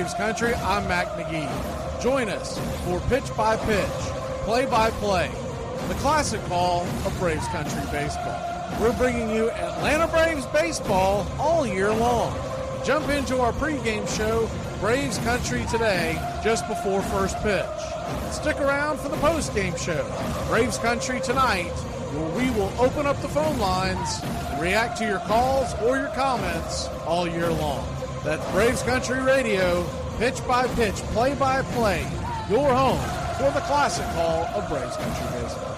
Braves Country, I'm Mac Magee. Join us for Pitch by Pitch, Play by Play, the classic call of Braves Country baseball. We're bringing you Atlanta Braves baseball all year long. Jump into our pregame show, Braves Country Today, just before first pitch. Stick around for the postgame show, Braves Country Tonight, where we will open up the phone lines and react to your calls or your comments all year long. That's Braves Country Radio, pitch by pitch, play by play, your home for the classic call of Braves Country baseball.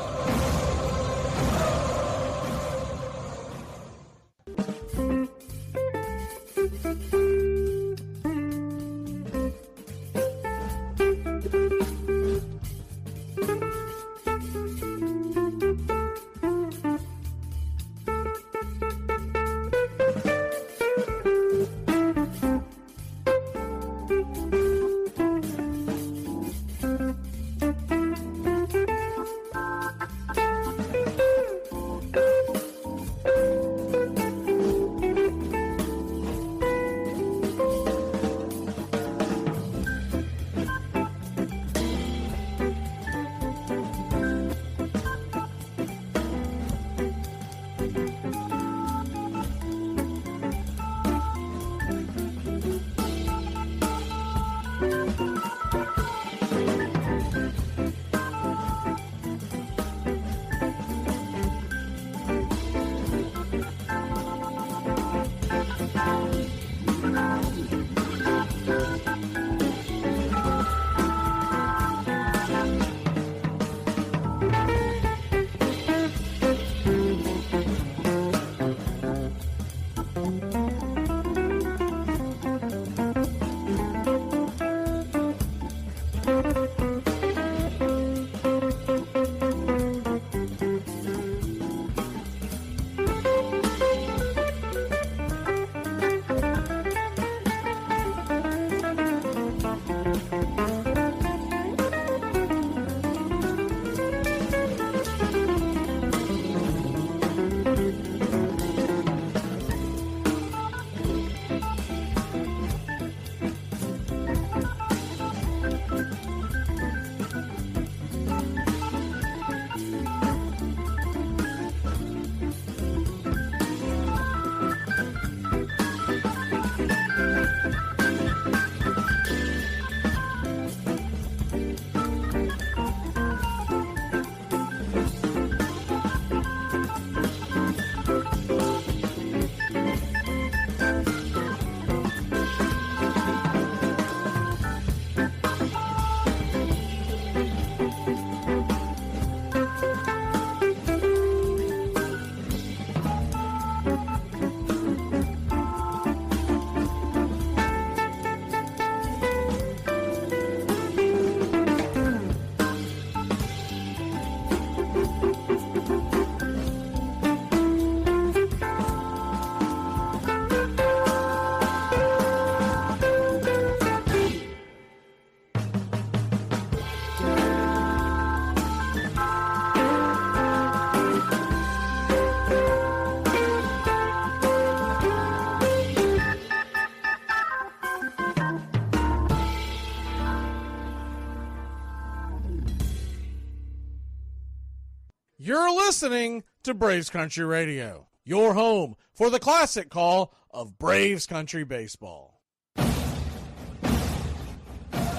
You're listening to Braves Country Radio, your home for the classic call of Braves Country baseball.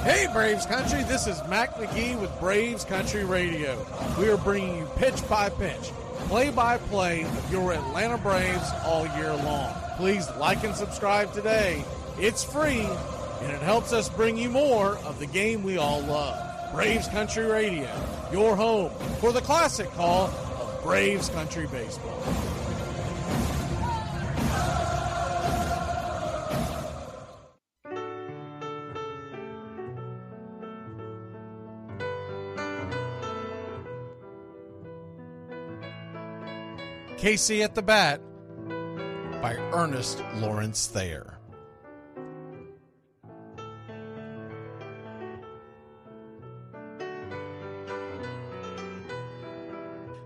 Hey Braves Country, this is Mac Magee with Braves Country Radio. We are bringing you pitch by pitch, play by play of your Atlanta Braves all year long. Please like and subscribe today. It's free and it helps us bring you more of the game we all love. Braves Country Radio, your home for the classic call of Braves Country baseball. Casey at the Bat by Ernest Lawrence Thayer.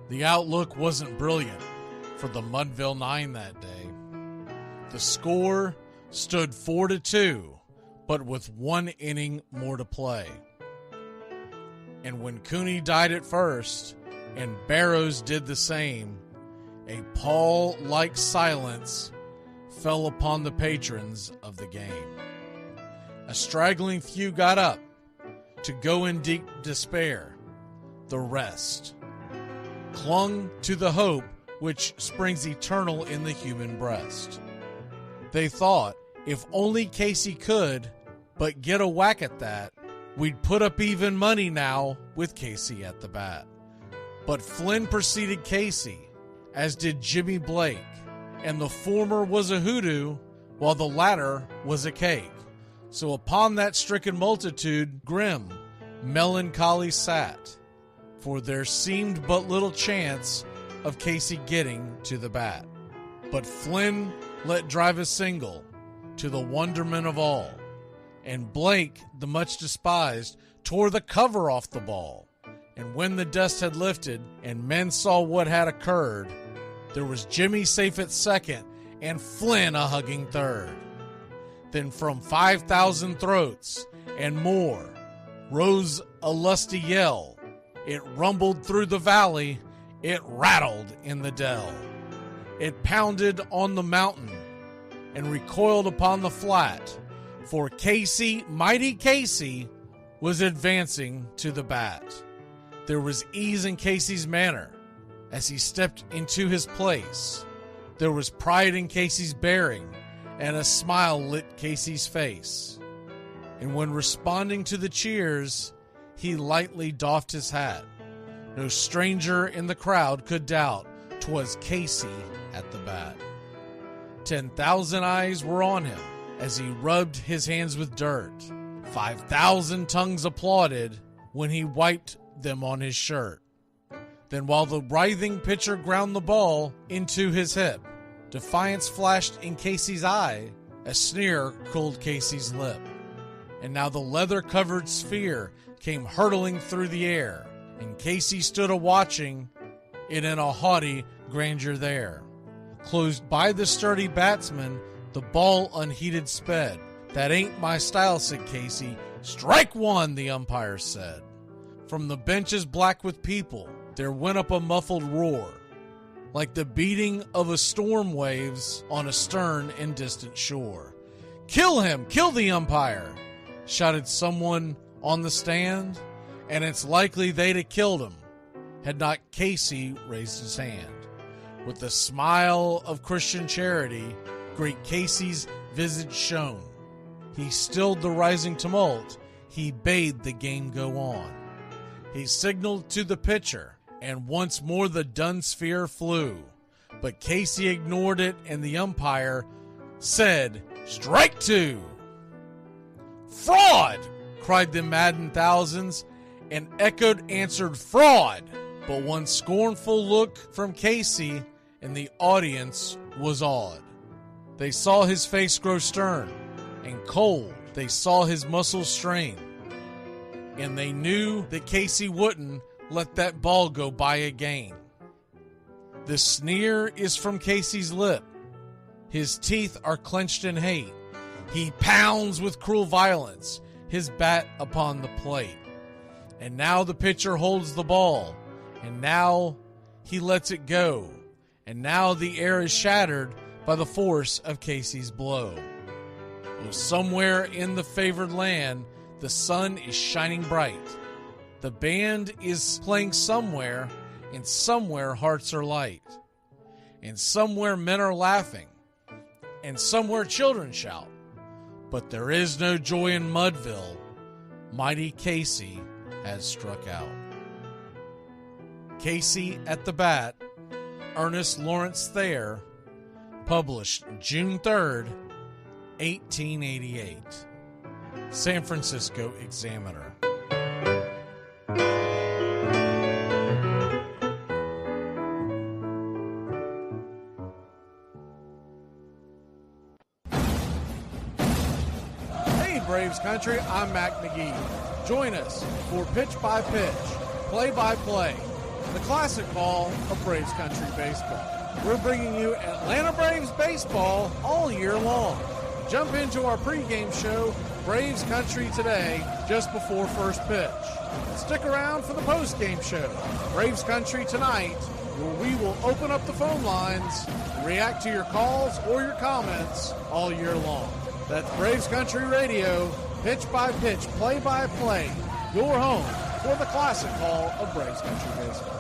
The outlook wasn't brilliant for the Mudville Nine that day. The score stood 4-2, but with 1 inning more to play. And when Cooney died at first, and Barrows did the same, a pall-like silence fell upon the patrons of the game. A straggling few got up to go in deep despair. The rest clung to the hope which springs eternal in the human breast. They thought, if only Casey could but get a whack at that, we'd put up even money now with Casey at the bat. But Flynn preceded Casey, as did Jimmy Blake, and the former was a hoodoo, while the latter was a cake. So upon that stricken multitude grim, melancholy sat, for there seemed but little chance of Casey getting to the bat. But Flynn let drive a single, to the wonderment of all, and Blake, the much despised, tore the cover off the ball. And when the dust had lifted, and men saw what had occurred, there was Jimmy safe at second, and Flynn a hugging third. Then from 5,000 throats and more rose a lusty yell. It rumbled through the valley, it rattled in the dell. It pounded on the mountain and recoiled upon the flat, for Casey, mighty Casey, was advancing to the bat. There was ease in Casey's manner as he stepped into his place. There was pride in Casey's bearing, and a smile lit Casey's face. And when responding to the cheers, he lightly doffed his hat. No stranger in the crowd could doubt 'twas Casey at the bat. 10,000 eyes were on him as he rubbed his hands with dirt. 5,000 tongues applauded when he wiped them on his shirt. Then while the writhing pitcher ground the ball into his hip, defiance flashed in Casey's eye, a sneer cooled Casey's lip. And now the leather-covered sphere came hurtling through the air, and Casey stood a-watching it in a haughty grandeur there. Closed by the sturdy batsman, the ball unheeded sped. "That ain't my style," said Casey. "Strike one," the umpire said. From the benches black with people, there went up a muffled roar, like the beating of a storm waves on a stern and distant shore. "Kill him! Kill the umpire!" shouted someone on the stand, and it's likely they'd have killed him had not Casey raised his hand. With a smile of Christian charity, great Casey's visage shone. He stilled the rising tumult, he bade the game go on. He signaled to the pitcher, and once more the dun sphere flew. But Casey ignored it, and the umpire said, "Strike two!" "Fraud!" cried the maddened thousands, and echoed answered, "Fraud!" But one scornful look from Casey, and the audience was awed. They saw his face grow stern and cold. They saw his muscles strain. And they knew that Casey wouldn't let that ball go by again. The sneer is from Casey's lip. His teeth are clenched in hate. He pounds with cruel violence his bat upon the plate. And now the pitcher holds the ball, and now he lets it go, and now the air is shattered by the force of Casey's blow. Oh, somewhere in the favored land, the sun is shining bright. The band is playing somewhere, and somewhere hearts are light. And somewhere men are laughing, and somewhere children shout. But there is no joy in Mudville. Mighty Casey has struck out. Casey at the Bat, Ernest Lawrence Thayer, published June 3rd, 1888. San Francisco Examiner. Braves country, I'm Mac Magee. Join us for Pitch by Pitch, Play by Play, the classic call of Braves country baseball. We're bringing you Atlanta Braves baseball all year long. Jump into our pregame show, Braves Country Today, just before first pitch. Stick around for the postgame show, Braves Country Tonight, where we will open up the phone lines and react to your calls or your comments all year long. That's Braves Country Radio, pitch by pitch, play by play, your home for the classic call of Braves Country baseball.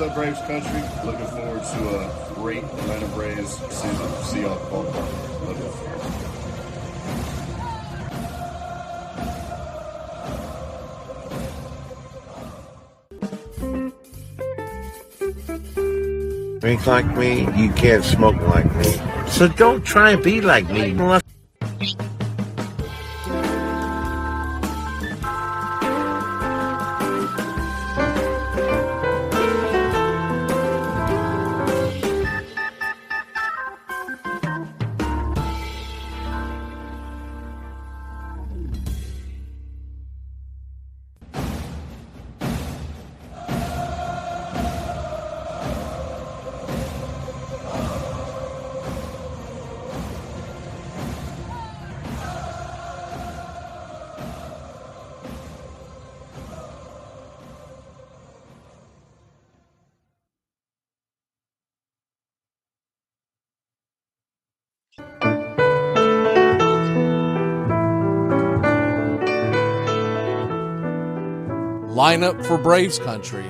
What's up, Braves country? Looking forward to a great Atlanta Braves season. See y'all at the ballpark. Love you. Drink like me, you can't smoke like me. So don't try and be like me. Lineup for Braves Country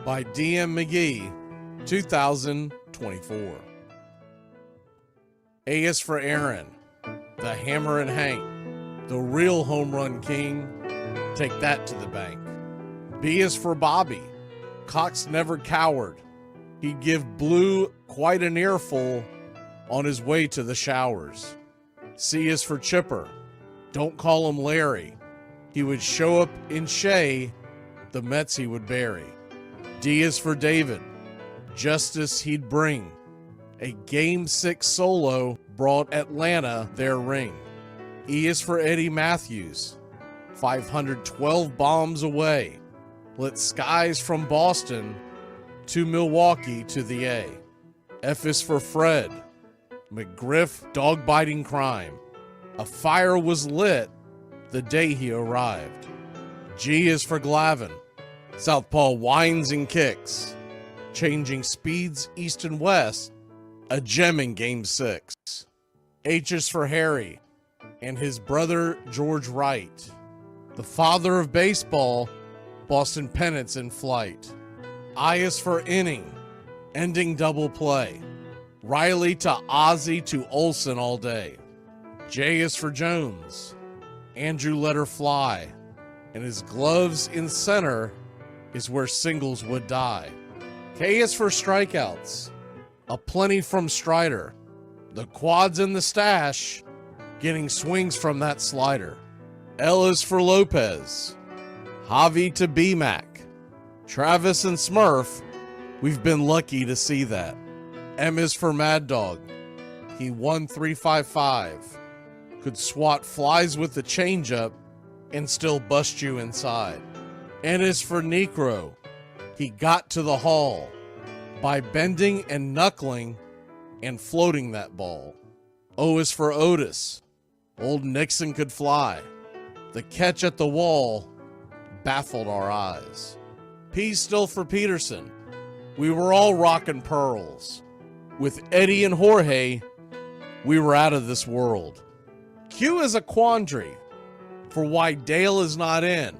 by DM Magee, 2024. A is for Aaron, the Hammer and Hank, the real home run king. Take that to the bank. B is for Bobby. Cox never cowered. He'd give Blue quite an earful on his way to the showers. C is for Chipper. Don't call him Larry. He would show up in Shea, the Mets he would bury. D is for David. Justice he'd bring. A Game 6 solo brought Atlanta their ring. E is for Eddie Matthews. 512 bombs away. Lit skies from Boston to Milwaukee to the A. F is for Fred. McGriff dog-biting crime. A fire was lit the day he arrived. G is for Glavine. Southpaw winds and kicks. Changing speeds east and west. A gem in Game 6. H is for Harry and his brother George Wright. The father of baseball, Boston pennants in flight. I is for inning, ending double play. Riley to Ozzie to Olsen all day. J is for Jones. Andrew let her fly. And his gloves in center is where singles would die. K is for strikeouts. Aplenty from Strider. The quads in the stash, getting swings from that slider. L is for Lopez. Javi to B-Mac. Travis and Smurf, we've been lucky to see that. M is for Mad Dog. He won 355. Could swat flies with the changeup and still bust you inside. N is for Necro. He got to the hall by bending and knuckling and floating that ball. O is for Otis. Old Nixon could fly. The catch at the wall baffled our eyes. P's still for Peterson. We were all rockin' pearls. With Eddie and Jorge, we were out of this world. Q is a quandary for why Dale is not in.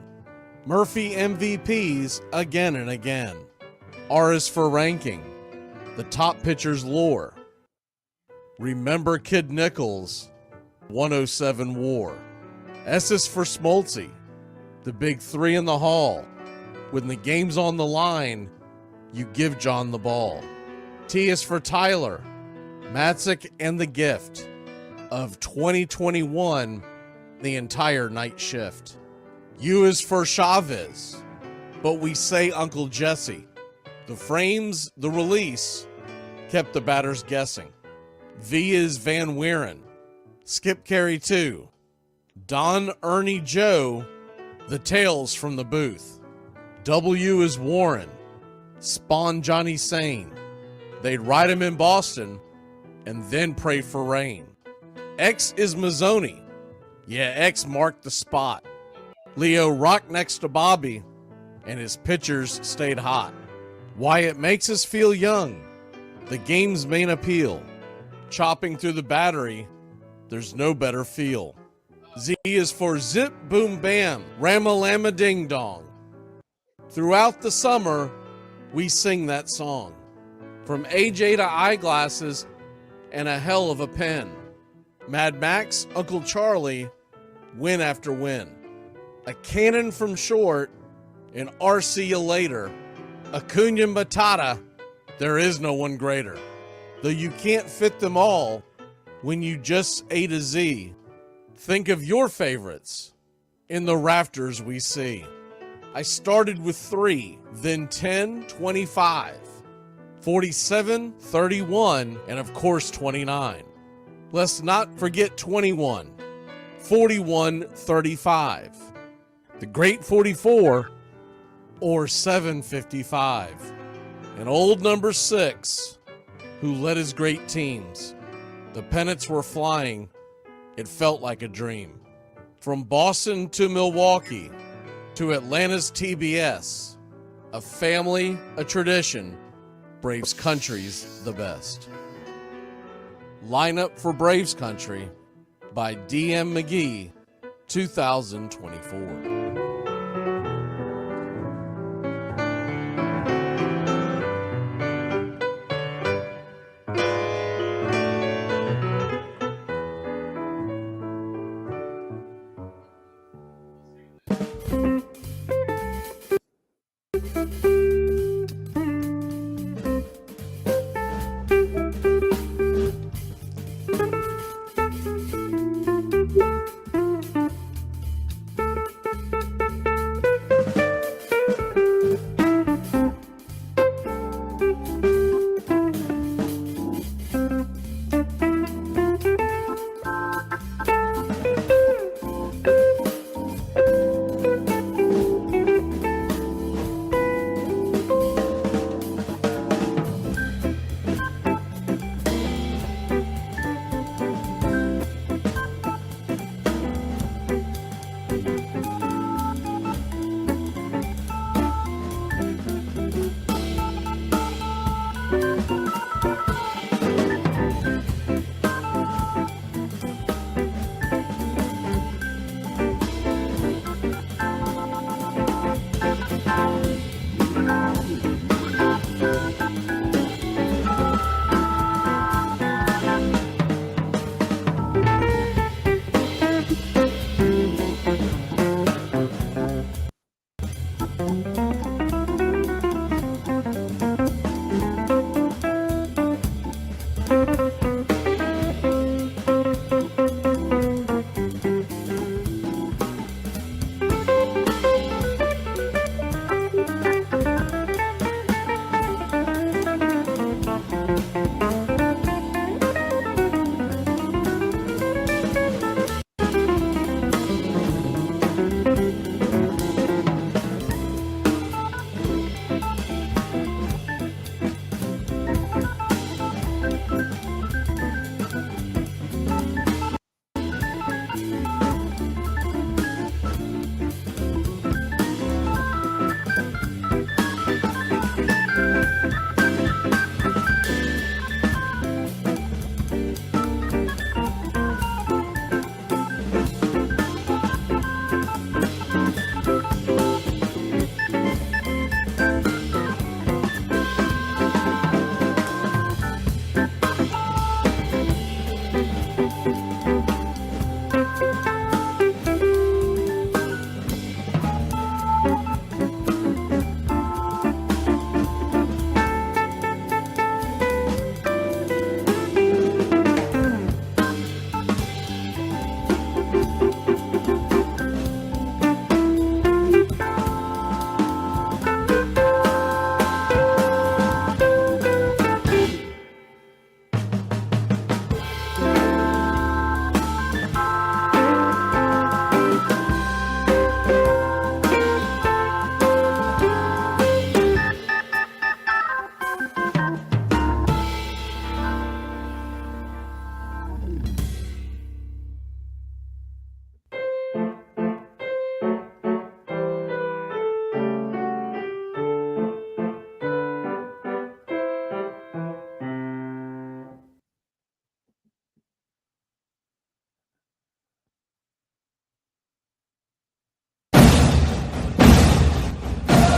Murphy MVPs again and again. R is for ranking. The top pitcher's lore. Remember Kid Nichols, 107 WAR. S is for Smoltzy. The big three in the hall. When the game's on the line, you give John the ball. T is for Tyler. Matzik and the gift of 2021, the entire night shift. U is for Chavez, but we say Uncle Jesse. The frames, the release, kept the batters guessing. V is Van Weeren. Skip Carey 2. Don Ernie Joe, the tales from the booth. W is Warren. Spawn Johnny Sane. They'd ride him in Boston and then pray for rain. X is Mazzoni. Yeah, X marked the spot. Leo rocked next to Bobby and his pitchers stayed hot. Why it makes us feel young. The game's main appeal. Chopping through the battery, there's no better feel. Z is for Zip Boom Bam, Ramalama Ding Dong. Throughout the summer, we sing that song. From AJ to eyeglasses and a hell of a pen. Mad Max, Uncle Charlie, win after win. A cannon from short, and RC you later. Acuna Matata, there is no one greater. Though you can't fit them all when you just A to Z. Think of your favorites in the rafters we see. I started with 3, then 10, 25, 47, 31, and of course 29. Let's not forget 21, 41, 35, the great 44, or 755, and old number 6, who led his great teams. The pennants were flying. It felt like a dream. From Boston to Milwaukee to Atlanta's TBS, a family, a tradition, Braves Country's the best. Lineup for Braves Country by DM Magee, 2024.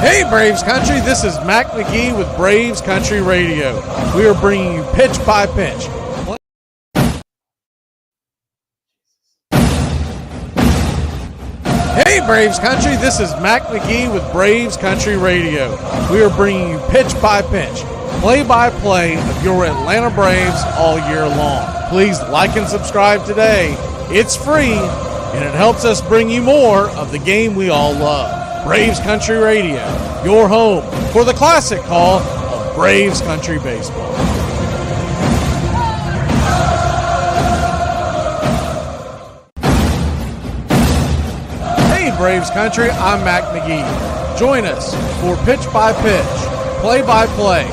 Hey Braves Country, this is Mac Magee with Braves Country Radio. We are bringing you pitch by pitch. Hey Braves Country, this is Mac Magee with Braves Country Radio. We are bringing you pitch by pitch, play-by-play of your Atlanta Braves all year long. Please like and subscribe today. It's free, and it helps us bring you more of the game we all love. Braves Country Radio, your home for the classic call of Braves Country Baseball. Hey Braves Country, I'm Mac Magee. Join us for pitch by pitch, play by play,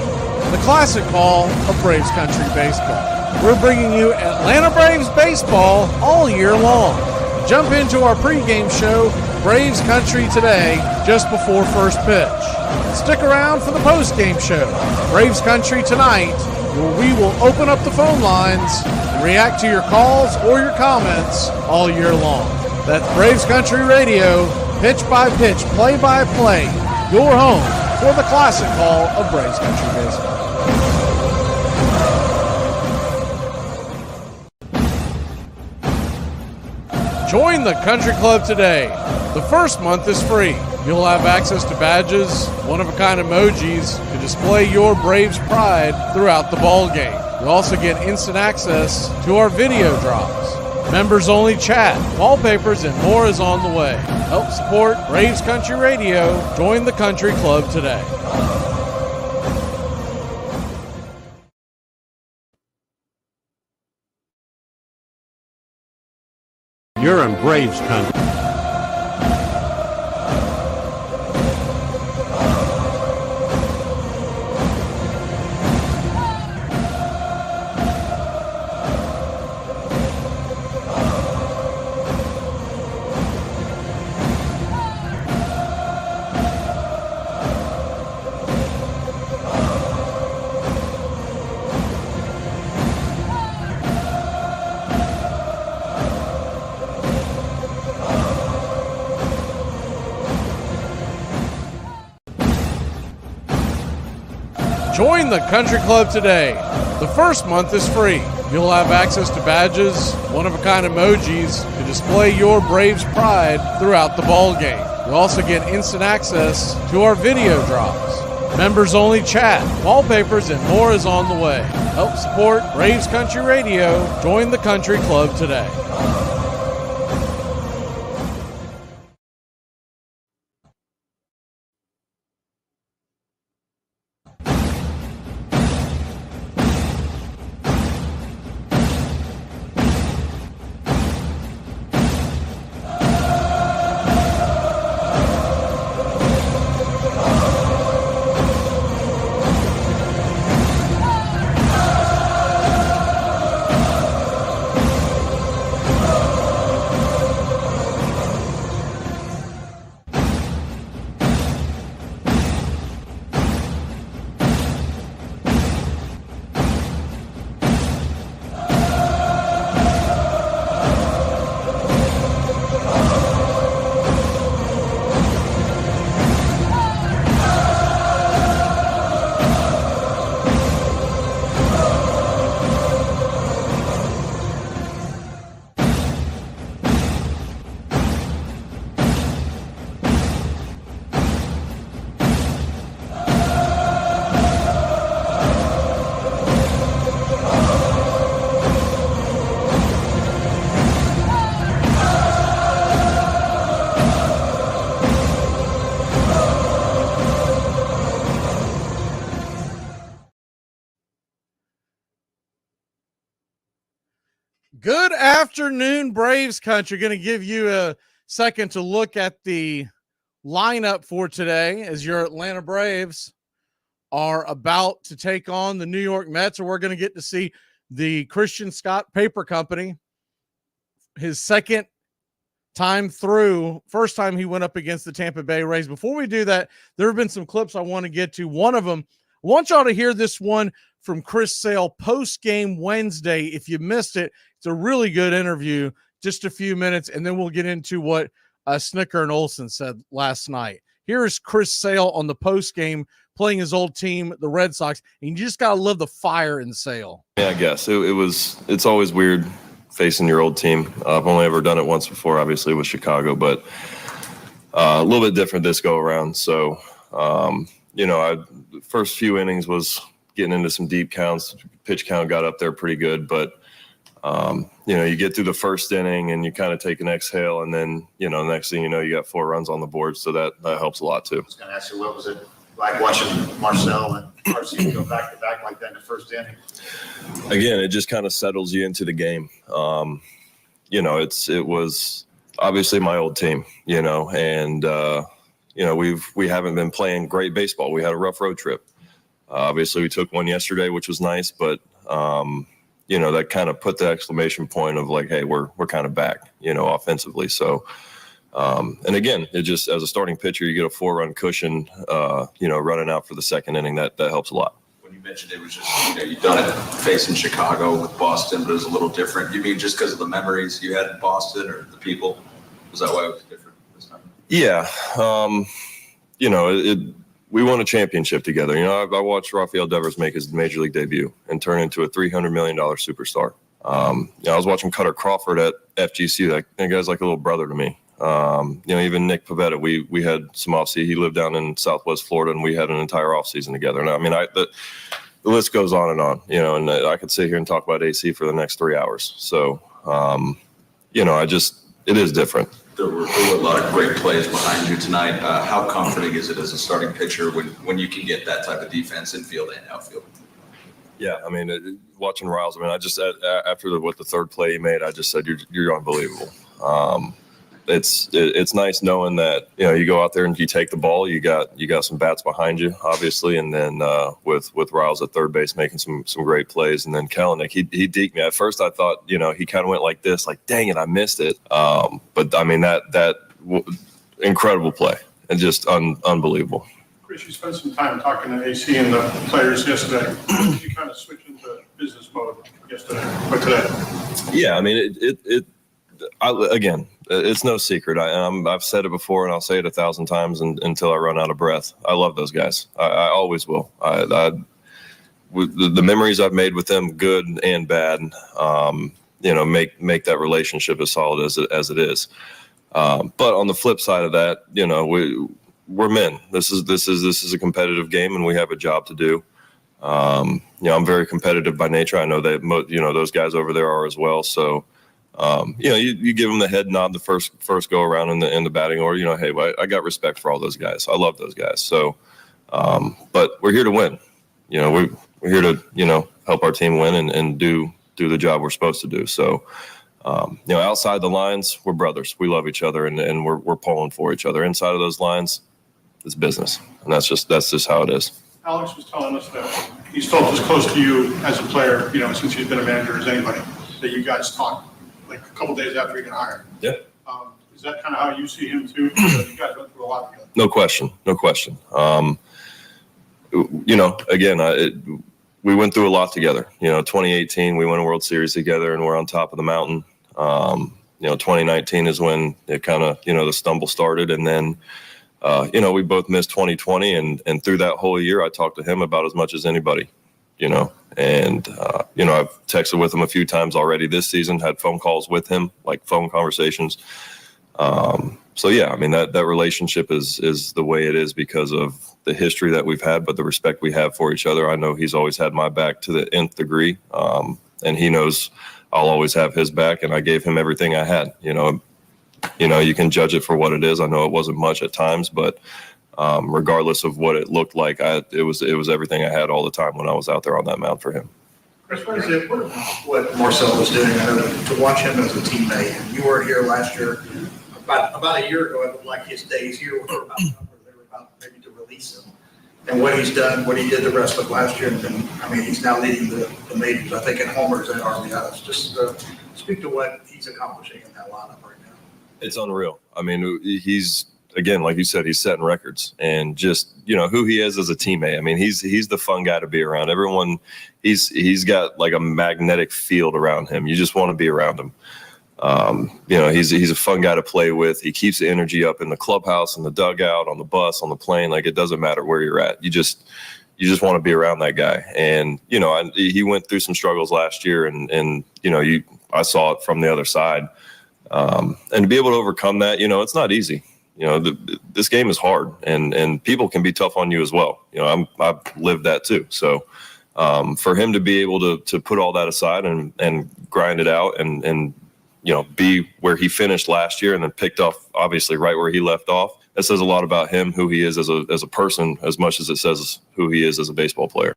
the classic call of Braves Country Baseball. We're bringing you Atlanta Braves baseball all year long. Jump into our pregame show, Braves Country Today, just before first pitch. Stick around for the postgame show, Braves Country Tonight, where we will open up the phone lines and react to your calls or your comments all year long. That's Braves Country Radio, pitch by pitch, play by play, your home for the classic call of Braves Country Baseball. Join the Country Club today. The first month is free. You'll have access to badges, one-of-a-kind emojis to display your Braves pride throughout the ball game. You'll also get instant access to our video drops. Members-only chat, wallpapers, and more is on the way. Help support Braves Country Radio. Join the Country Club today. You're in Braves Country. Join the Country Club today. The first month is free. You'll have access to badges, one-of-a-kind emojis to display your Braves pride throughout the ball game. You also get instant access to our video drops, members-only chat, wallpapers, and more is on the way. Help support Braves Country Radio. Join the country club today. Good afternoon, Braves country. Going to give you a second to look at the lineup for today as your Atlanta Braves are about to take on the New York Mets, and we're going to get to see the Christian Scott Paper Company, his second time through, first time he went up against the Tampa Bay Rays. Before we do that, there have been some clips I want to get to. One of them, I want y'all to hear this one from Chris Sale post-game Wednesday. If you missed it, it's a really good interview, just a few minutes, and then we'll get into what Snicker and Olsen said last night. Here is Chris Sale on the post-game playing his old team, the Red Sox, and you just got to love the fire in Sale. Yeah, I guess. It's always weird facing your old team. I've only ever done it once before, obviously, with Chicago, but a little bit different this go-around. So, the first few innings was getting into some deep counts. Pitch count got up there pretty good, but you get through the first inning and you kind of take an exhale, and then, next thing you know, you got 4 runs on the board. So that helps a lot too. I was going to ask you, what was it like watching Marcell and RC go back to back like that in the first inning? Again, it just kind of settles you into the game. It was obviously my old team, and we haven't been playing great baseball. We had a rough road trip. Obviously we took one yesterday, which was nice, but that kind of put the exclamation point of like, hey, we're kind of back, offensively. So, and again, it just, as a starting pitcher, you get a 4-run cushion, running out for the second inning. That helps a lot. When you mentioned it was just, you've done it facing Chicago with Boston, but it was a little different. You mean just because of the memories you had in Boston or the people? Was that why it was different this time? Yeah. We won a championship together. I watched Rafael Devers make his major league debut and turn into a $300 million superstar. I was watching Cutter Crawford at FGC. That guy's like a little brother to me. Even Nick Pivetta, we had some offseason. He lived down in Southwest Florida, and we had an entire offseason together. And the list goes on and on, and I could sit here and talk about AC for the next 3 hours. So, it is different. There were a lot of great plays behind you tonight. How comforting is it as a starting pitcher when you can get that type of defense infield and outfield? Yeah, watching Riles, I just after the third play he made, I just said you're unbelievable. It's nice knowing that you go out there and you take the ball. You got some bats behind you, obviously, and then with Riles at third base making some great plays, and then Kelenic, he deked me. At first, I thought he kind of went like this, like dang it, I missed it. But that incredible play and just unbelievable. Chris, you spent some time talking to AC and the players yesterday. You kind of switched into business mode yesterday or today. Yeah, again, it's no secret. I've said it before, and I'll say it 1,000 times until I run out of breath. I love those guys. I always will. The memories I've made with them, good and bad, make that relationship as solid as it is. But on the flip side of that, we're men. This is a competitive game, and we have a job to do. I'm very competitive by nature. I know that those guys over there are as well. So, you give them the head nod the first go around in the batting order. Hey, I got respect for all those guys. I love those guys. So, but we're here to win. We're here to help our team win and do the job we're supposed to do. So, outside the lines, we're brothers. We love each other, and we're pulling for each other. Inside of those lines, it's business, and that's just how it is. Alex was telling us that he's felt as close to you as a player, since he's been a manager as anybody, that you guys talked like a couple days after he got hired. Yeah. Is that kind of how you see him too? You guys went through a lot together. No question. We went through a lot together. 2018, we won a World Series together, and we're on top of the mountain. 2019 is when it kind of, the stumble started, and then. We both missed 2020, and through that whole year, I talked to him about as much as anybody, and I've texted with him a few times already this season, had phone calls with him, like phone conversations. So yeah, that relationship is the way it is because of the history that we've had, but the respect we have for each other. I know he's always had my back to the nth degree, and he knows I'll always have his back, and I gave him everything I had, you can judge it for what it is. I know it wasn't much at times, but regardless of what it looked like, it was everything I had all the time when I was out there on that mound for him. Chris, what Marcel was doing? I know to watch him as a teammate. And you weren't here last year. About a year ago, it looked like his days here were about they were about maybe to release him. And what he's done, what he did the rest of last year, and he's now leading the majors, I think, in homers and RBIs. Just speak to what he's accomplishing in that lineup right now. It's unreal. He's, again, like you said, he's setting records, and just, who he is as a teammate. He's the fun guy to be around. Everyone, he's got like a magnetic field around him. You just want to be around him. He's a fun guy to play with. He keeps the energy up in the clubhouse, in the dugout, on the bus, on the plane. Like, it doesn't matter where you're at. You just want to be around that guy. And, he went through some struggles last year, and I saw it from the other side. And to be able to overcome that, it's not easy. This game is hard, and people can be tough on you as well. I've lived that too. So for him to be able to put all that aside and grind it out and be where he finished last year and then picked off obviously right where he left off, that says a lot about him, who he is as a person, as much as it says who he is as a baseball player.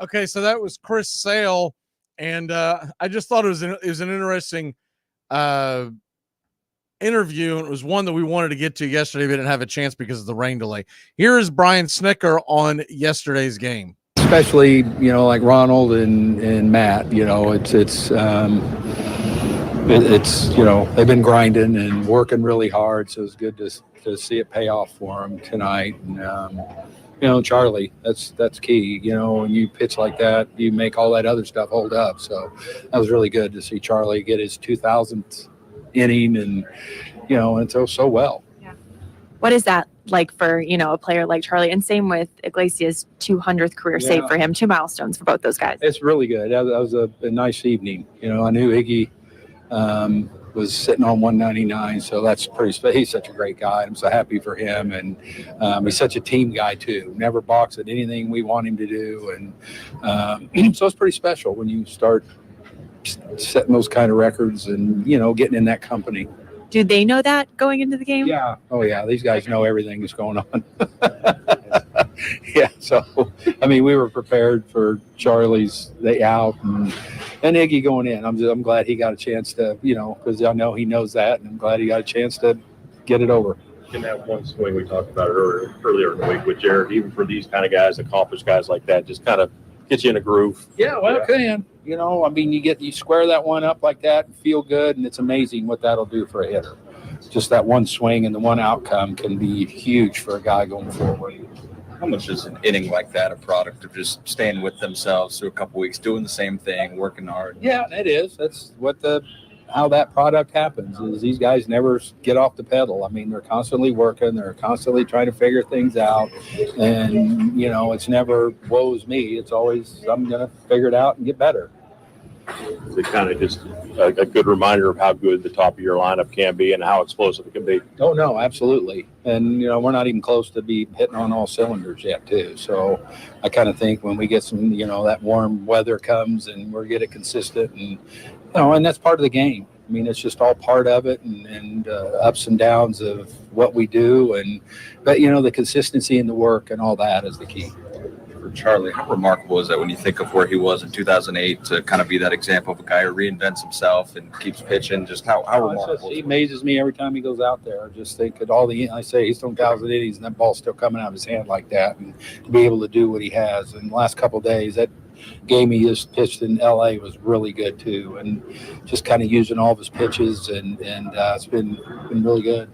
Okay, so that was Chris Sale, and I just thought it was an interesting interview, and it was one that we wanted to get to yesterday, but didn't have a chance because of the rain delay. Here is Brian Snicker on yesterday's game. Especially, like Ronald and Matt, it's they've been grinding and working really hard, so it's good to see it pay off for them tonight. And Charlie, that's key. When you pitch like that, you make all that other stuff hold up. So that was really good to see Charlie get his 2000th inning, and and so well. Yeah. What is that like for a player like Charlie? And same with Iglesias' 200th career save for him. 2 milestones for both those guys. It's really good. That was a nice evening. I knew Iggy was sitting on 199, so that's he's such a great guy. I'm so happy for him, and he's such a team guy too. Never balks at anything we want him to do, and so it's pretty special when you start setting those kind of records and getting in that company. Do they know that going into the game? Yeah. Oh yeah, these guys know everything that's going on. Yeah, so we were prepared for Charlie's out and Iggy going in. I'm glad he got a chance to, because I know he knows that, and I'm glad he got a chance to get it over. In that one swing we talked about earlier in the week with Jared, even for these kind of guys, accomplished guys like that, just kind of get you in a groove. Yeah, well, it can. You square that one up like that and feel good, and it's amazing what that'll do for a hitter. Just that one swing and the one outcome can be huge for a guy going forward. How much is an inning like that a product of just staying with themselves through a couple weeks, doing the same thing, working hard? Yeah, it is. That's how that product happens, is these guys never get off the pedal. They're constantly working. They're constantly trying to figure things out. And, it's never woes me. It's always I'm going to figure it out and get better. It's kind of just a good reminder of how good the top of your lineup can be and how explosive it can be. Oh, no, absolutely. And, we're not even close to be hitting on all cylinders yet, too. So I kind of think when we get some, that warm weather comes and we're getting consistent and, and that's part of the game. I mean, it's just all part of it and ups and downs of what we do. But the consistency and the work and all that is the key. For Charlie, how remarkable is that when you think of where he was in 2008 to kind of be that example of a guy who reinvents himself and keeps pitching? Just how remarkable. He amazes me every time he goes out there. I just think at all he's thrown 1,000 innings and that ball's still coming out of his hand like that, and to be able to do what he has. And the last couple of days, that game he just pitched in LA was really good too, and just kind of using all of his pitches and it's been really good.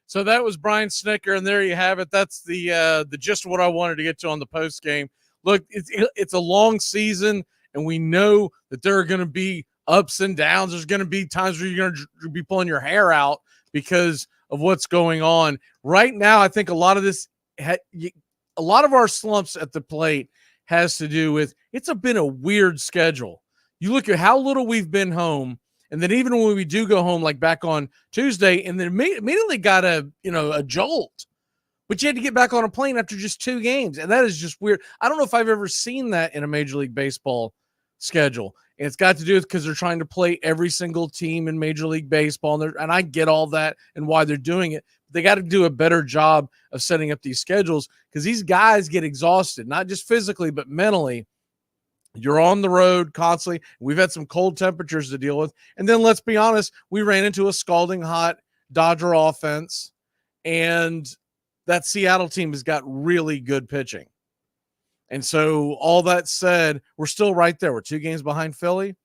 So that was Brian Snicker, and there you have it. That's the gist of what I wanted to get to on the post game. Look, it's a long season, and we know that there are going to be ups and downs. There's going to be times where you're going to be pulling your hair out because of what's going on right now. I think a lot of our slumps at the plate has to do with it's been a weird schedule. You look at how little we've been home. And then even when we do go home, like back on Tuesday, and then immediately got a jolt, but you had to get back on a plane after just 2 games. And that is just weird. I don't know if I've ever seen that in a Major League Baseball schedule. And it's got to do with because they're trying to play every single team in Major League Baseball. And I get all that and why they're doing it. They got to do a better job of setting up these schedules because these guys get exhausted, not just physically, but mentally. You're on the road constantly. We've had some cold temperatures to deal with. And then let's be honest, we ran into a scalding hot Dodger offense, and that Seattle team has got really good pitching. And so all that said, we're still right there. We're 2 games behind Philly.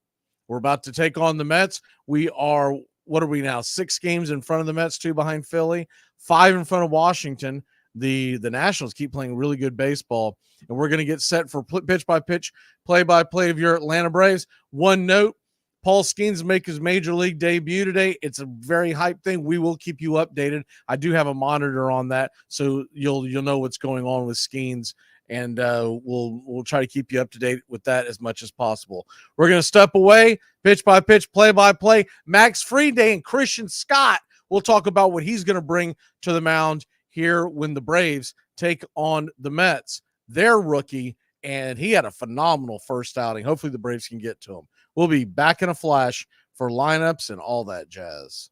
We're about to take on the Mets. We are, what are we now? 6 games in front of the Mets, 2 behind Philly, 5 in front of Washington. The Nationals keep playing really good baseball, and we're going to get set for pitch-by-pitch, play-by-play of your Atlanta Braves. One note, Paul Skeens make his Major League debut today. It's a very hype thing. We will keep you updated. I do have a monitor on that, so you'll know what's going on with Skeens, and we'll try to keep you up to date with that as much as possible. We're going to step away, pitch-by-pitch, play-by-play. Max Fried and Christian Scott will talk about what he's going to bring to the mound here when the Braves take on the Mets. Their rookie, and he had a phenomenal first outing. Hopefully the Braves can get to him. We'll be back in a flash for lineups and all that jazz.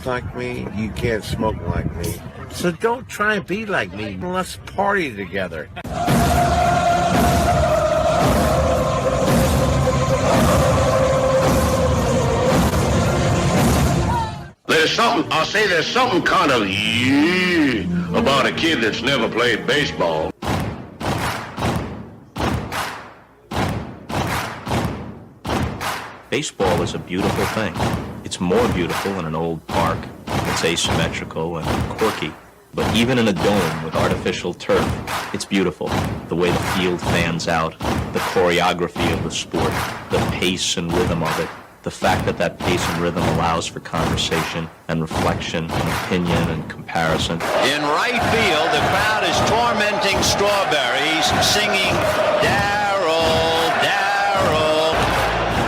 Like me, you can't smoke like me. So don't try and be like me. Let's party together. There's something kind of about a kid that's never played baseball. Baseball is a beautiful thing. It's more beautiful in an old park. It's asymmetrical and quirky. But even in a dome with artificial turf, it's beautiful. The way the field fans out, the choreography of the sport, the pace and rhythm of it. The fact that pace and rhythm allows for conversation and reflection and opinion and comparison. In right field, the crowd is tormenting Strawberries, singing, Darryl, Darryl.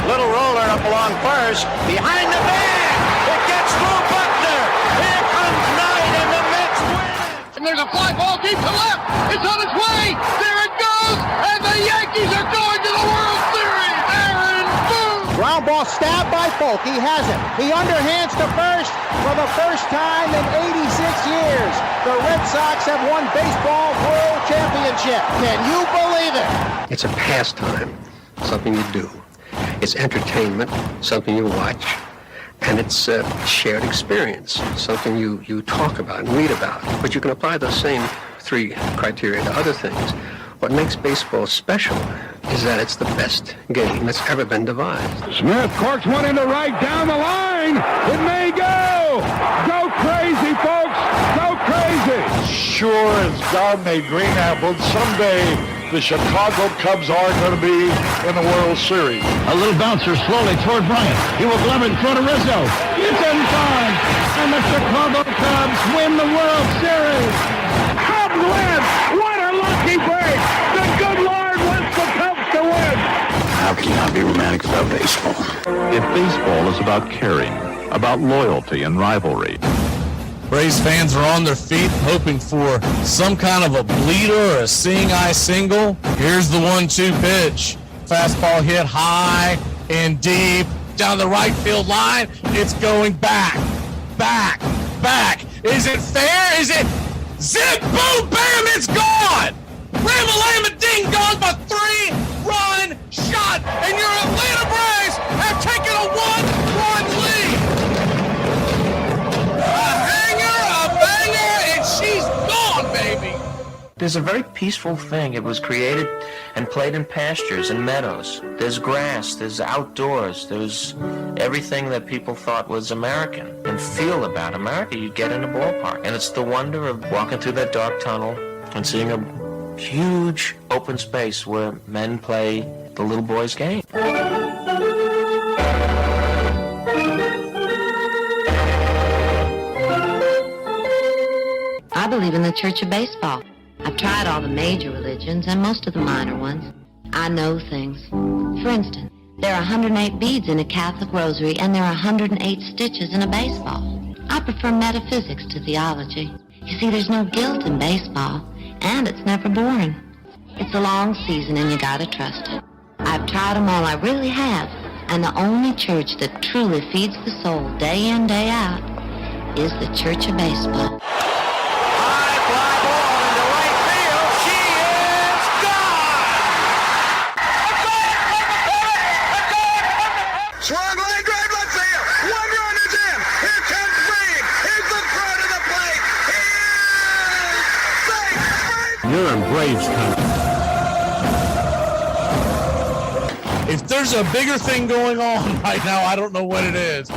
Little roller up along first, behind the bag. It gets through Buckner. Here comes Knight, and the Mets win. And there's a fly ball deep to left. It's on its way. There it goes. And the Yankees are going to the World Series. Ground ball stabbed by Folk. He has it. He underhands to first for the first time in 86 years. The Red Sox have won baseball world championship. Can you believe it? It's a pastime, something you do. It's entertainment, something you watch. And it's a shared experience, something you talk about and read about. But you can apply those same 3 criteria to other things. What makes baseball special is that it's the best game that's ever been devised. Smith corks one into right down the line. It may go. Go crazy, folks. Go crazy. Sure as God made green apples, someday the Chicago Cubs are going to be in the World Series. A little bouncer slowly toward Bryant. He will glove it in front of Rizzo. It's in time. And the Chicago Cubs win the World Series. Cubs win. What a lucky break. The good Lord wants the Cubs to win. How can you mechanics about baseball. If baseball is about caring, about loyalty and rivalry. Braves fans are on their feet hoping for some kind of a bleeder or a seeing eye single. Here's the 1-2 pitch. Fastball hit high and deep down the right field line. It's going back. Is it fair? Is it zip, boom, bam, it's gone. Ram-a-lam, ding dong, a 3-run shot, and your Atlanta Braves have taken a 1-run lead. A banger, and she's gone, baby. There's a very peaceful thing. It was created and played in pastures and meadows. There's grass, there's outdoors, there's everything that people thought was American and feel about America you get in a ballpark. And it's the wonder of walking through that dark tunnel and seeing a huge open space where men play the little boy's game. I believe in the Church of Baseball. I've tried all the major religions and most of the minor ones. I know things. For instance, there are 108 beads in a Catholic rosary and there are 108 stitches in a baseball. I prefer metaphysics to theology. You see, there's no guilt in baseball, and it's never boring. It's a long season and you gotta trust it. I've tried them all, I really have. And the only church that truly feeds the soul day in, day out is the Church of Baseball. Swung line drive left field. 1 run is in. Here comes Reed. Here's the throw to the plate. He is safe. You're in Braves country. If there's a bigger thing going on right now, I don't know what it is.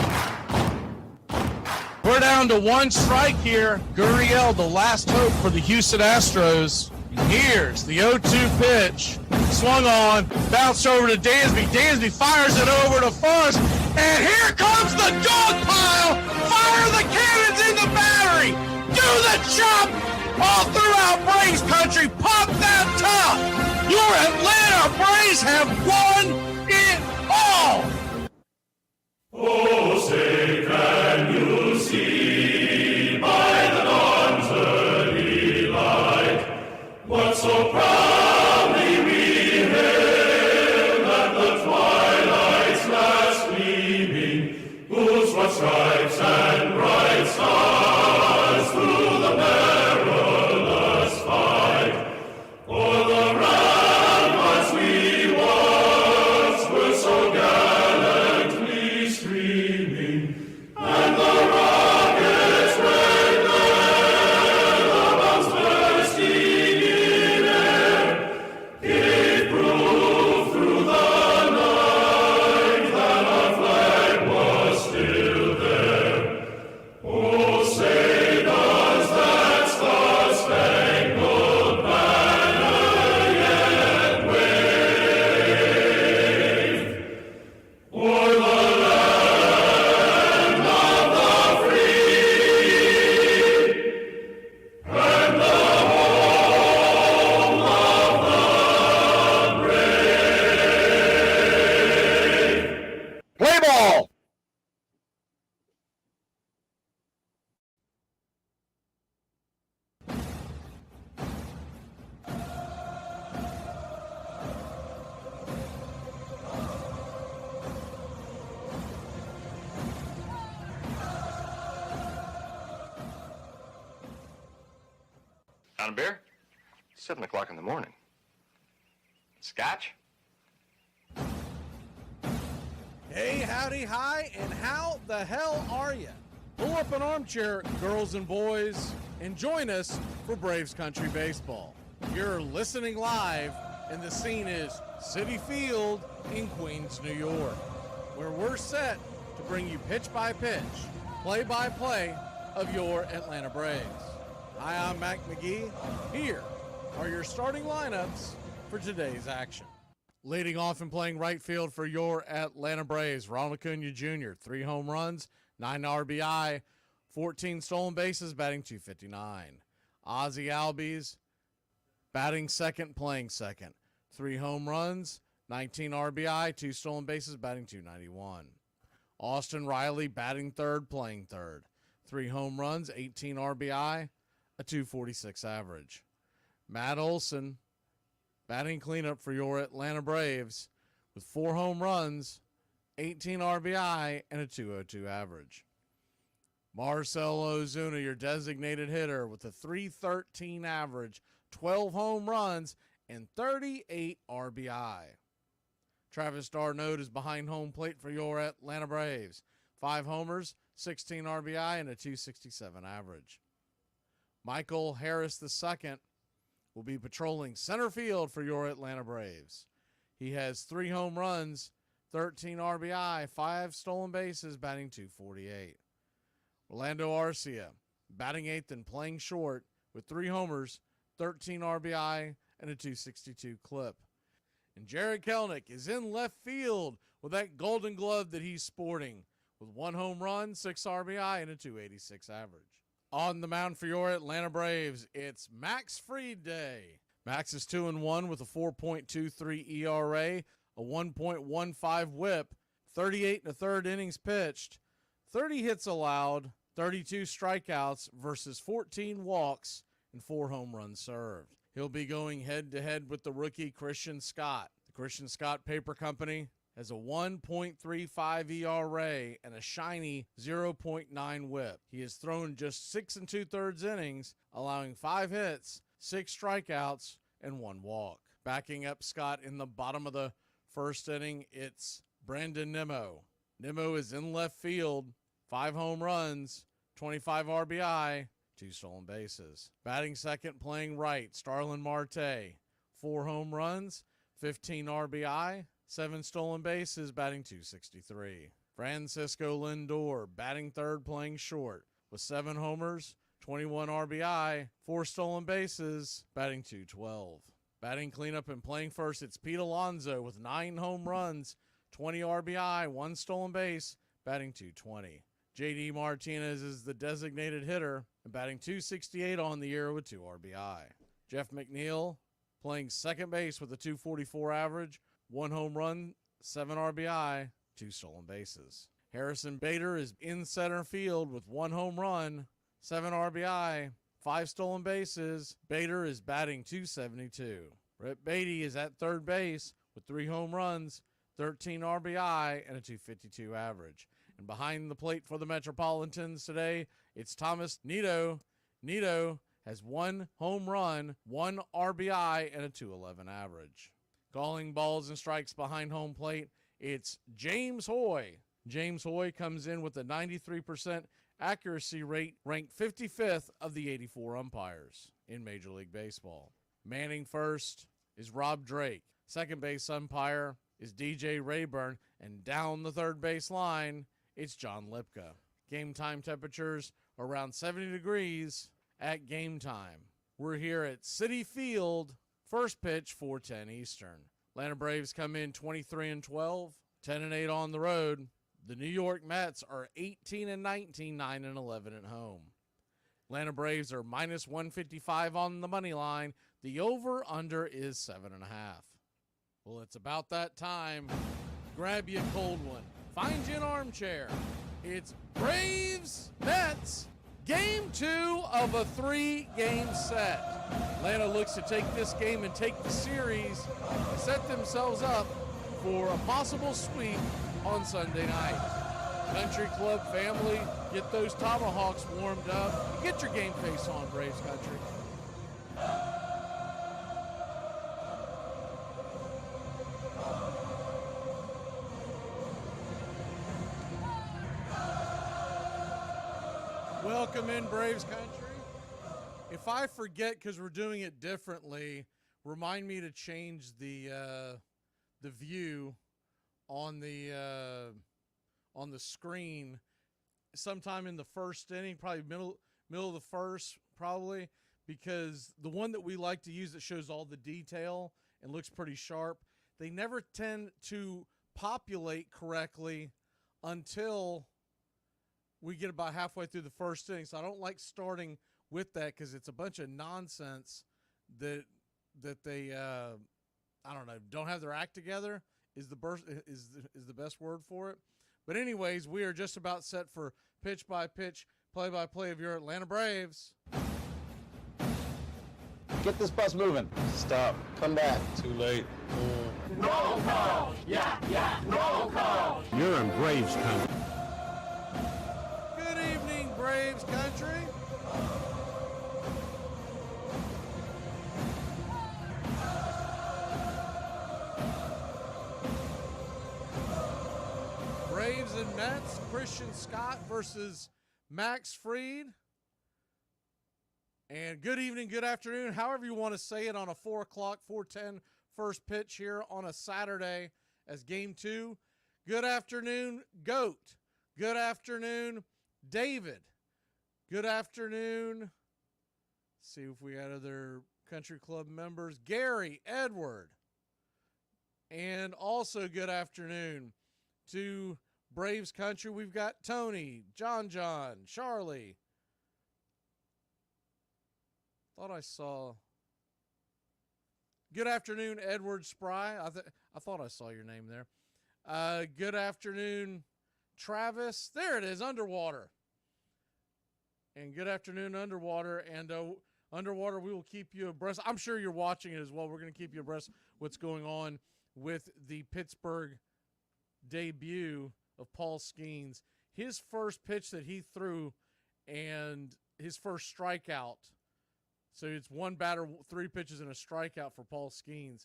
We're down to 1 strike here. Gurriel, the last hope for the Houston Astros. Here's the 0-2 pitch. Swung on, bounced over to Dansby. Dansby fires it over to first, and here comes the dog pile. Fire the cannons in the battery. Do the chop all throughout Braves country. Pop that top. Your Atlanta Braves have won it all. Oh, say can you see by the dawn's early light what so proudly we hailed at the twilight's last gleaming, whose what stripes and bright stars through the perilous fight o'er the ramparts we once were so gallantly streaming, and the rockets red glare, the bombs bursting in air, gave proof through the night that our flag was still there. Oh, say does that star-spangled banner yet wave o'er the land of the free and the home of the brave? Play ball! Down a beer? 7 o'clock in the morning. Scotch? Hey, howdy, hi, and how the hell are you? Pull up an armchair, girls and boys, and join us for Braves Country Baseball. You're listening live, and the scene is Citi Field in Queens, New York, where we're set to bring you pitch by pitch, play by play of your Atlanta Braves. Hi, I'm Mac Magee. Here are your starting lineups for today's action. Leading off and playing right field for your Atlanta Braves, Ronald Acuna Jr., 3 home runs, 9 RBI, 14 stolen bases, batting .259. Ozzie Albies, batting second, playing second, 3 home runs, 19 RBI, 2 stolen bases, batting .291. Austin Riley batting third, playing third. 3 home runs, 18 RBI, a .246 average. Matt Olson batting cleanup for your Atlanta Braves with 4 home runs, 18 RBI, and a .202 average. Marcell Ozuna, your designated hitter, with a .313 average, 12 home runs, and 38 RBI. Travis d'Arnaud is behind home plate for your Atlanta Braves. 5 homers, 16 RBI, and a .267 average. Michael Harris II will be patrolling center field for your Atlanta Braves. He has 3 home runs, 13 RBI, 5 stolen bases, batting .248. Orlando Arcia, batting 8th and playing short with 3 homers, 13 RBI, and a .262 clip. And Jared Kelenic is in left field with that golden glove that he's sporting with 1 home run, 6 RBI, and a .286 average. On the mound for your Atlanta Braves, it's Max Fried Day. Max is 2-1 with a 4.23 ERA, a 1.15 whip, 38 1/3 innings pitched, 30 hits allowed, 32 strikeouts versus 14 walks, and 4 home runs served. He'll be going head-to-head with the rookie Christian Scott. The Christian Scott Paper Company has a 1.35 ERA and a shiny 0.9 whip. He has thrown just 6 2/3 innings, allowing 5 hits, 6 strikeouts, and 1 walk. Backing up Scott in the bottom of the first inning, it's Brandon Nimmo. Nimmo is in left field, 5 home runs, 25 RBI, 2 stolen bases. Batting second, playing right, Starlin Marte. 4 home runs, 15 RBI, 7 stolen bases, batting .263. Francisco Lindor, batting third, playing short, with 7 homers, 21 RBI, 4 stolen bases, batting .212. Batting cleanup and playing first, it's Pete Alonso with 9 home runs, 20 RBI, 1 stolen base, batting .220. JD Martinez is the designated hitter and batting .268 on the year with 2 RBI. Jeff McNeil playing second base with a .244 average, 1 home run, 7 RBI, 2 stolen bases. Harrison Bader is in center field with 1 home run, 7 RBI, 5 stolen bases. Bader is batting .272. Brett Beatty is at third base with 3 home runs, 13 RBI, and a .252 average. And behind the plate for the Metropolitans today, it's Thomas Nido. Nido has 1 home run, 1 RBI, and a .211 average. Calling balls and strikes behind home plate, it's James Hoy. James Hoy comes in with a 93% accuracy rate, ranked 55th of the 84 umpires in Major League Baseball. Manning first is Rob Drake. Second base umpire is DJ Rayburn. And down the third base line, it's John Lipka. Game time temperatures around 70 degrees at game time. We're here at Citi Field. First pitch, 4:10 Eastern. Atlanta Braves come in 23-12, 10-8 on the road. The New York Mets are 18-19, 9-11 at home. Atlanta Braves are minus 155 on the money line. The over-under is 7.5. Well, it's about that time. Grab you a cold one. Find you an armchair. It's Braves Mets, game 2 of a 3-game set. Atlanta looks to take this game and take the series, set themselves up for a possible sweep on Sunday night. Country Club family, get those tomahawks warmed up. Get your game face on, Braves Country. Welcome in, Braves Country. If I forget because we're doing it differently, remind me to change the view on the screen sometime in the first inning, probably middle of the first, probably, because the one that we like to use that shows all the detail and looks pretty sharp, they never tend to populate correctly until we get about halfway through the first inning. So I don't like starting with that because it's a bunch of nonsense that they I I don't know, don't have their act together is the best word for it. But anyways, we are just about set for pitch by pitch, play by play of your Atlanta Braves. Get this bus moving. Stop. Come back. Too late. Roll call! Yeah! Roll call! You're in Braves country. Good evening, Braves country. Braves and Mets, Christian Scott versus Max Fried. And good evening, good afternoon, however you want to say it on a 4 o'clock, 4:10 first pitch here on a Saturday as game 2. Good afternoon, Goat. Good afternoon, David. Good afternoon. Let's see if we got other country club members. Gary, Edward. And also good afternoon to Braves country. We've got Tony, John, Charlie. Thought I saw. Good afternoon, Edward Spry. I thought I saw your name there. Good afternoon, Travis. There it is, Underwater. And good afternoon, Underwater. And Underwater, we will keep you abreast. I'm sure you're watching it as well. We're going to keep you abreast what's going on with the Pittsburgh debut of Paul Skeens. His first pitch that he threw and his first strikeout. So it's one batter, 3 pitches, and a strikeout for Paul Skeens.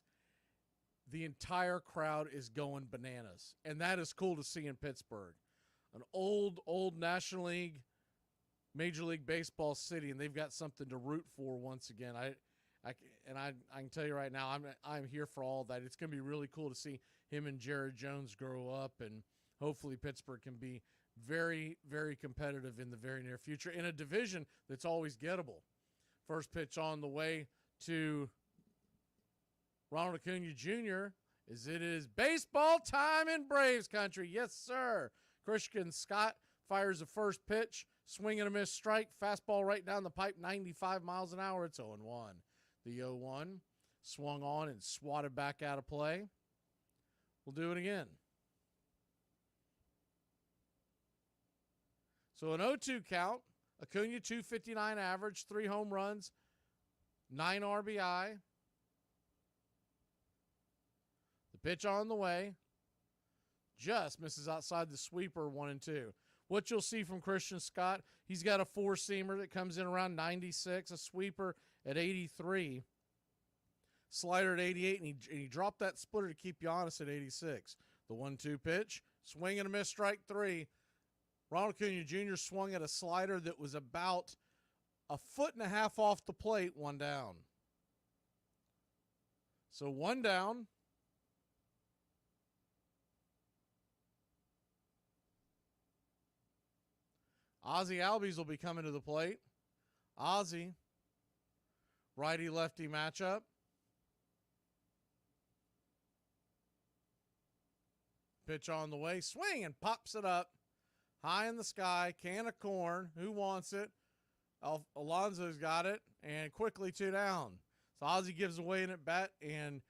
The entire crowd is going bananas. And that is cool to see in Pittsburgh. An old National League, Major League Baseball city, and they've got something to root for once again. I can tell you right now, I'm here for all that. It's going to be really cool to see him and Jared Jones grow up, and hopefully Pittsburgh can be very, very competitive in the very near future in a division that's always gettable. First pitch on the way to Ronald Acuna Jr. It is baseball time in Braves country. Yes, sir. Christian Scott fires the first pitch. Swing and a miss strike. Fastball right down the pipe, 95 miles an hour. It's 0-1. The 0-1 swung on and swatted back out of play. We'll do it again. So an 0-2 count. Acuna, 259 average, 3 home runs, 9 RBI. The pitch on the way. Just misses outside the sweeper, 1-2. What you'll see from Christian Scott, he's got a 4-seamer that comes in around 96, a sweeper at 83, slider at 88, and he dropped that splitter to keep you honest at 86. The 1-2 pitch, swing and a miss, strike 3. Ronald Acuna Jr. swung at a slider that was about 1.5 feet off the plate, 1 down. So 1 down. Ozzie Albies will be coming to the plate. Ozzie, righty-lefty matchup. Pitch on the way, swing and pops it up. High in the sky, can of corn. Who wants it? Alonso's got it, and quickly 2 down. So Ozzie gives away an at bat, and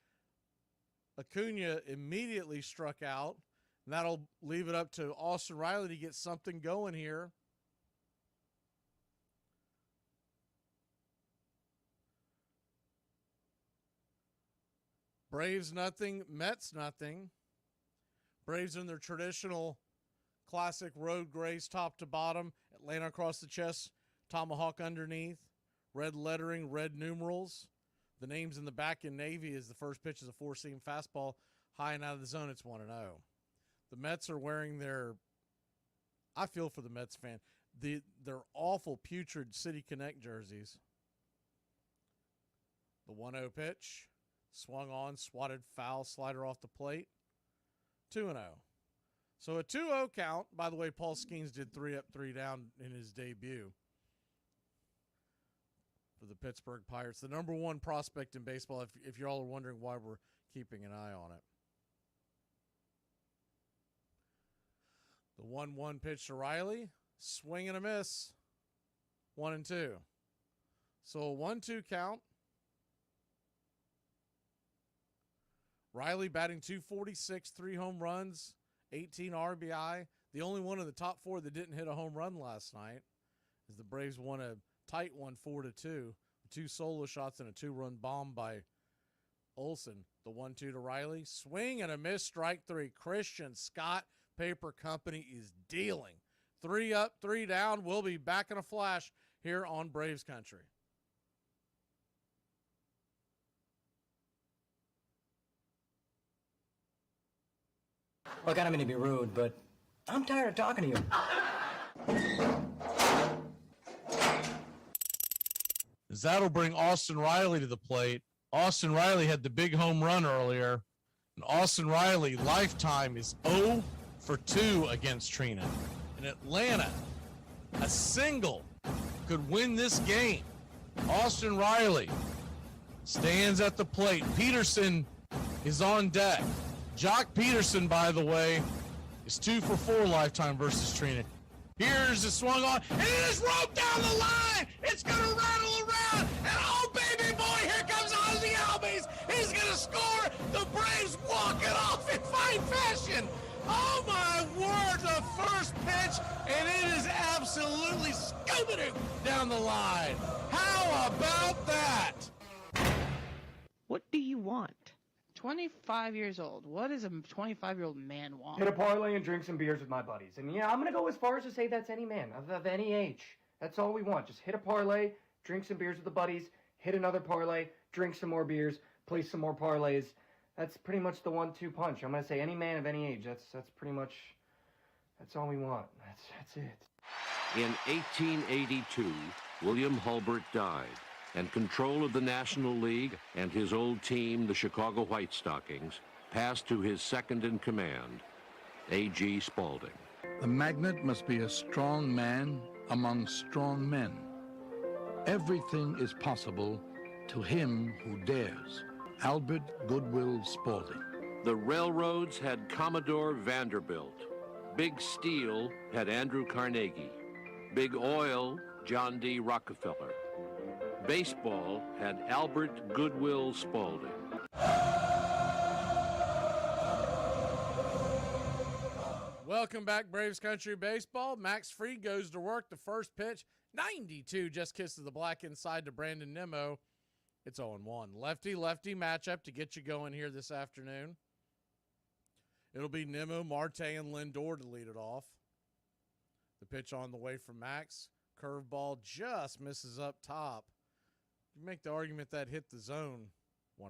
Acuna immediately struck out. And that'll leave it up to Austin Riley to get something going here. Braves nothing, Mets nothing. Braves in their traditional classic road grays top to bottom, Atlanta across the chest, tomahawk underneath, red lettering, red numerals. The names in the back in navy as the first pitch is a 4-seam fastball, high and out of the zone. It's 1-0. The Mets are wearing their, I feel for the Mets fan, their awful putrid City Connect jerseys. The 1-0 pitch, swung on, swatted foul, slider off the plate, 2-0. So a 2-0 count. By the way, Paul Skeens did 3 up, 3 down in his debut for the Pittsburgh Pirates. The number 1 prospect in baseball, if you all are wondering why we're keeping an eye on it. The 1-1 pitch to Riley. Swing and a miss. 1-2. So a 1-2 count. Riley batting .246, 3 home runs, 18 RBI. The only one of the top 4 that didn't hit a home run last night, as the Braves won a tight one 4-2. 2 solo shots and a 2-run bomb by Olsen. The 1-2 to Riley. Swing and a miss, strike 3. Christian Scott Paper Company is dealing. 3 up, 3 down. We'll be back in a flash here on Braves Country. Look, I don't mean to be rude, but I'm tired of talking to you. As that'll bring Austin Riley to the plate. Austin Riley had the big home run earlier. And Austin Riley, lifetime, is 0 for 2 against Trina. In Atlanta, a single could win this game. Austin Riley stands at the plate. Peterson is on deck. Jock Peterson, by the way, is 2 for 4 lifetime versus Trina. Here's the swung on, and it is roped down the line. It's going to rattle around, and oh, baby boy, here comes Ozzy Albies. He's going to score. The Braves walk it off in fine fashion. Oh, my word, the first pitch, and it is absolutely scooping it down the line. How about that? What do you want? 25 years old. What does a 25-year-old man want? Hit a parlay and drink some beers with my buddies. And yeah, I'm going to go as far as to say that's any man of any age. That's all we want. Just hit a parlay, drink some beers with the buddies, hit another parlay, drink some more beers, play some more parlays. That's pretty much the 1-2 punch. I'm going to say any man of any age. That's pretty much, that's all we want. That's it. In 1882, William Hulbert died, and control of the National League and his old team, the Chicago White Stockings, passed to his second-in-command, A.G. Spaulding. The magnet must be a strong man among strong men. Everything is possible to him who dares. Albert Goodwill Spaulding. The railroads had Commodore Vanderbilt. Big Steel had Andrew Carnegie. Big Oil, John D. Rockefeller. Baseball had Albert Goodwill Spaulding. Welcome back, Braves Country Baseball. Max Fried goes to work. The first pitch, 92, just kisses the black inside to Brandon Nimmo. It's 0-1. Lefty-lefty matchup to get you going here this afternoon. It'll be Nimmo, Marte, and Lindor to lead it off. The pitch on the way from Max. Curveball just misses up top. You make the argument that hit the zone. 1-1.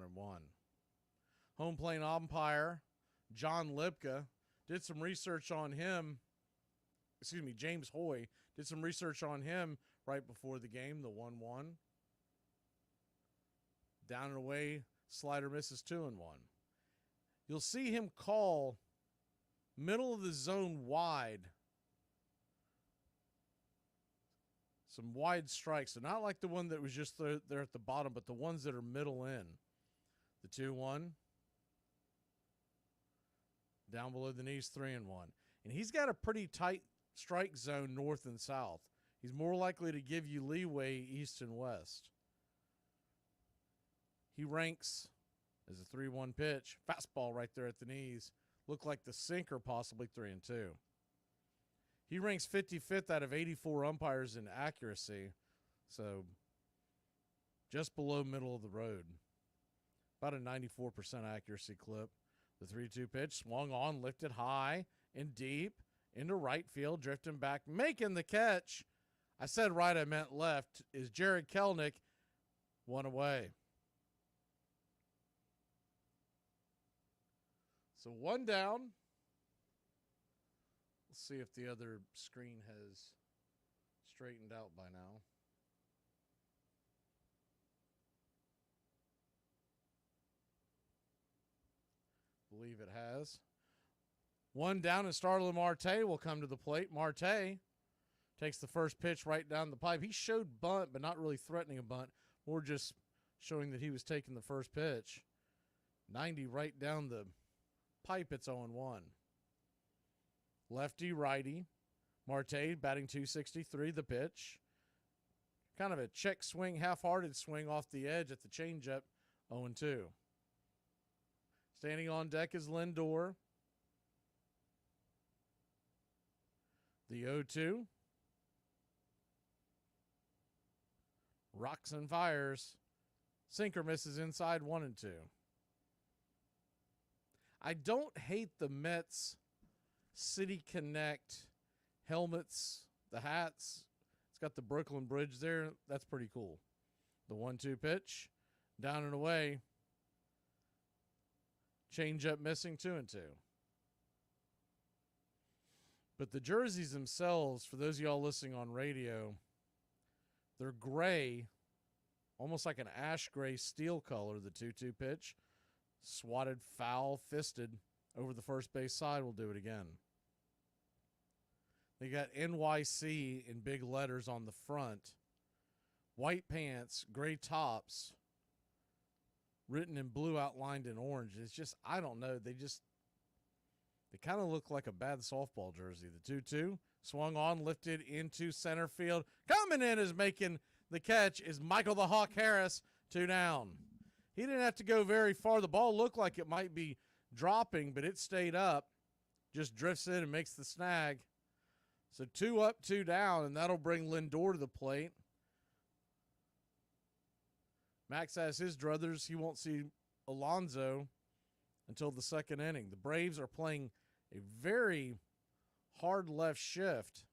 Home plate umpire John Lipka did some research on him. James Hoy did some research on him right before the game. The 1-1. Down and away, slider misses 2-1. You'll see him call middle of the zone wide. Some wide strikes. So not like the one that was just there at the bottom, but the ones that are middle in. The 2-1. Down below the knees, 3-1. And he's got a pretty tight strike zone north and south. He's more likely to give you leeway east and west. He ranks as a 3-1 pitch. Fastball right there at the knees. Looked like the sinker, possibly 3-2. He ranks 55th out of 84 umpires in accuracy. So just below middle of the road. About a 94% accuracy clip. The 3-2 pitch swung on, lifted high and deep into right field, drifting back, making the catch. I said right, I meant left. Is Jared Kelenic. 1 away. So 1 down. Let's see if the other screen has straightened out by now. Believe it has. 1 down, and Starlin Marte will come to the plate. Marte takes the first pitch right down the pipe. He showed bunt, but not really threatening a bunt. More just showing that he was taking the first pitch. 90 right down the pipe. It's 0-1. Lefty, righty. Marte batting .263, the pitch. Kind of a check swing, half-hearted swing off the edge at the changeup, 0-2. Standing on deck is Lindor. The 0-2. Rocks and fires. Sinker misses inside 1-2. I don't hate the Mets City Connect helmets, the hats. It's got the Brooklyn Bridge there. That's pretty cool. The 1-2 pitch. Down and away. Change up missing 2-2. But the jerseys themselves, for those of y'all listening on radio, they're gray, almost like an ash gray steel color, the 2-2 pitch. Swatted foul, fisted over the first base side. We'll do it again. They got NYC in big letters on the front. White pants, gray tops, written in blue, outlined in orange. It's just, I don't know. They kind of look like a bad softball jersey. The 2-2 swung on, lifted into center field. Coming in is making the catch is Michael the Hawk Harris, 2 down. He didn't have to go very far. The ball looked like it might be dropping, but it stayed up. Just drifts in and makes the snag. So 2 up, 2 down, and that'll bring Lindor to the plate. Max has his druthers. He won't see Alonso until the second inning. The Braves are playing a very hard left shift.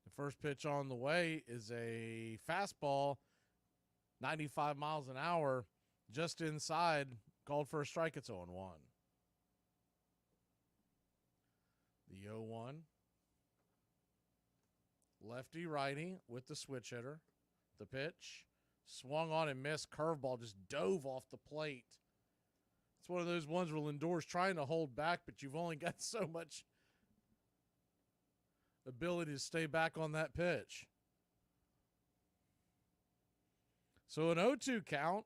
The first pitch on the way is a fastball, 95 miles an hour, just inside, called for a strike. It's 0-1. The 0-1. Lefty righty with the switch hitter. The pitch. Swung on and missed. Curveball just dove off the plate. It's one of those ones where Lindor's trying to hold back, but you've only got so much ability to stay back on that pitch. So an 0-2 count.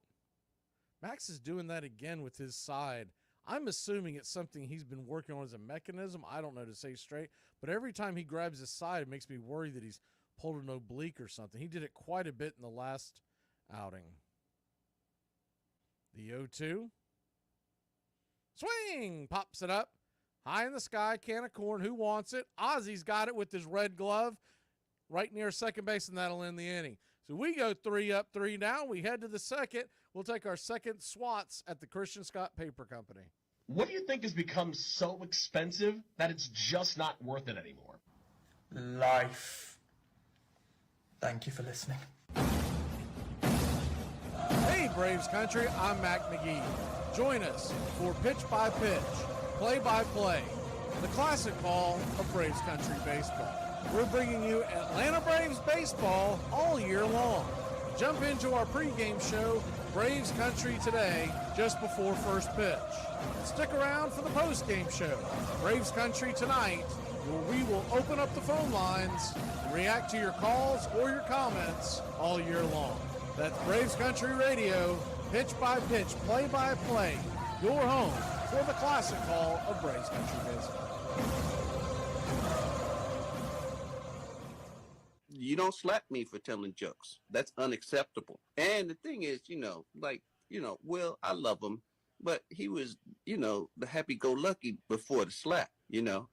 Max is doing that again with his side. I'm assuming it's something he's been working on as a mechanism. I don't know to say straight, but every time he grabs his side, it makes me worry that he's pulled an oblique or something. He did it quite a bit in the last outing. The 0-2. Swing! Pops it up. High in the sky, can of corn. Who wants it? Ozzy's got it with his red glove right near second base, and that'll end the inning. So we go 3 up, 3 down. We head to the second. We'll take our second swats at the Christian Scott Paper Company. What do you think has become so expensive that it's just not worth it anymore? Life. Thank you for listening. Hey, Braves Country, I'm Mac Magee. Join us for Pitch by Pitch, Play by Play, the classic call of Braves Country baseball. We're bringing you Atlanta Braves baseball all year long. Jump into our pregame show, Braves Country Today, just before first pitch. Stick around for the postgame show, Braves Country Tonight, where we will open up the phone lines and react to your calls or your comments all year long. That's Braves Country Radio, pitch by pitch, play by play, your home for the classic call of Braves Country baseball. You don't slap me for telling jokes. That's unacceptable. And the thing is, Will, I love him, but he was, the happy-go-lucky before the slap,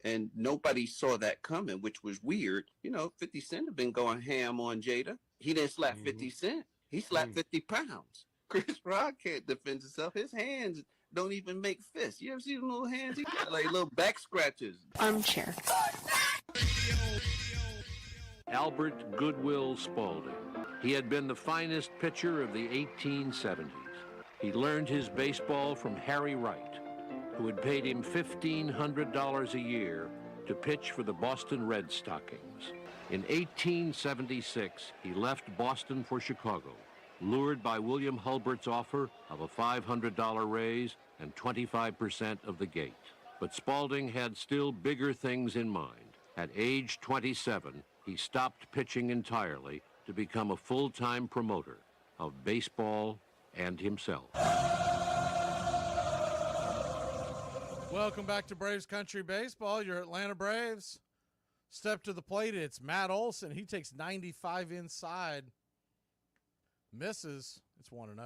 and nobody saw that coming, which was weird. 50 Cent had been going ham on Jada. He didn't slap 50 Cent. He slapped 50 pounds. Chris Rock can't defend himself. His hands don't even make fists. You ever see them little hands? He got like little back scratches. Armchair. Albert Goodwill Spaulding. He had been the finest pitcher of the 1870s. He learned his baseball from Harry Wright, who had paid him $1,500 a year to pitch for the Boston Red Stockings. In 1876, he left Boston for Chicago, lured by William Hulbert's offer of a $500 raise and 25% of the gate. But Spaulding had still bigger things in mind. At age 27, he stopped pitching entirely to become a full-time promoter of baseball and himself. Welcome back to Braves Country Baseball. Your Atlanta Braves step to the plate. It's Matt Olson. He takes 95 inside Misses. It's 1-0.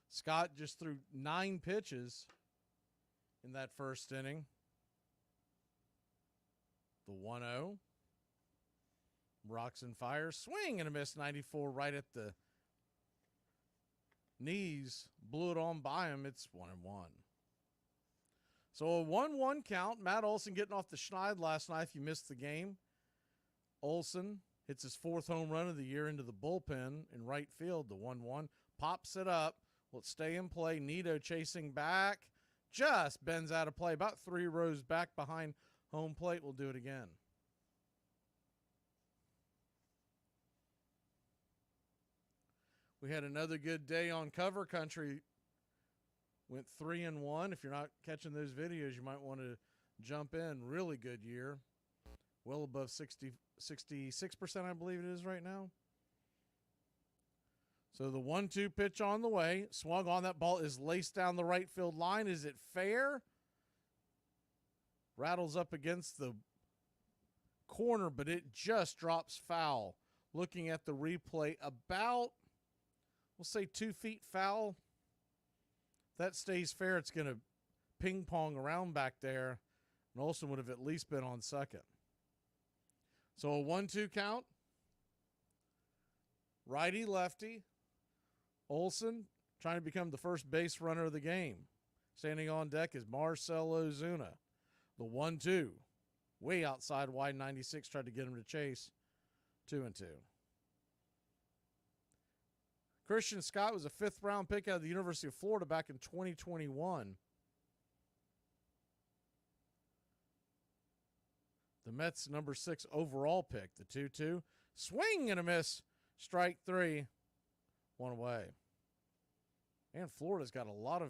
Scott just threw 9 pitches in that first inning. The 1-0. Rocks and fires. Swing and a miss. 94 right at the knees. Blew it on by him. It's 1-1. So a 1-1 count. Matt Olson getting off the schneid last night if you missed the game. Olson hits his 4th home run of the year into the bullpen in right field. The 1-1. Pops it up. Will it stay in play? Nito chasing back. Just bends out of play. About 3 rows back behind home plate. We'll do it again. We had another good day on Cover Country. Went 3-1. If you're not catching those videos, you might want to jump in. Really good year. Well above 66%, I believe it is right now. So the 1-2 pitch on the way. Swung on. That ball is laced down the right field line. Is it fair? Rattles up against the corner, but it just drops foul. Looking at the replay, about, we'll say 2 feet foul. If that stays fair, it's going to ping pong around back there. And Olson would have at least been on second. So a 1-2 count. Righty, lefty. Olson trying to become the first base runner of the game. Standing on deck is Marcell Ozuna. The 1-2. Way outside wide 96. Tried to get him to chase. 2-2. Christian Scott was a 5th round pick out of the University of Florida back in 2021. The Mets' number 6 overall pick, the 2-2. Swing and a miss. Strike 3. 1 away. And Florida's got a lot of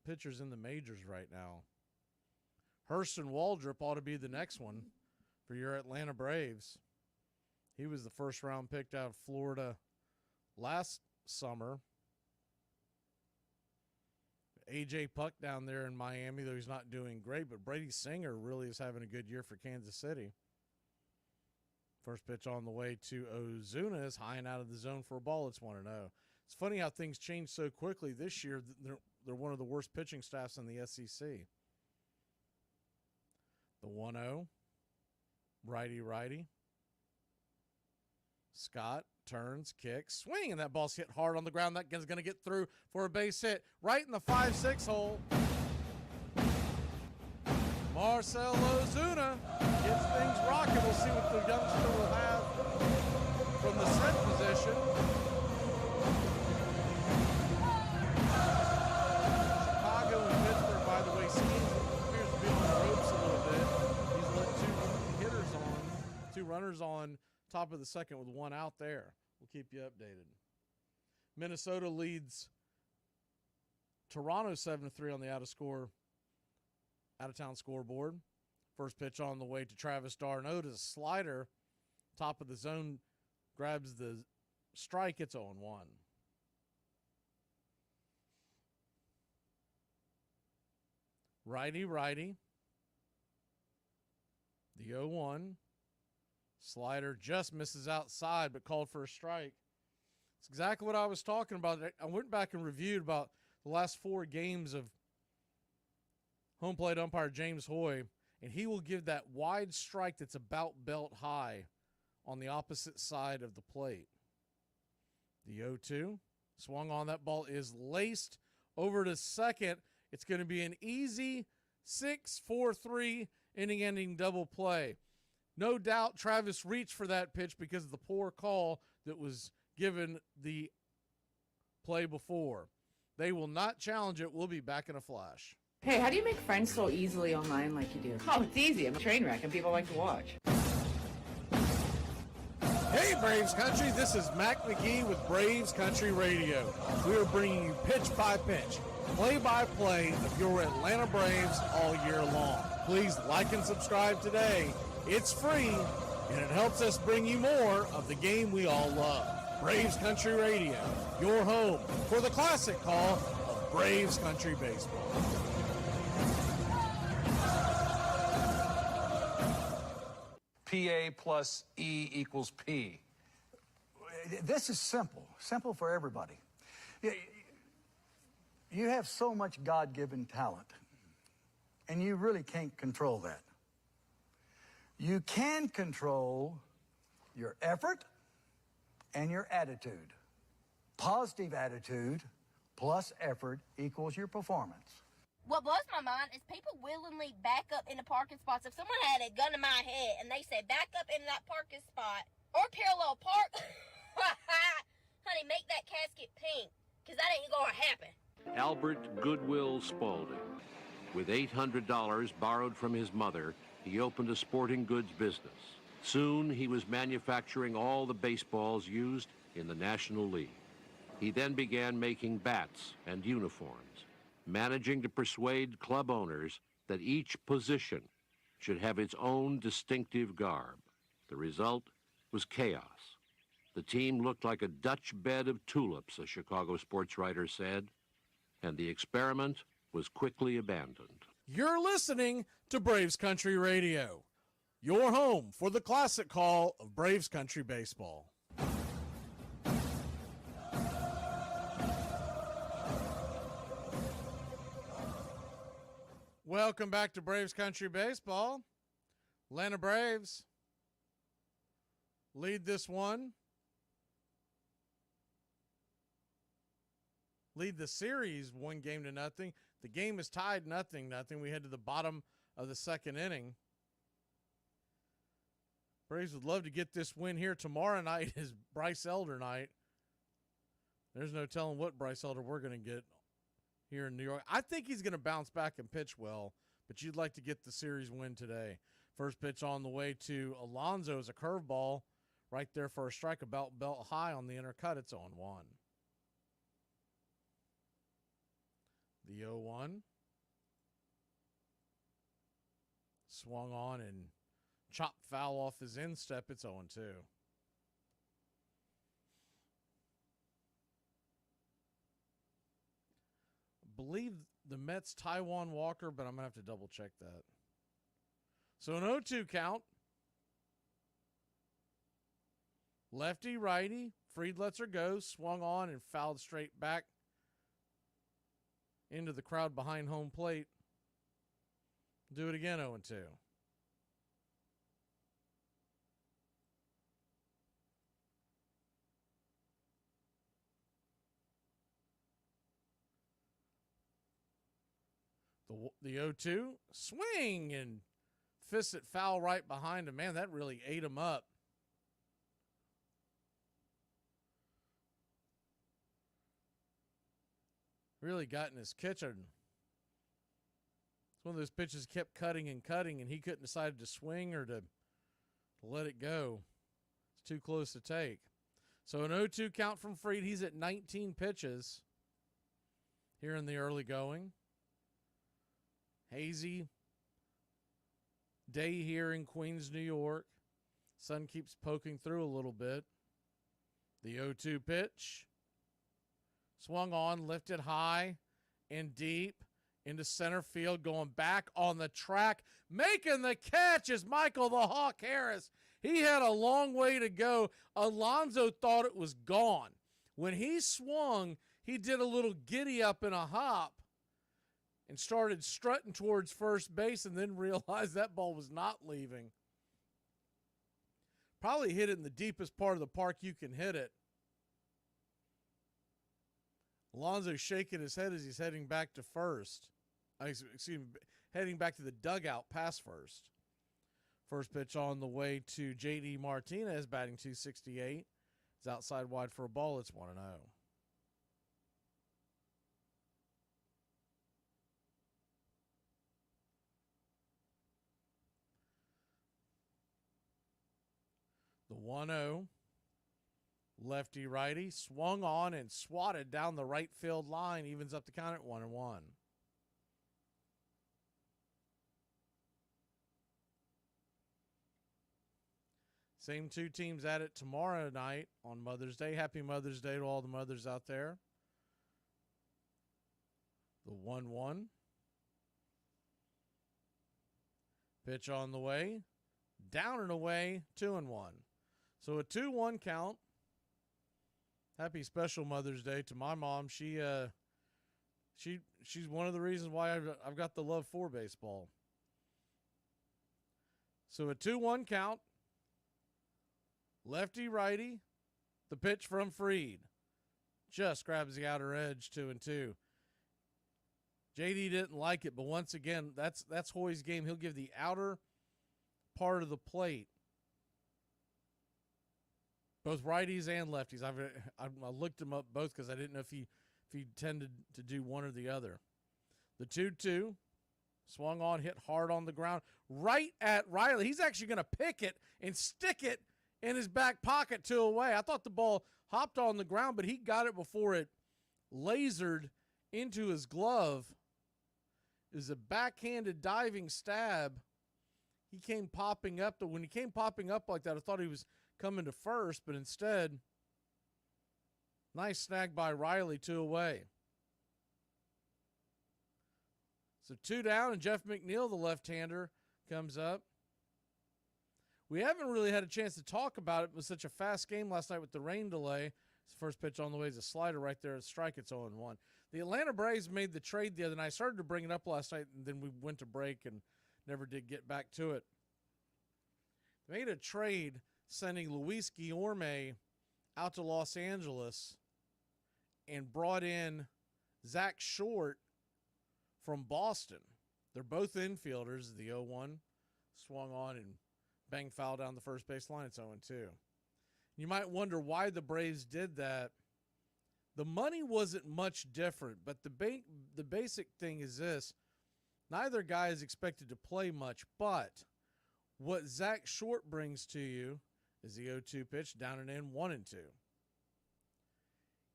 pitchers in the majors right now. Hurston Waldrop ought to be the next one for your Atlanta Braves. He was the 1st round picked out of Florida last summer. A.J. Puck down there in Miami, though he's not doing great, but Brady Singer really is having a good year for Kansas City. First pitch on the way to Ozuna is high and out of the zone for a ball. It's 1-0. It's funny how things change so quickly. This year, they're one of the worst pitching staffs in the SEC. The 1-0. Righty. Scott turns, kicks, swing, and that ball's hit hard on the ground. That is going to get through for a base hit right in the 5-6 hole. Marcell Ozuna gets things rocking. We'll see what the youngster will have from the set position. Chicago and Pittsburgh, by the way, appears to be on the ropes a little bit. He's let 2 runners on top of the second with 1 out there. We'll keep you updated. Minnesota leads Toronto 7-3 on the out-of-town scoreboard. First pitch on the way to Travis d'Arnaud. A slider, top of the zone, grabs the strike. It's 0-1. Righty. The 0-1. Slider just misses outside, but called for a strike. It's exactly what I was talking about. I went back and reviewed about the last 4 games of home plate umpire James Hoy, and he will give that wide strike that's about belt high on the opposite side of the plate. The 0-2. Swung on. That ball is laced over to second. It's going to be an easy 6-4-3 inning-ending double play. No doubt Travis reached for that pitch because of the poor call that was given the play before. They will not challenge it. We'll be back in a flash. Hey, how do you make friends so easily online like you do? Oh, it's easy. I'm a train wreck and people like to watch. Hey, Braves Country. This is Mac Magee with Braves Country Radio. We are bringing you pitch by pitch, play-by-play of your Atlanta Braves all year long. Please like and subscribe today. It's free, and it helps us bring you more of the game we all love. Braves Country Radio, your home for the classic call of Braves Country Baseball. PA plus E equals P. this is simple for everybody. You have so much God-given talent, and you really can't control that. You can control your effort and your attitude. Positive attitude plus effort equals your performance. What blows my mind is people willingly back up into parking spots. If someone had a gun to my head and they said back up into that parking spot or parallel park, honey, make that casket pink, because that ain't going to happen. Albert Goodwill Spaulding. With $800 borrowed from his mother, he opened a sporting goods business. Soon he was manufacturing all the baseballs used in the National League. He then began making bats and uniforms, managing to persuade club owners that each position should have its own distinctive garb. The result was chaos. The team looked like a Dutch bed of tulips, a Chicago sports writer said, and the experiment was quickly abandoned. You're listening to Braves Country Radio, your home for the classic call of Braves Country baseball. Welcome back to Braves Country Baseball. Atlanta Braves lead this one. Lead the series 1-0. The game is tied 0-0. We head to the bottom of the second inning. Braves would love to get this win here. Tomorrow night is Bryce Elder night. There's no telling what Bryce Elder we're going to get here in New York. I think he's going to bounce back and pitch well, but you'd like to get the series win today. First pitch on the way to Alonso is a curveball right there for a strike, about belt high on the inner cut. It's 0-1. The 0-1. Swung on and chopped foul off his instep. It's 0-2. Believe the Mets Taijuan Walker, but I'm going to have to double check that. So an 0-2 count. Lefty, righty. Fried lets her go. Swung on and fouled straight back into the crowd behind home plate. Do it again, 0-2. The 0-2, swing and fists it foul right behind him. Man, that really ate him up. Really got in his kitchen. It's one of those pitches kept cutting, and he couldn't decide to swing or to let it go. It's too close to take. So an 0-2 count from Fried. He's at 19 pitches here in the early going. Hazy day here in Queens, New York. Sun keeps poking through a little bit. The 0-2 pitch. Swung on, lifted high and deep into center field, going back on the track. Making the catch is Michael the Hawk Harris. He had a long way to go. Alonso thought it was gone. When he swung, he did a little giddy up and a hop and started strutting towards first base, and then realized that ball was not leaving. Probably hit it in the deepest part of the park you can hit it. Alonso's shaking his head as he's heading back to first. Heading back to the dugout past first. First pitch on the way to J.D. Martinez, batting .268. It's outside wide for a ball. It's 1-0. The 1-0. Lefty righty swung on and swatted down the right field line, evens up the count at 1-1. Same two teams at it tomorrow night on Mother's Day. Happy Mother's Day to all the mothers out there. The 1-1. Pitch on the way. Down and away, 2-1. So a 2-1 count. Happy special Mother's Day to my mom. She's one of the reasons why I've got the love for baseball. So a 2-1 count. Lefty righty. The pitch from Freed. Just grabs the outer edge, 2-2. JD didn't like it, but once again, that's Hoy's game. He'll give the outer part of the plate. Both righties and lefties. I looked them up both because I didn't know if he tended to do one or the other. The 2-2. Swung on, hit hard on the ground. Right at Riley. He's actually going to pick it and stick it in his back pocket 2 away. I thought the ball hopped on the ground, but he got it before it lasered into his glove. It was a backhanded diving stab. He came popping up. When he came popping up like that, I thought he was coming to first, but instead, nice snag by Riley, 2 away. So 2 down, and Jeff McNeil, the left-hander, comes up. We haven't really had a chance to talk about it. It was such a fast game last night with the rain delay. His first pitch on the way is a slider right there. A strike, it's 0-1. The Atlanta Braves made the trade the other night. I started to bring it up last night, and then we went to break and never did get back to it. They made a trade sending Luis Guillorme out to Los Angeles and brought in Zach Short from Boston. They're both infielders. The 0-1 swung on and bang foul down the first base line. It's 0-2. You might wonder why the Braves did that. The money wasn't much different, but the basic thing is this. Neither guy is expected to play much, but what Zach Short brings to you is the 0-2 pitch, down and in, 1-2.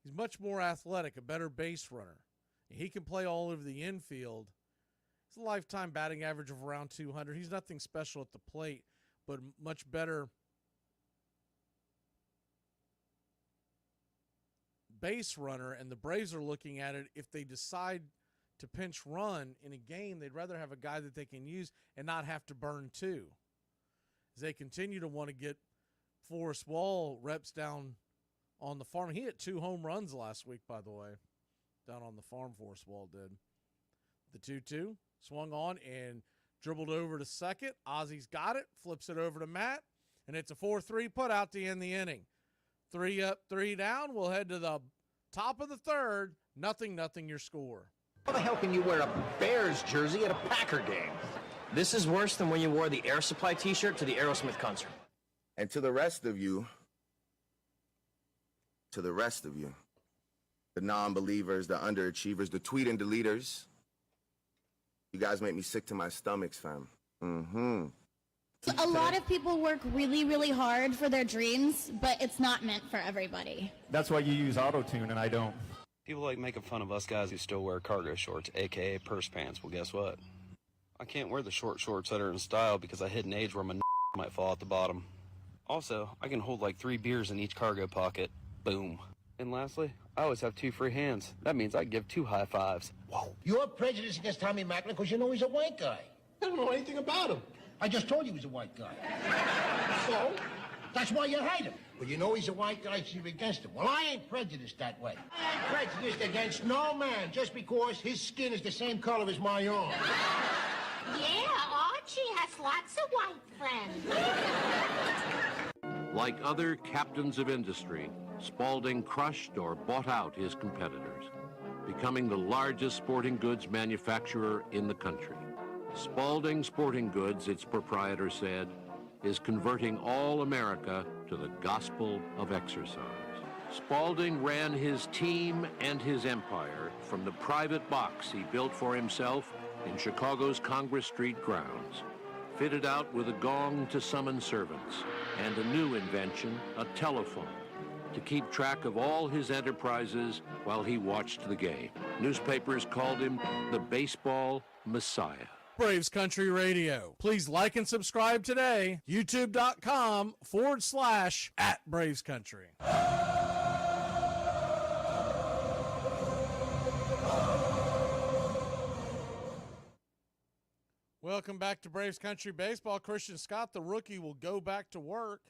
He's much more athletic, a better base runner. He can play all over the infield. He's a lifetime batting average of around 200. He's nothing special at the plate, but much better base runner, and the Braves are looking at it. If they decide to pinch run in a game, they'd rather have a guy that they can use and not have to burn 2. As they continue to want to get Forrest Wall reps down on the farm. He hit 2 home runs last week, by the way, down on the farm. Forrest Wall did. The 2-2 swung on and dribbled over to second. Ozzy's got it, flips it over to Matt, and it's a 4-3 put out to end the inning. 3 up, 3 down. We'll head to the top of the third. 0-0 your score. How the hell can you wear a Bears jersey at a Packer game? This is worse than when you wore the Air Supply t-shirt to the Aerosmith concert. And to the rest of you, the non-believers, the underachievers, the tweet and deleters, you guys make me sick to my stomachs, fam. A lot of people work really, really hard for their dreams, but it's not meant for everybody. That's why you use auto-tune and I don't. People like making fun of us guys who still wear cargo shorts, a.k.a. purse pants. Well, guess what? I can't wear the short shorts that are in style because I hit an age where my might fall at the bottom. Also, I can hold like 3 beers in each cargo pocket. Boom. And lastly, I always have 2 free hands. That means I give 2 high fives. Whoa. You're prejudiced against Tommy Macklin because you know he's a white guy. I don't know anything about him. I just told you he was a white guy. So? That's why you hate him. Well, you know he's a white guy, so you're against him. Well, I ain't prejudiced that way. I ain't prejudiced against no man just because his skin is the same color as my own. Yeah, Archie has lots of white friends. Like other captains of industry, Spalding crushed or bought out his competitors, becoming the largest sporting goods manufacturer in the country. Spalding Sporting Goods, its proprietor said, is converting all America to the gospel of exercise. Spalding ran his team and his empire from the private box he built for himself in Chicago's Congress Street grounds, fitted out with a gong to summon servants, and a new invention, a telephone, to keep track of all his enterprises while he watched the game. Newspapers called him the baseball messiah. Braves Country Radio. Please like and subscribe today. YouTube.com/@Braves Country. Welcome back to Braves Country Baseball. Christian Scott, the rookie, will go back to work.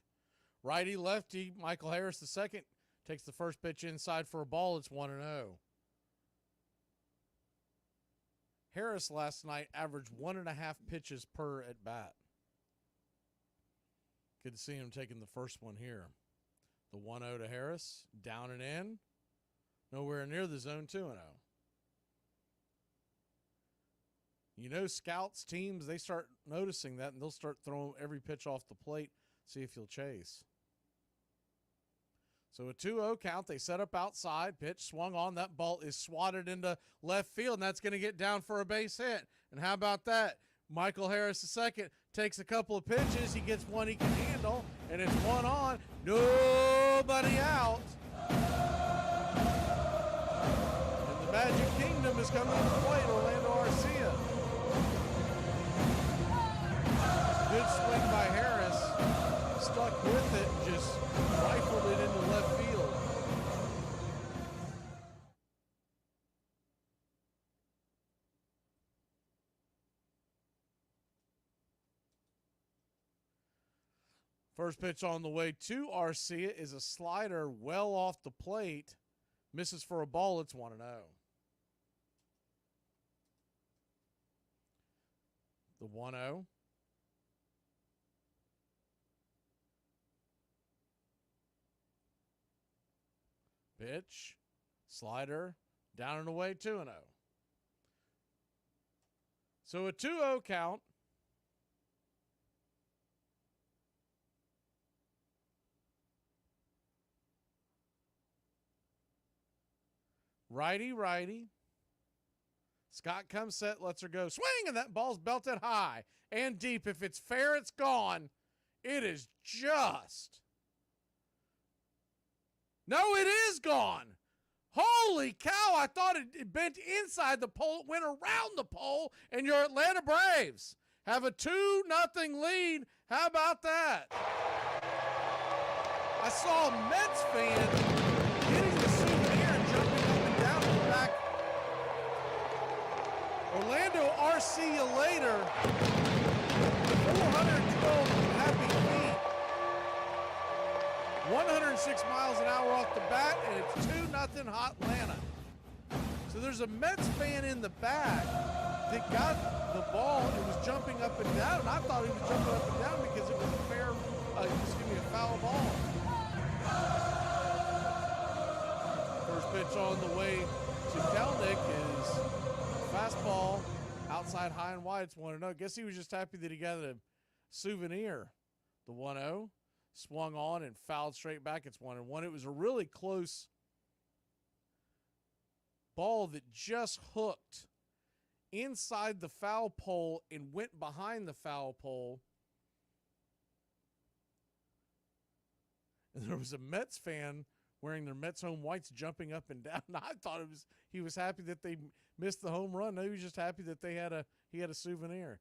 Righty, lefty, Michael Harris, the second, Takes the first pitch inside for a ball. It's 1-0. Harris last night averaged 1.5 pitches per at bat. Good to see him taking the first one here. The 1-0 to Harris. Down and in. Nowhere near the zone 2-0. You know, scouts, teams, they start noticing that, and they'll start throwing every pitch off the plate, see if he'll chase. So a 2-0 count. They set up outside. Pitch swung on. That ball is swatted into left field, and that's going to get down for a base hit. And how about that? Michael Harris II takes a couple of pitches. He gets one he can handle, and it's 1 on. Nobody out. And the Magic Kingdom is coming to the plate. Orlando Arcia. Good swing by Harris. Stuck with it and just rifled it into left field. First pitch on the way to Arcia is a slider well off the plate. Misses for a ball. It's 1-0. The 1-0. Pitch, slider, down and away, 2-0. So a 2-0 count. Righty, righty. Scott comes set, lets her go. Swing, and that ball's belted high and deep. If it's fair, it's gone. It is just... No, it is gone. Holy cow, I thought it bent inside the pole. It went around the pole, and your Atlanta Braves have a 2-0 lead. How about that? I saw a Mets fan getting the souvenir and jumping up and down in the back. Orlando Arcia later. 412 happy feet. 106 miles an hour off the bat, and it's 2-0 hot Atlanta. So there's a Mets fan in the back that got the ball and was jumping up and down, and I thought he was jumping up and down because it was a fair, a foul ball. First pitch on the way to Kelnick is fastball outside high and wide. It's 1-0. Guess he was just happy that he got a souvenir. The 1-0. Swung on and fouled straight back. It's 1-1. It was a really close ball that just hooked inside the foul pole and went behind the foul pole. And there was a Mets fan wearing their Mets home whites jumping up and down. I thought he was happy that they missed the home run. No, he was just happy that he had a souvenir.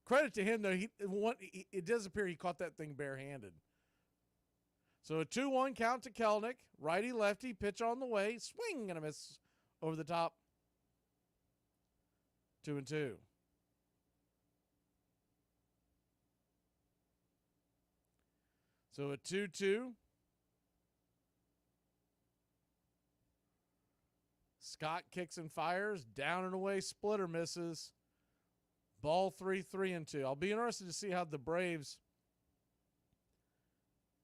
Credit to him, though. It does appear he caught that thing barehanded. So a 2-1 count to Kelnick. Righty-lefty, pitch on the way. Swing and a miss over the top. 2-2. So a 2-2. Scott kicks and fires. Down and away, splitter misses. Ball 3-3-2. I'll be interested to see how the Braves,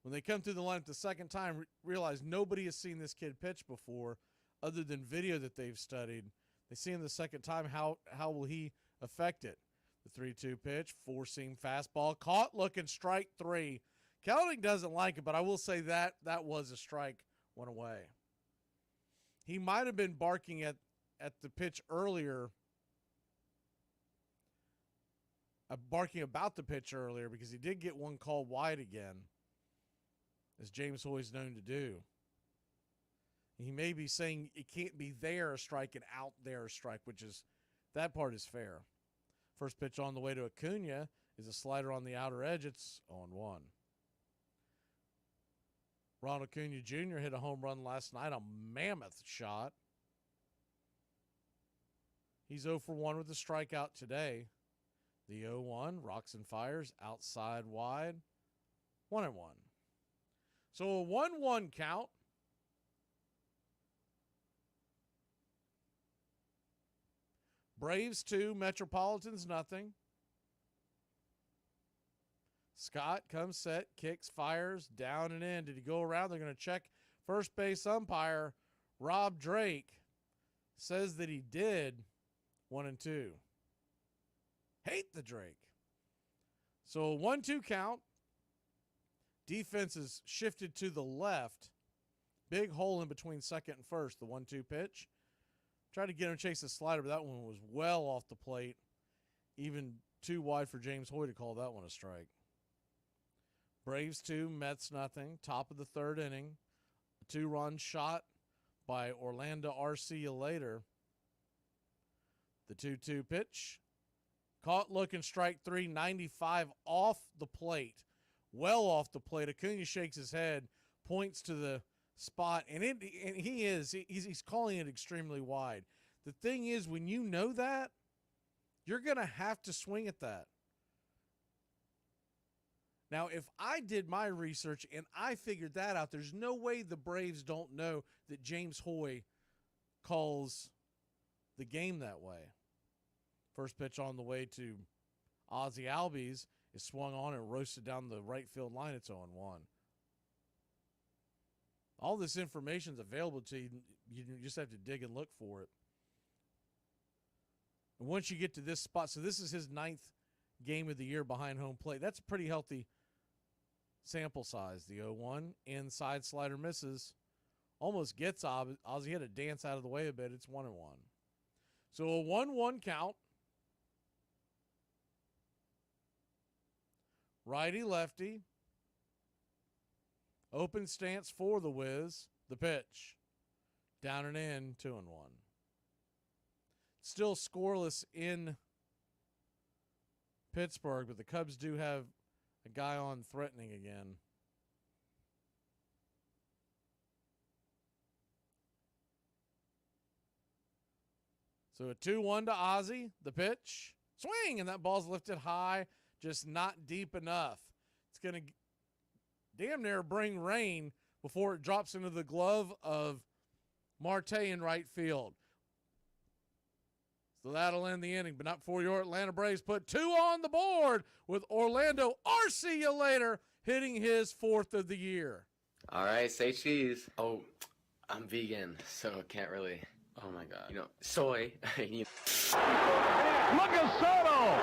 when they come through the lineup the second time, realize nobody has seen this kid pitch before other than video that they've studied. They see him the second time. How will he affect it? The 3-2 pitch, four-seam fastball, caught looking, strike 3. Kelnick doesn't like it, but I will say that was a strike, went away. He might have been barking at the pitch earlier, barking about the pitch earlier, because he did get one called wide again, as James Hoy's known to do. He may be saying it can't be there a strike and out there a strike, that part is fair. First pitch on the way to Acuna is a slider on the outer edge. It's 0-1. Ronald Acuna Jr. hit a home run last night, a mammoth shot. He's 0 for 1 with a strikeout today. The 0-1, rocks and fires, outside wide, 1-1. So a 1-1 count. Braves 2, Metropolitans nothing. Scott comes set, kicks, fires, down and in. Did he go around? They're going to check first base umpire. Rob Drake says that he did. 1-2. Hate the Drake. So a 1-2 count. Defense is shifted to the left. Big hole in between second and first. The 1-2 pitch. Tried to get him to chase the slider, but that one was well off the plate. Even too wide for James Hoy to call that one a strike. Braves 2, Mets nothing. Top of the third inning. A 2-run shot by Orlando R.C. later. The 2-2 pitch. Caught looking, strike 3, 95 off the plate. Well off the plate. Acuna shakes his head, points to the spot, and he's calling it extremely wide. The thing is, when you know that, you're going to have to swing at that. Now, if I did my research and I figured that out, there's no way the Braves don't know that James Hoy calls the game that way. First pitch on the way to Ozzie Albies is swung on and roasted down the right field line. It's 0-1. All this information is available to you. You just have to dig and look for it. And once you get to this spot, so this is his 9th game of the year behind home plate. That's a pretty healthy sample size. The 0-1, inside slider misses. Almost gets Ozzie. Had to dance out of the way a bit. It's 1-1. So a 1-1 count. Righty-lefty. Open stance for the Wiz. The pitch. Down and in, 2-1. Still scoreless in Pittsburgh, but the Cubs do have a guy on threatening again. So a 2-1 to Ozzie. The pitch. Swing, and that ball's lifted high, just not deep enough. It's going to damn near bring rain before it drops into the glove of Marte in right field. So that'll end the inning, but not before your Atlanta Braves put 2 on the board with Orlando Arcia hitting his 4th of the year. All right, say cheese. Oh, I'm vegan, so I can't really. Oh my God. You know, soy. Look at Soto.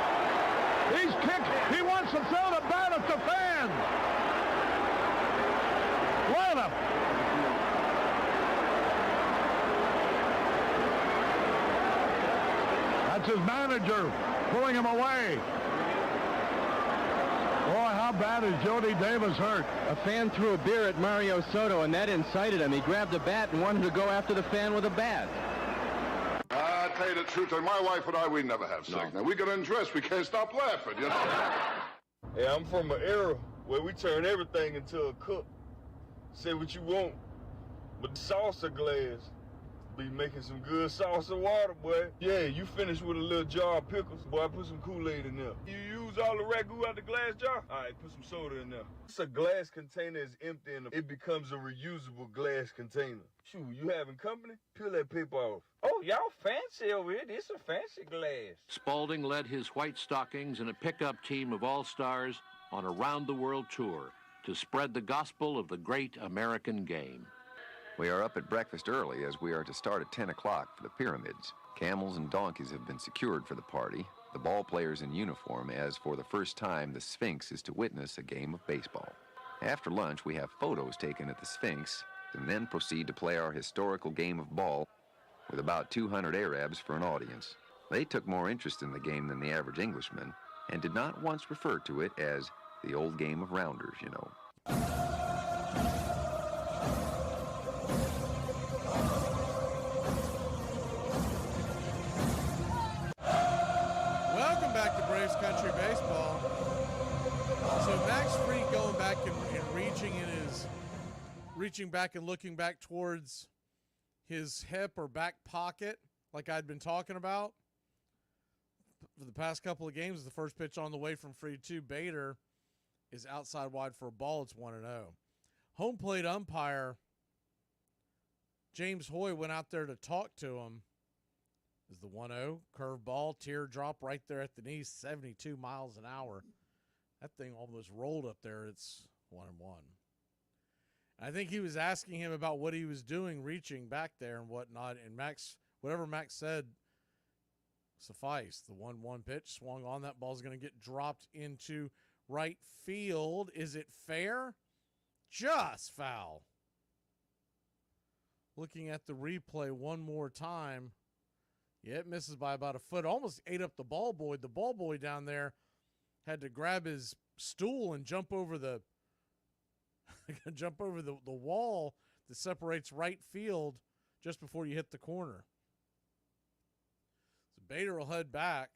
He's kicked. He wants to throw the bat at the fan. Let him. That's his manager pulling him away. Boy, how bad is Jody Davis hurt? A fan threw a beer at Mario Soto, and that incited him. He grabbed a bat and wanted to go after the fan with a bat. I tell you the truth, my wife and I, we never have sex. Now, we get undressed, we can't stop laughing, you know? Hey, I'm from an era where we turn everything into a cook. Say what you want, but the salsa glass be making some good salsa water, boy. Yeah, you finish with a little jar of pickles. Boy, put some Kool-Aid in there. You use all the ragu out the glass jar? All right, put some soda in there. It's a glass container is empty and it becomes a reusable glass container. Shoot, you having company? Peel that paper off. Oh, y'all fancy over here. This a fancy glass. Spalding led his White Stockings and a pickup team of all-stars on a round-the-world tour to spread the gospel of the great American game. We are up at breakfast early as we are to start at 10 o'clock for the pyramids. Camels and donkeys have been secured for the party. The ball players in uniform, as for the first time the Sphinx is to witness a game of baseball. After lunch, we have photos taken at the Sphinx and then proceed to play our historical game of ball with about 200 Arabs for an audience. They took more interest in the game than the average Englishman and did not once refer to it as the old game of rounders, you know. Welcome back to Braves Country Baseball. So Max Fried going back and reaching back and looking back towards his hip or back pocket like I'd been talking about for the past couple of games. The first pitch on the way from Fried to Bader is outside wide for a ball. It's 1-0. home plate umpire James Hoy went out there to talk to him. Is the 1-0 curveball, teardrop right there at the knee, 72 miles an hour. That thing almost rolled up there. It's 1-1. I think he was asking him about what he was doing, reaching back there and whatnot. And Max, whatever Max said, sufficed. The 1-1 pitch swung on. That ball's going to get dropped into right field. Is it fair? Just foul. Looking at the replay one more time. Yeah, it misses by about a foot. Almost ate up the ball boy. The ball boy down there had to grab his stool and jump over the the wall that separates right field just before you hit the corner. So Bader will head back.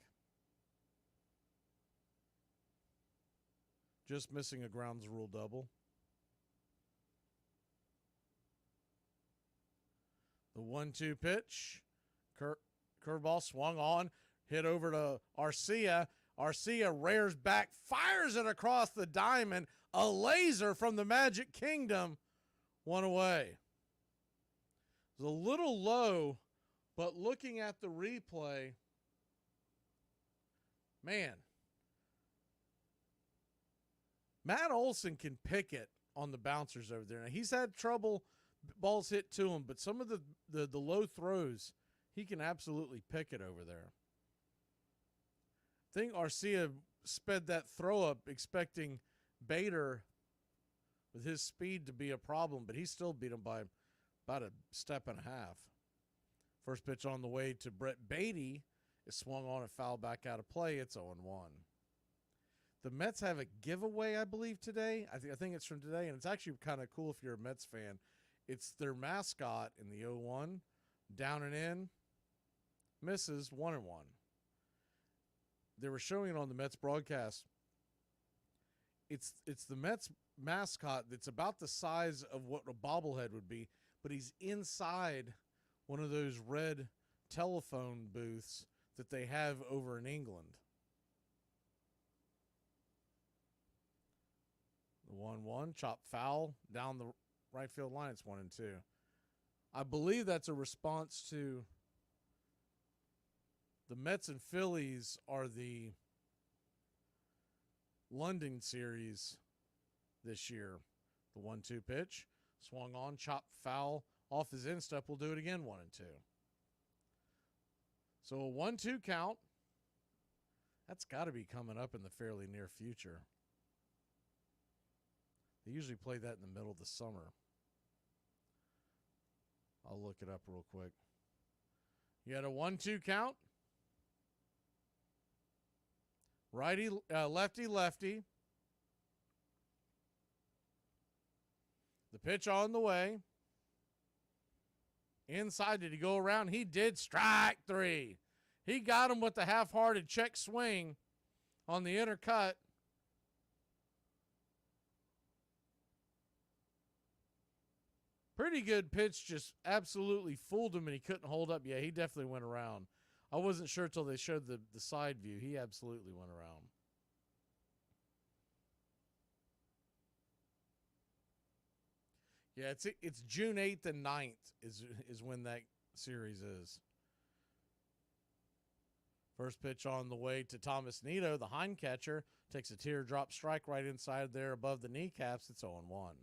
Just missing a grounds rule double. The 1-2 pitch. Curveball swung on, hit over to Arcia. Arcia rears back, fires it across the diamond. A laser from the Magic Kingdom. One away. It was a little low, but looking at the replay, man, Matt Olson can pick it on the bouncers over there. Now, he's had trouble, balls hit to him, but some of the low throws, he can absolutely pick it over there. I think Arcia sped that throw up expecting Bader with his speed to be a problem, but he still beat him by about a step and a half. First pitch on the way to Brett Beatty is swung on and foul back out of play. It's 0-1. The Mets have a giveaway, I believe, today. I think it's from today, and it's actually kind of cool if you're a Mets fan. It's their mascot in the 0-1, down and in, misses 1-1. They were showing it on the Mets broadcast. It's the Mets mascot that's about the size of what a bobblehead would be, but he's inside one of those red telephone booths that they have over in England. The 1-1, chop foul down the right field line. It's 1-2. I believe that's a response to the Mets and Phillies are the London series this year. The 1-2 pitch, swung on, chopped foul off his instep. We'll do it again, 1-2. So a 1-2 count. That's got to be coming up in the fairly near future. They usually play that in the middle of the summer. I'll look it up real quick. You had a 1-2 count. Righty, lefty, lefty. The pitch on the way. Inside, did he go around? He did. Strike three. He got him with the half-hearted check swing on the inner cut. Pretty good pitch, just absolutely fooled him, and he couldn't hold up. Yeah, he definitely went around. I wasn't sure until they showed the side view. He absolutely went around. Yeah, it's June 8th and 9th is when that series is. First pitch on the way to Thomas Nido, the hind catcher, takes a teardrop strike right inside there above the kneecaps. It's 0-1.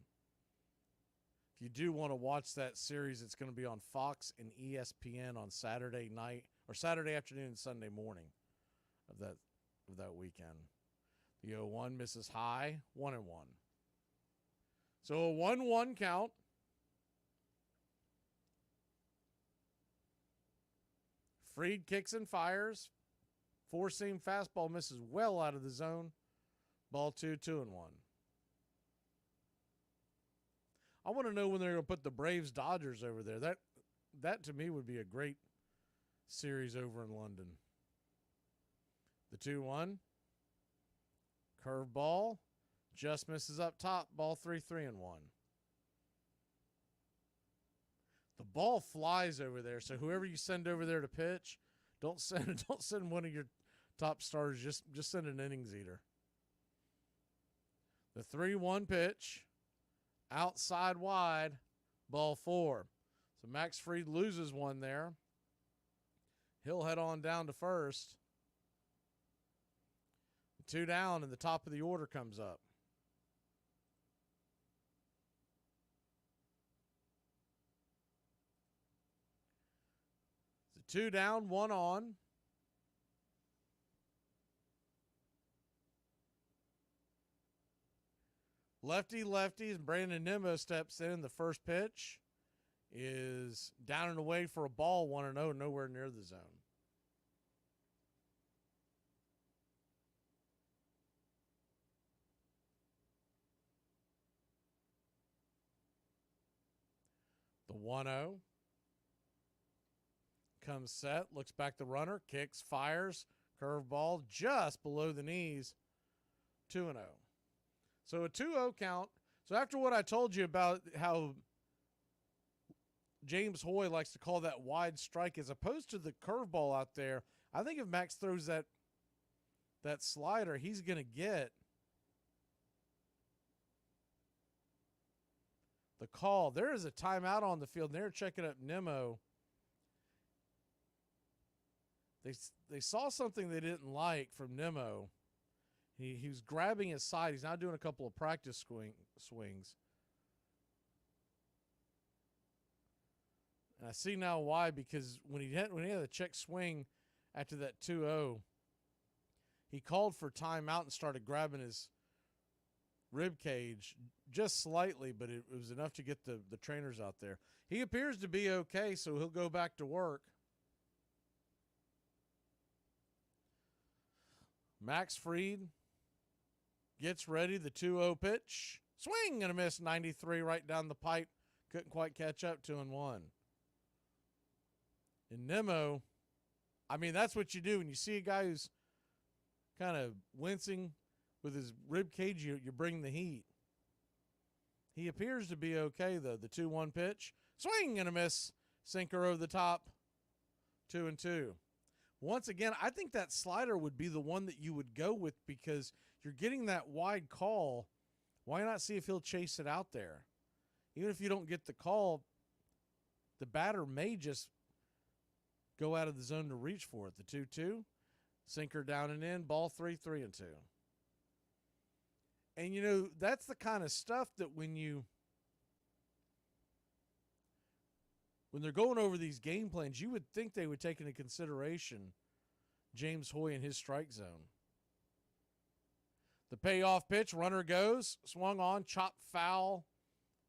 If you do want to watch that series, it's going to be on Fox and ESPN on Saturday night or Saturday afternoon and Sunday morning of that weekend. The 0-1 misses high, 1-1. So a 1-1 count. Fried kicks and fires. Four-seam fastball misses well out of the zone. Ball 2-1. I want to know when they're going to put the Braves-Dodgers over there. That to me would be a great series over in London. The 2-1. Curveball. Just misses up top. Ball 3-1. The ball flies over there, so whoever you send over there to pitch, don't send one of your top starters. Just send an innings eater. The 3-1 pitch. Outside wide, ball 4. So Max Fried loses one there. He'll head on down to first. 2 down, and the top of the order comes up. So 2 down, 1 on. Lefty, and Brandon Nimmo steps in. The first pitch is down and away for a ball, 1-0, nowhere near the zone. The 1-0 comes set, looks back the runner, kicks, fires, curveball just below the knees, 2-0. So a 2-0 count. So after what I told you about how James Hoy likes to call that wide strike as opposed to the curveball out there, I think if Max throws that slider, he's going to get the call. There is a timeout on the field, and they're checking up Nimmo. They saw something they didn't like from Nimmo. He was grabbing his side. He's now doing a couple of practice swings. And I see now why, because when he had the check swing after that 2-0, he called for timeout and started grabbing his rib cage just slightly, but it was enough to get the trainers out there. He appears to be okay, so he'll go back to work. Max Fried gets ready, the 2-0 pitch. Swing and a miss, 93 right down the pipe. Couldn't quite catch up, 2-1. And Nimmo, I mean, that's what you do when you see a guy who's kind of wincing with his rib cage, you bring the heat. He appears to be okay, though. The 2-1 pitch. Swing and a miss. Sinker over the top. 2-2. Once again, I think that slider would be the one that you would go with because you're getting that wide call. Why not see if he'll chase it out there? Even if you don't get the call, the batter may just go out of the zone to reach for it. The 2-2. Sinker down and in. Ball 3, 3-2. And, you know, that's the kind of stuff that when they're going over these game plans, you would think they would take into consideration James Hoy and his strike zone. The payoff pitch, runner goes, swung on, chopped foul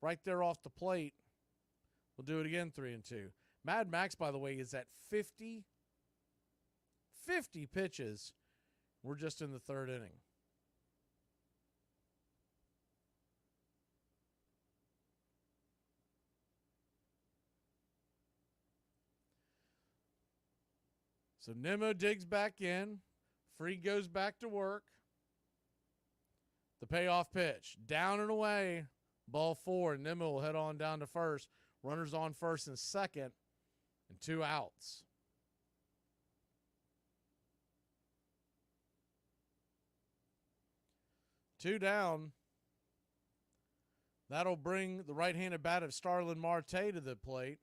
right there off the plate. We'll do it again, 3-2. Mad Max, by the way, is at 50 pitches. We're just in the third inning. So Nimmo digs back in. Fried goes back to work. The payoff pitch. Down and away. Ball 4. Nimmo will head on down to first. Runners on first and second. And 2 outs. Two down. That'll bring the right-handed bat of Starlin Marte to the plate.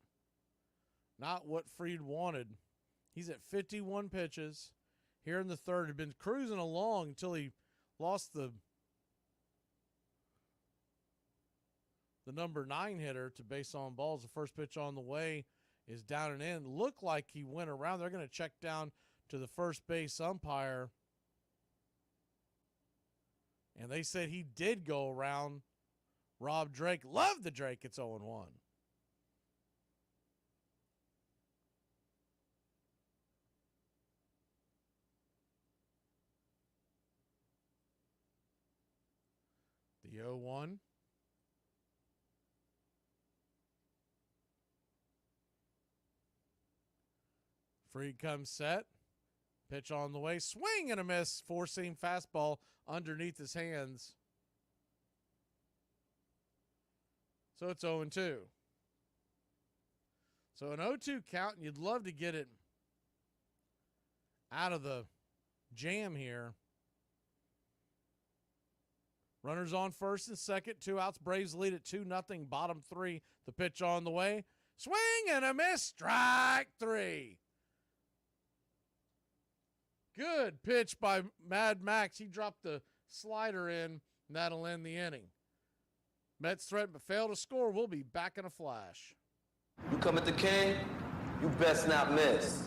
Not what Fried wanted. He's at 51 pitches. Here in the third, had been cruising along until he lost the number 9 hitter to base on balls. The first pitch on the way is down and in. Looked like he went around. They're going to check down to the first base umpire. And they said he did go around Rob Drake. Love the Drake. It's 0-1. The 0-1. Fried comes set. Pitch on the way. Swing and a miss. Four-seam fastball underneath his hands. So it's 0-2. So an 0-2 count, and you'd love to get it out of the jam here. Runners on first and second, 2 outs. Braves lead at 2-0, bottom 3. The pitch on the way. Swing and a miss, strike 3. Good pitch by Mad Max. He dropped the slider in, and that'll end the inning. Mets threaten but fail to score. We'll be back in a flash. You come at the king, you best not miss.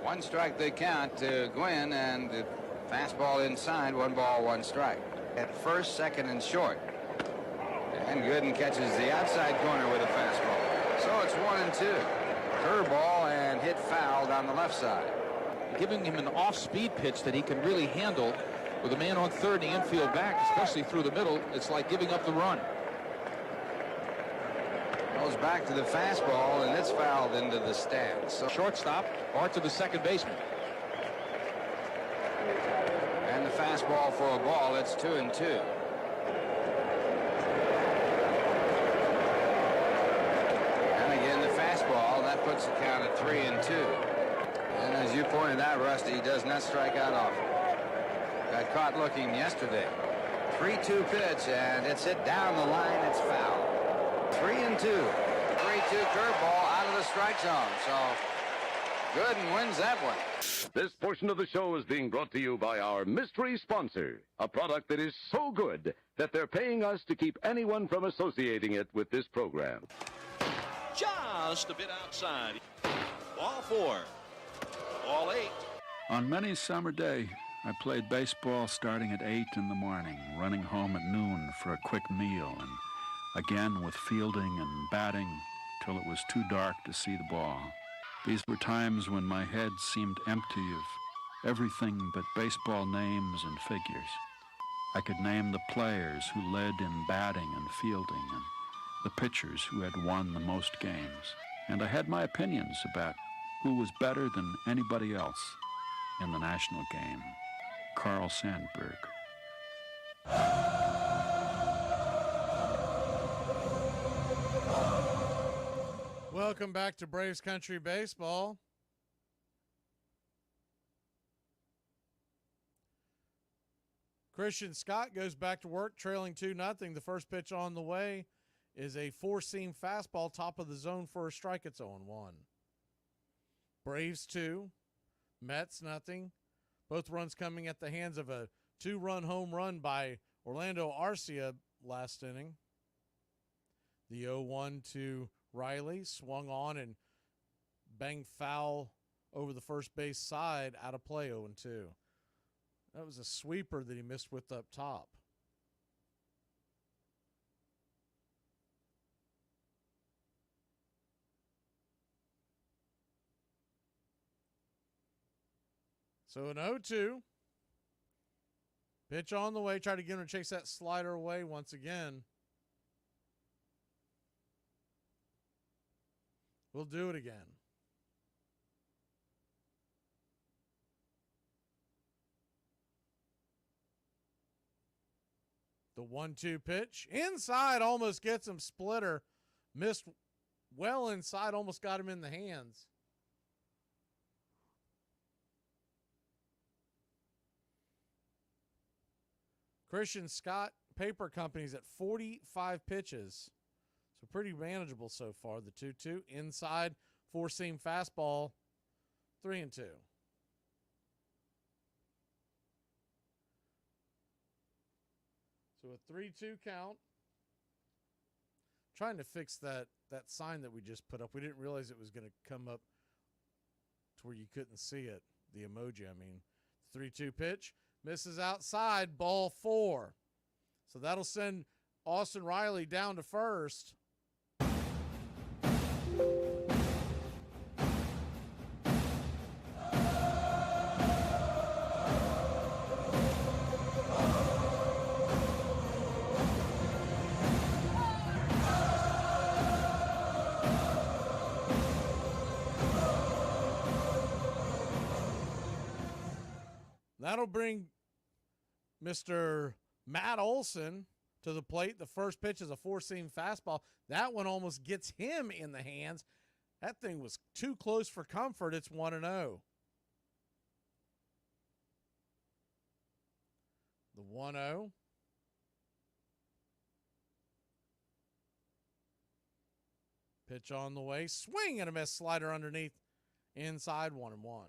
1 strike they count to Gwynn, and the fastball inside, 1 ball, 1 strike. At first, second, and short. And Gooden catches the outside corner with a fastball. So it's 1-2. Curveball and hit foul down the left side. Giving him an off-speed pitch that he can really handle with a man on third and the infield back, especially through the middle. It's like giving up the run. Goes back to the fastball, and it's fouled into the stands. So shortstop or to the second baseman. And the fastball for a ball. It's 2-2. And again, the fastball. That puts the count at 3-2. And as you pointed out, Rusty, he does not strike out often. Got caught looking yesterday. 3-2 pitch, and it's hit down the line. It's foul. 3-2. 3-2 curveball out of the strike zone. So Gooden wins that one. This portion of the show is being brought to you by our mystery sponsor, a product that is so good that they're paying us to keep anyone from associating it with this program. Just a bit outside. Ball 4. Ball 8. On many a summer day, I played baseball starting at 8 in the morning, running home at noon for a quick meal, and again with fielding and batting till it was too dark to see the ball. These were times when my head seemed empty of everything but baseball names and figures. I could name the players who led in batting and fielding and the pitchers who had won the most games. And I had my opinions about who was better than anybody else in the national game. Carl Sandburg. Welcome back to Braves Country Baseball. Christian Scott goes back to work, trailing 2-0. The first pitch on the way is a 4-seam fastball, top of the zone for a strike. It's 0-1. Braves 2, Mets 0. Both runs coming at the hands of a 2-run home run by Orlando Arcia last inning. The 0-1 to Riley, swung on and banged foul over the first base side, out of play, 0-2. That was a sweeper that he missed with up top. So an 0-2. Pitch on the way. Try to get him to chase that slider away once again. We'll do it again. The 1-2 pitch. Inside, almost gets him. Splitter. Missed well inside, almost got him in the hands. Christian Scott Paper Company's at 45 pitches. So pretty manageable so far. The 2-2 inside, 4-seam fastball, 3-2. So a 3-2 count. Trying to fix that sign that we just put up. We didn't realize it was going to come up to where you couldn't see it. The emoji, I mean. 3-2 pitch. Misses outside, ball 4. So that'll send Austin Riley down to first. That'll bring Mr. Matt Olson to the plate. The first pitch is a 4-seam fastball. That one almost gets him in the hands. That thing was too close for comfort. It's 1-0. The 1-0. Pitch on the way. Swing and a miss. Slider underneath. Inside, 1-1.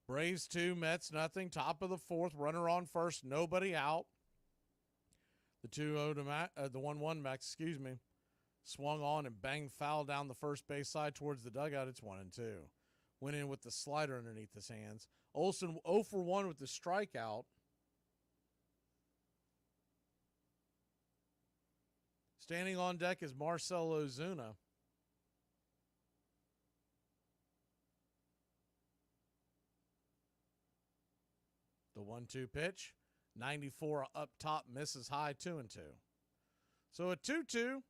Braves 2, Mets nothing. Top of the fourth. Runner on first. Nobody out. The 2-0 to the 1-1 Max, swung on and banged foul down the first base side towards the dugout. It's 1-2. Went in with the slider underneath his hands. Olsen 0 for 1 with the strikeout. Standing on deck is Marcell Ozuna. The 1-2 pitch. 94 up top, misses high, 2-2. So a 2-2.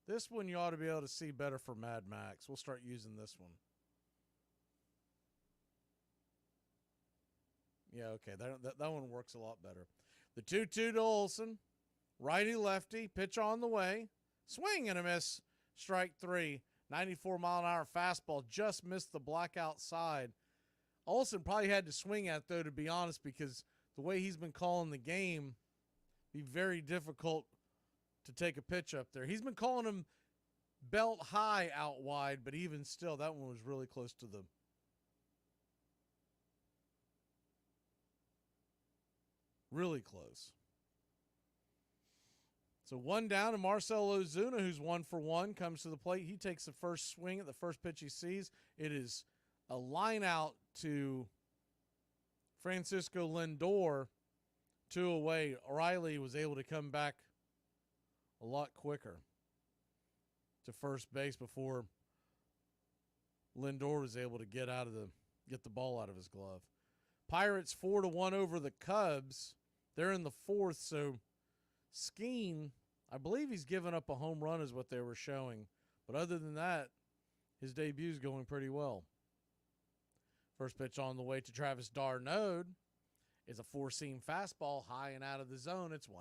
This one you ought to be able to see better for Mad Max. We'll start using this one. Yeah, okay. That one works a lot better. The 2-2 to Olsen. Righty-lefty. Pitch on the way. Swing and a miss. Strike 3. 94-mile-an-hour fastball. Just missed the black outside. Olsen probably had to swing at it, though, to be honest, because the way he's been calling the game, be very difficult to take a pitch up there. He's been calling him belt high out wide, but even still, that one was really close to the... Really close. So 1 down, and Marcell Ozuna, who's 1 for 1, comes to the plate. He takes the first swing at the first pitch he sees. It is a line out to Francisco Lindor, 2 away. O'Reilly was able to come back a lot quicker to first base before Lindor was able to get the ball out of his glove. Pirates 4-1 over the Cubs. They're in the fourth, so Skeen, I believe he's given up a home run is what they were showing. But other than that, his debut's going pretty well. First pitch on the way to Travis d'Arnaud is a 4-seam fastball high and out of the zone. It's 1-0.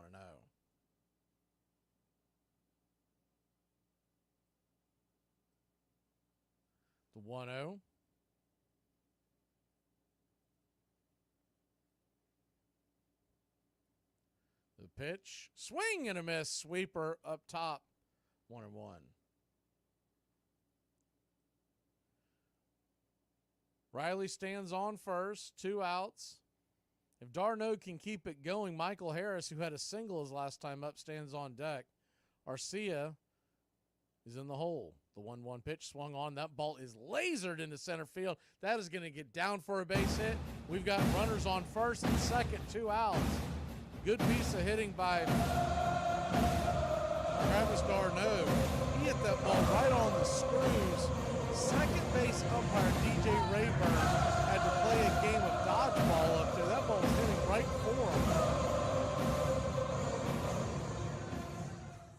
The 1-0. The pitch. Swing and a miss. Sweeper up top. 1-1. Riley stands on first. 2 outs. If d'Arnaud can keep it going, Michael Harris, who had a single his last time up, stands on deck. Arcia is in the hole. The 1-1 pitch swung on. That ball is lasered into center field. That is going to get down for a base hit. We've got runners on first and second. 2 outs. Good piece of hitting by Travis d'Arnaud. He hit that ball right on the screws. Second base umpire DJ Rayburn had to play a game of dodgeball up there. That ball was hitting right for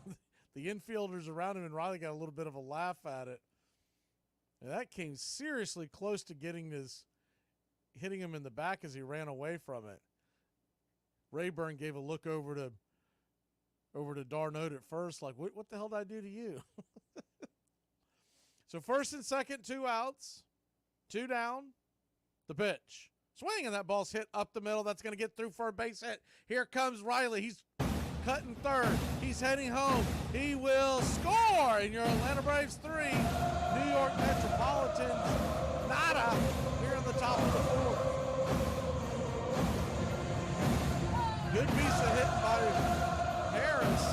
him. The infielders around him and Riley got a little bit of a laugh at it. And that came seriously close to hitting him in the back as he ran away from it. Rayburn gave a look over to d'Arnaud at first, like, what the hell did I do to you? So first and second, 2 outs, 2 down. The pitch. Swing, and that ball's hit up the middle. That's going to get through for a base hit. Here comes Riley. He's cutting third. He's heading home. He will score. And your Atlanta Braves 3, New York Metropolitans nada here in the top of the fourth. Good piece of hit by Harris.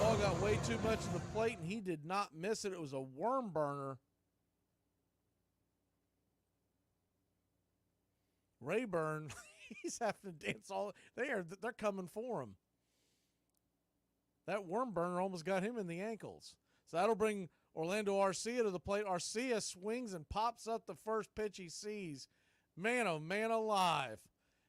Ball got way too much of the plate, and he did not miss it. It was a worm burner. Rayburn, he's having to dance all. They're coming for him. That worm burner almost got him in the ankles. So that'll bring Orlando Arcia to the plate. Arcia swings and pops up the first pitch he sees. Man, oh man alive.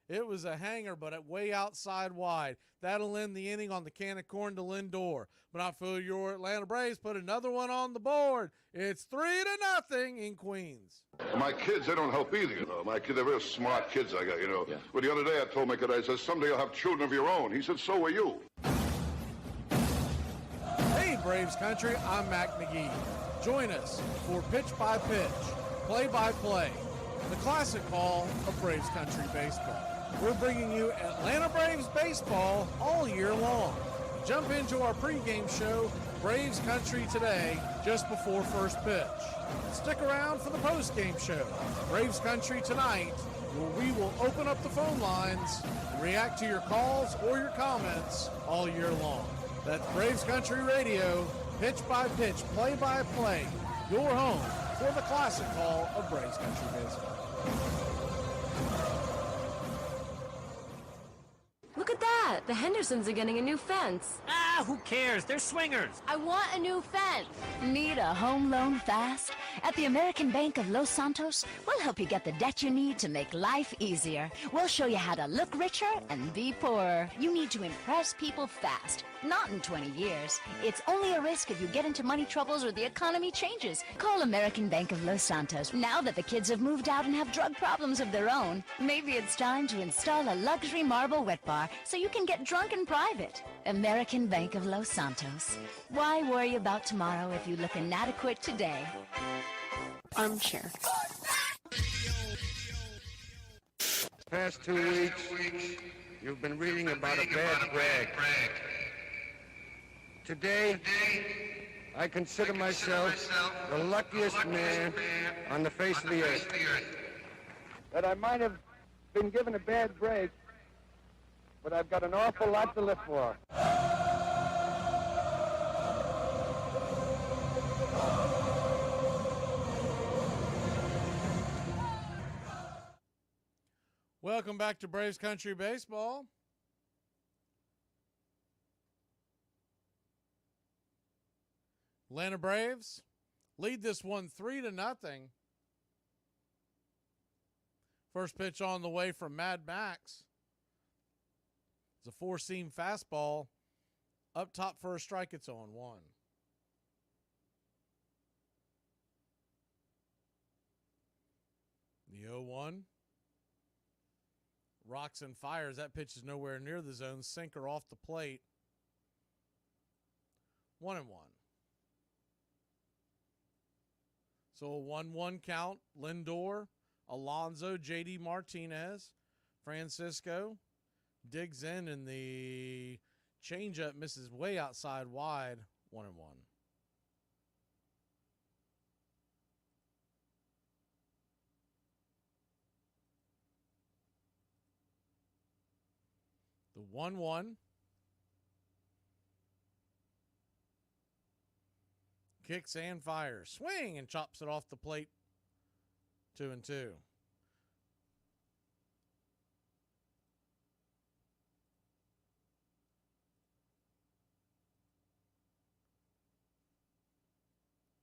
It was a hanger, but way outside wide. That'll end the inning on the can of corn to Lindor. But not for your Atlanta Braves, put another one on the board. It's 3-0 in Queens. My kids, they don't help either, you know. My kids, they're real smart kids I got, you know. Yeah. But the other day I told my kid, I said, someday you'll have children of your own. He said, so will you. Hey, Braves country. I'm Mac Magee. Join us for pitch by pitch, play by play, the classic call of Braves country baseball. We're bringing you Atlanta Braves baseball all year long. Jump into our pregame show, Braves Country Today, just before first pitch. Stick around for the postgame show, Braves Country Tonight, where we will open up the phone lines and react to your calls or your comments all year long. That's Braves Country Radio, pitch by pitch, play by play, your home for the classic call of Braves Country baseball. Look at that! The Hendersons are getting a new fence. Ah, who cares? They're swingers. I want a new fence. Need a home loan fast? At the American Bank of Los Santos, we'll help you get the debt you need to make life easier. We'll show you how to look richer and be poorer. You need to impress people fast. Not in 20 years. It's only a risk if you get into money troubles or the economy changes. Call American Bank of Los Santos. Now that the kids have moved out and have drug problems of their own, maybe it's time to install a luxury marble wet bar so you can get drunk in private. American Bank of Los Santos. Why worry about tomorrow if you look inadequate today? Armchair. Past 2 weeks, you've been reading about a bad brag. Today, I consider myself the luckiest man on the face of the earth. That I might have been given a bad break, but I've got an awful lot to live for. Welcome back to Braves Country Baseball. Atlanta Braves lead this one 3-0. First pitch on the way from Mad Max. It's a four-seam fastball. Up top for a strike, it's 0-1. The 0-1. Rocks and fires. That pitch is nowhere near the zone. Sinker off the plate. 1-1. So a 1-1 count. Lindor, Alonso, J.D. Martinez, Francisco digs in, and the changeup misses way outside wide. 1-1. The 1-1. Kicks and fires. Swing and chops it off the plate. 2-2.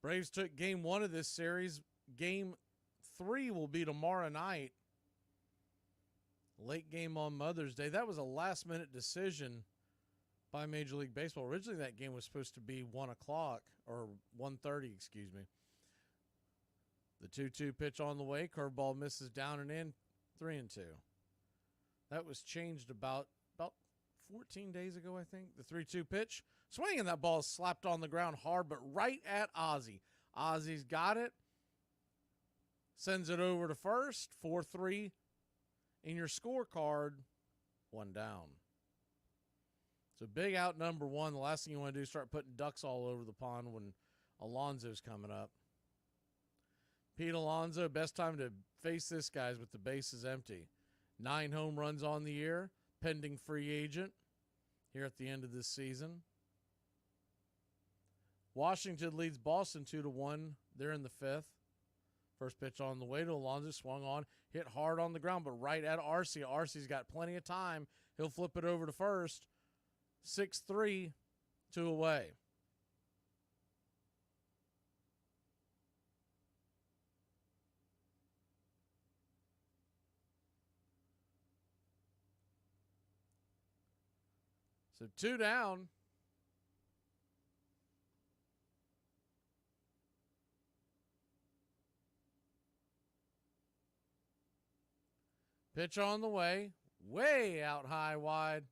Braves took game 1 of this series. Game 3 will be tomorrow night. Late game on Mother's Day. That was a last-minute decision by Major League Baseball. Originally, that game was supposed to be 1 o'clock, or 1:30, excuse me. The 2-2 pitch on the way. Curveball misses down and in. 3-2. That was changed about 14 days ago, I think. The 3-2 pitch. Swing, and that ball is slapped on the ground hard, but right at Ozzie. Ozzie's got it. Sends it over to first. 4-3 in your scorecard. 1 down. So big out number 1. The last thing you want to do is start putting ducks all over the pond when Alonso's coming up. Pete Alonso, best time to face this guy is with the bases empty. 9 home runs on the year, pending free agent here at the end of this season. Washington leads Boston 2-1. They're in the 5th. First pitch on the way to Alonso, swung on, hit hard on the ground, but right at Arce. Arce's got plenty of time. He'll flip it over to first. 6-3, 2 away. So 2 down. Pitch on the way. Way out high wide.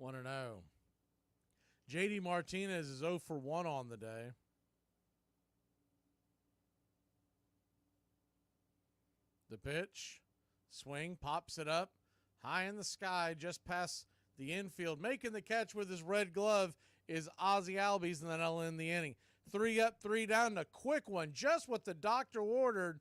1-0. J.D. Martinez is 0 for 1 on the day. The pitch, swing, pops it up, high in the sky, just past the infield. Making the catch with his red glove is Ozzie Albies, and then I'll end the inning. 3 up, 3 down, a quick one, just what the doctor ordered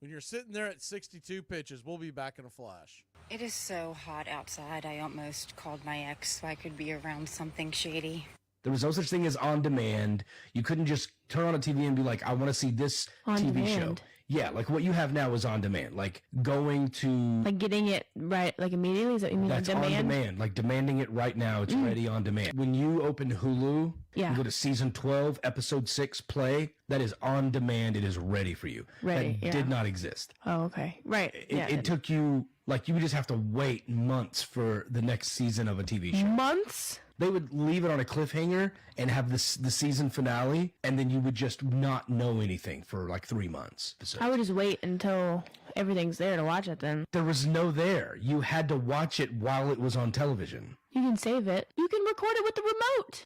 when you're sitting there at 62 pitches. We'll be back in a flash. It is so hot outside, I almost called my ex so I could be around something shady. There was no such thing as on demand. You couldn't just turn on a TV and be like, I want to see this on TV demand. show. Yeah, like what you have now is on demand. Like going to... Like getting it right, like immediately? Is that what you mean? That's on demand? on demand. Like demanding it right now. It's ready on demand. When you open Hulu, Yeah. you go to season 12, episode 6, play, that is on demand. It is ready for you. Ready, that yeah. did not exist. Oh, okay. Right. It took you, like you would just have to wait months for the next season of a TV show. Months? They would leave it on a cliffhanger and have the season finale, and then you would just not know anything for like 3 months. So I would just wait until everything's there to watch it then. there was no there. You had to watch it while it was on television. You can save it. You can record it with the remote.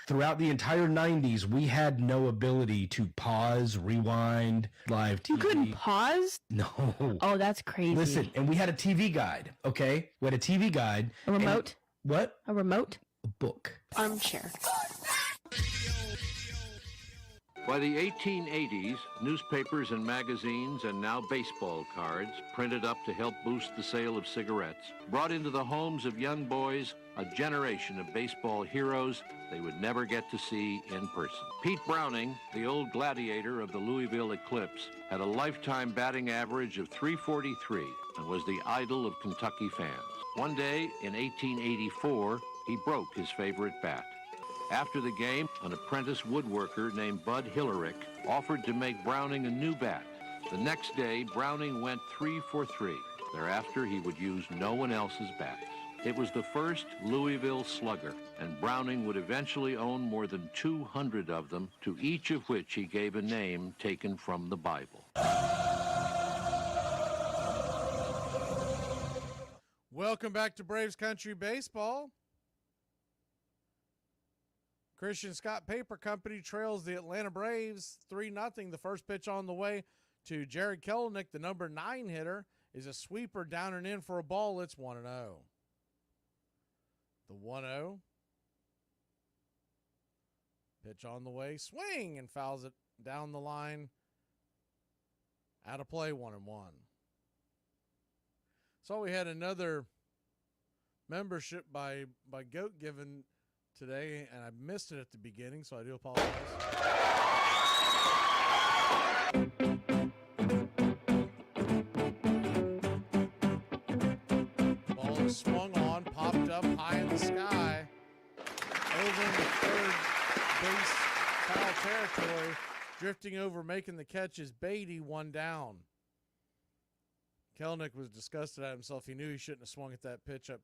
Throughout the entire 90s, we had no ability to pause, rewind, live TV. You couldn't pause? No. Oh, that's crazy. Listen, and we had a TV guide, okay? We had a TV guide. A remote? What? A remote? A book. Armchair. By the 1880s, newspapers and magazines and now baseball cards, printed up to help boost the sale of cigarettes, brought into the homes of young boys a generation of baseball heroes they would never get to see in person. Pete Browning, the old gladiator of the Louisville Eclipse, had a lifetime batting average of .343 and was the idol of Kentucky fans. One day in 1884, he broke his favorite bat. After the game, an apprentice woodworker named Bud Hillerick offered to make Browning a new bat. The next day, Browning went 3 for 3. Thereafter, he would use no one else's bats. It was the first Louisville Slugger, and Browning would eventually own more than 200 of them, to each of which he gave a name taken from the Bible. Welcome back to Braves Country Baseball. Christian Scott Paper Company trails the Atlanta Braves 3-0. The first pitch on the way to Jared Kelenic, the number 9 hitter, is a sweeper down and in for a ball. It's 1-0. The 1-0. Pitch on the way, swing, and fouls it down the line. Out of play, 1-1. So we had another membership by GOAT given today, and I missed it at the beginning, so I do apologize. Ball is swung on, popped up high in the sky, over in the third base foul territory, drifting over, making the catch is Beatty, 1 down. Kelenic was disgusted at himself. He knew he shouldn't have swung at that pitch up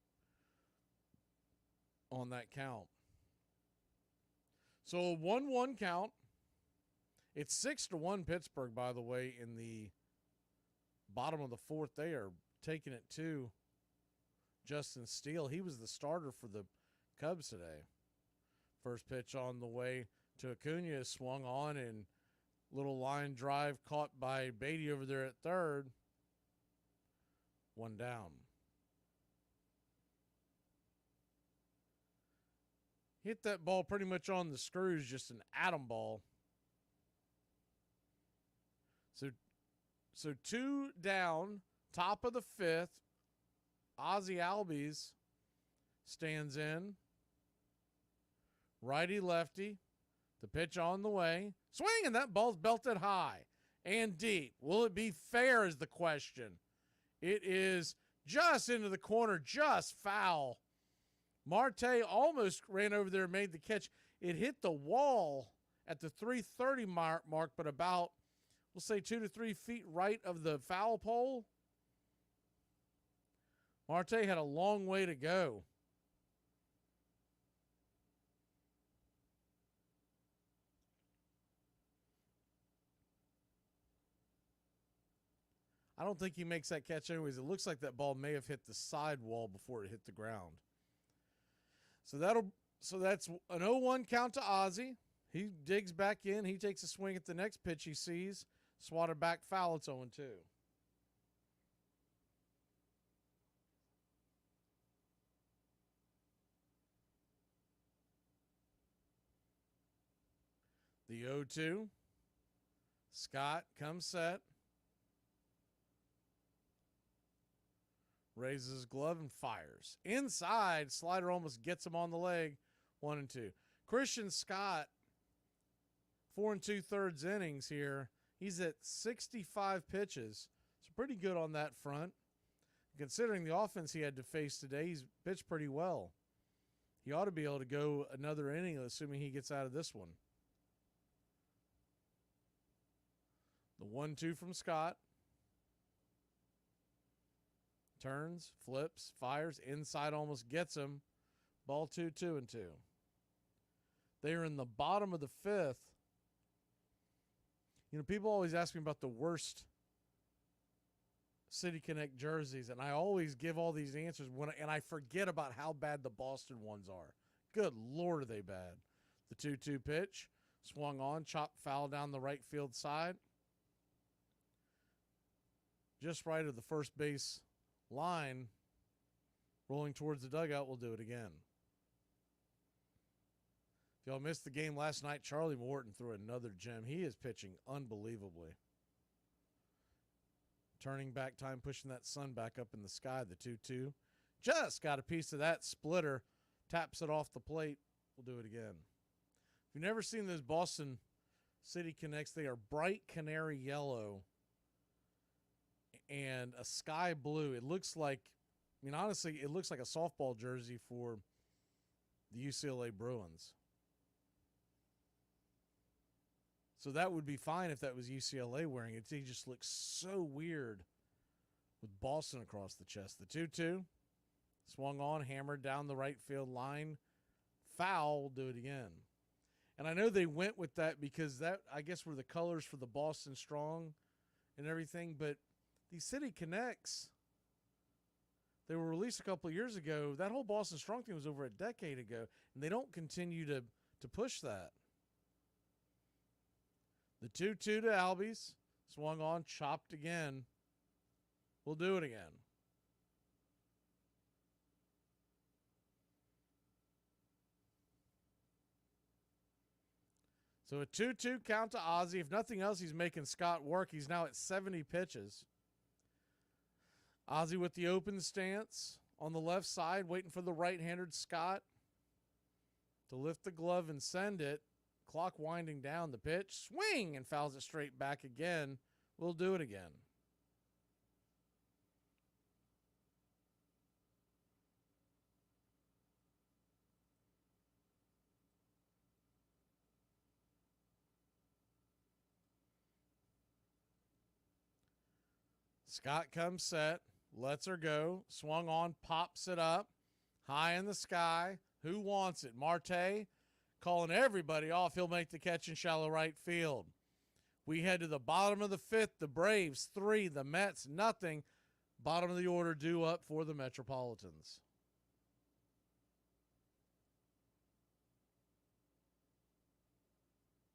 on that count. So a 1-1 count. It's 6-1 Pittsburgh, by the way, in the bottom of the fourth. They are taking it to Justin Steele. He was the starter for the Cubs today. First pitch on the way to Acuna, swung on, and little line drive caught by Beatty over there at third. 1 down. Hit that ball pretty much on the screws, just an atom ball. So 2 down, top of the 5th. Ozzie Albies stands in. Righty lefty. The pitch on the way. Swing, and that ball's belted high and deep. Will it be fair is the question. It is just into the corner, just foul. Marte almost ran over there and made the catch. It hit the wall at the 330 mark, but about, we'll say 2 to 3 feet right of the foul pole. Marte had a long way to go. I I don't think he makes that catch anyways. It looks like that ball may have hit the side wall before it hit the ground. So that's an 0-1 count to Ozzie. He digs back in. He takes a swing at the next pitch he sees. Swatted back foul. It's 0-2. The 0-2. Scott comes set. Raises his glove and fires. Inside, slider almost gets him on the leg. 1-2. Christian Scott, 4 2/3 innings here. He's at 65 pitches. So pretty good on that front. Considering the offense he had to face today, he's pitched pretty well. He ought to be able to go another inning, assuming he gets out of this one. The 1-2 from Scott. Turns, flips, fires, inside almost gets him. Ball 2-2-2. They are in the bottom of the fifth. You know, people always ask me about the worst City Connect jerseys, and I always give all these answers, and I forget about how bad the Boston ones are. Good Lord, are they bad. The 2-2 pitch, swung on, chopped foul down the right field side. Just right of the first base line, rolling towards the dugout. We'll do it again. If y'all missed the game last night, Charlie Morton threw another gem. He is pitching unbelievably. Turning back time, pushing that sun back up in the sky. The 2-2. Just got a piece of that splitter. Taps it off the plate. We'll do it again. If you've never seen those Boston City Connects, they are bright canary yellow and a sky blue. It looks like, I mean, honestly, it looks like a softball jersey for the UCLA Bruins. So that would be fine if that was UCLA wearing it. He just looks so weird with Boston across the chest. The 2-2. Swung on, hammered down the right field line. Foul. We'll do it again. And I know they went with that because that, I guess, were the colors for the Boston Strong and everything. But these City Connects, they were released a couple of years ago. That whole Boston Strong thing was over a decade ago. And they don't continue to push that. The 2-2 to Albies. Swung on, chopped again. We'll do it again. So a 2-2 count to Ozzie. If nothing else, he's making Scott work. He's now at 70 pitches. Ozzie with the open stance on the left side, waiting for the right-handed Scott to lift the glove and send it. Clock winding down. The pitch, swing, and fouls it straight back again. We'll do it again. Scott comes set, lets her go, swung on, pops it up, high in the sky. Who wants it? Marte calling everybody off. He'll make the catch in shallow right field. We head to the bottom of the fifth. The Braves 3, the Mets nothing. Bottom of the order due up for the Metropolitans.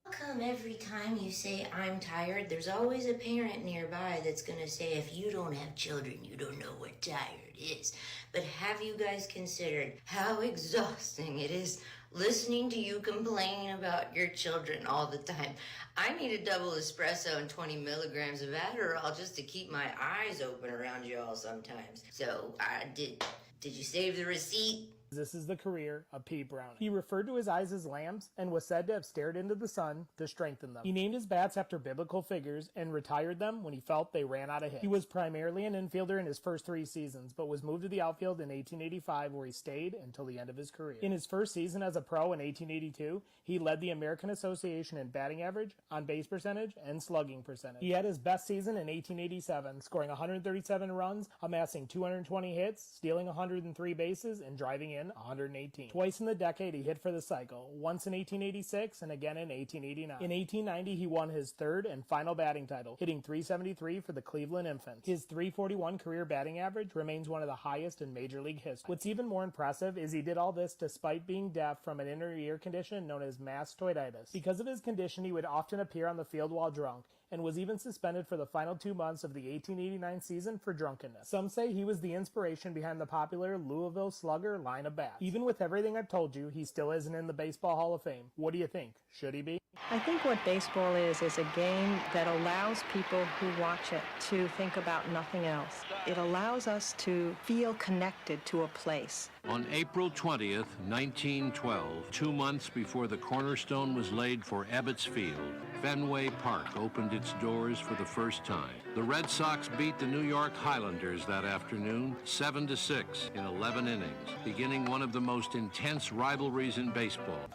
How come every time you say I'm tired, there's always a parent nearby that's going to say, if you don't have children, you don't know what tired is. But have you guys considered how exhausting it is listening to you complain about your children all the time? I need a double espresso and 20 milligrams of Adderall just to keep my eyes open around you all sometimes. So, did you save the receipt? This is the career of Pete Browning. He referred to his eyes as lamps and was said to have stared into the sun to strengthen them. He named his bats after biblical figures and retired them when he felt they ran out of hits. He was primarily an infielder in his first 3 seasons, but was moved to the outfield in 1885 where he stayed until the end of his career. In his first season as a pro in 1882, he led the American Association in batting average, on-base percentage, and slugging percentage. He had his best season in 1887, scoring 137 runs, amassing 220 hits, stealing 103 bases, and driving in in 118. Twice in the decade he hit for the cycle, once in 1886 and again in 1889. In 1890 he won his third and final batting title, hitting .373 for the Cleveland Infants. His .341 career batting average remains one of the highest in Major League history. What's even more impressive is he did all this despite being deaf from an inner ear condition known as mastoiditis. Because of his condition, he would often appear on the field while drunk, and was even suspended for the final 2 months of the 1889 season for drunkenness. Some say he was the inspiration behind the popular Louisville Slugger line of bats. Even with everything I've told you, he still isn't in the Baseball Hall of Fame. What do you think? Should he be? I think what baseball is a game that allows people who watch it to think about nothing else. It allows us to feel connected to a place. On April 20th, 1912, 2 months before the cornerstone was laid for Ebbets Field, Fenway Park opened its doors for the first time. The Red Sox beat the New York Highlanders that afternoon 7-6 in 11 innings, beginning one of the most intense rivalries in baseball.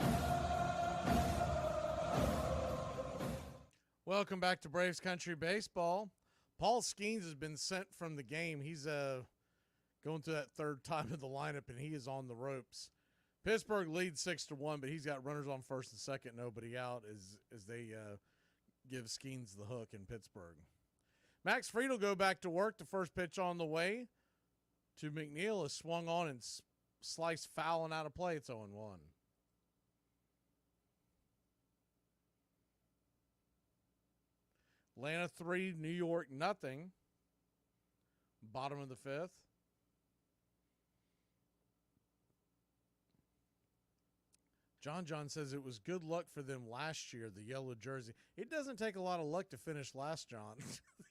Welcome back to Braves Country Baseball. Paul Skeens has been sent from the game. He's going through that third time of the lineup, and he is on the ropes. Pittsburgh leads 6-1, but he's got runners on first and second, nobody out as they give Skeens the hook in Pittsburgh. Max Fried will go back to work. The first pitch on the way to McNeil is swung on and sliced foul and out of play. It's 0-1. Atlanta 3, New York nothing. Bottom of the fifth. John says it was good luck for them last year, the yellow jersey. It doesn't take a lot of luck to finish last, John.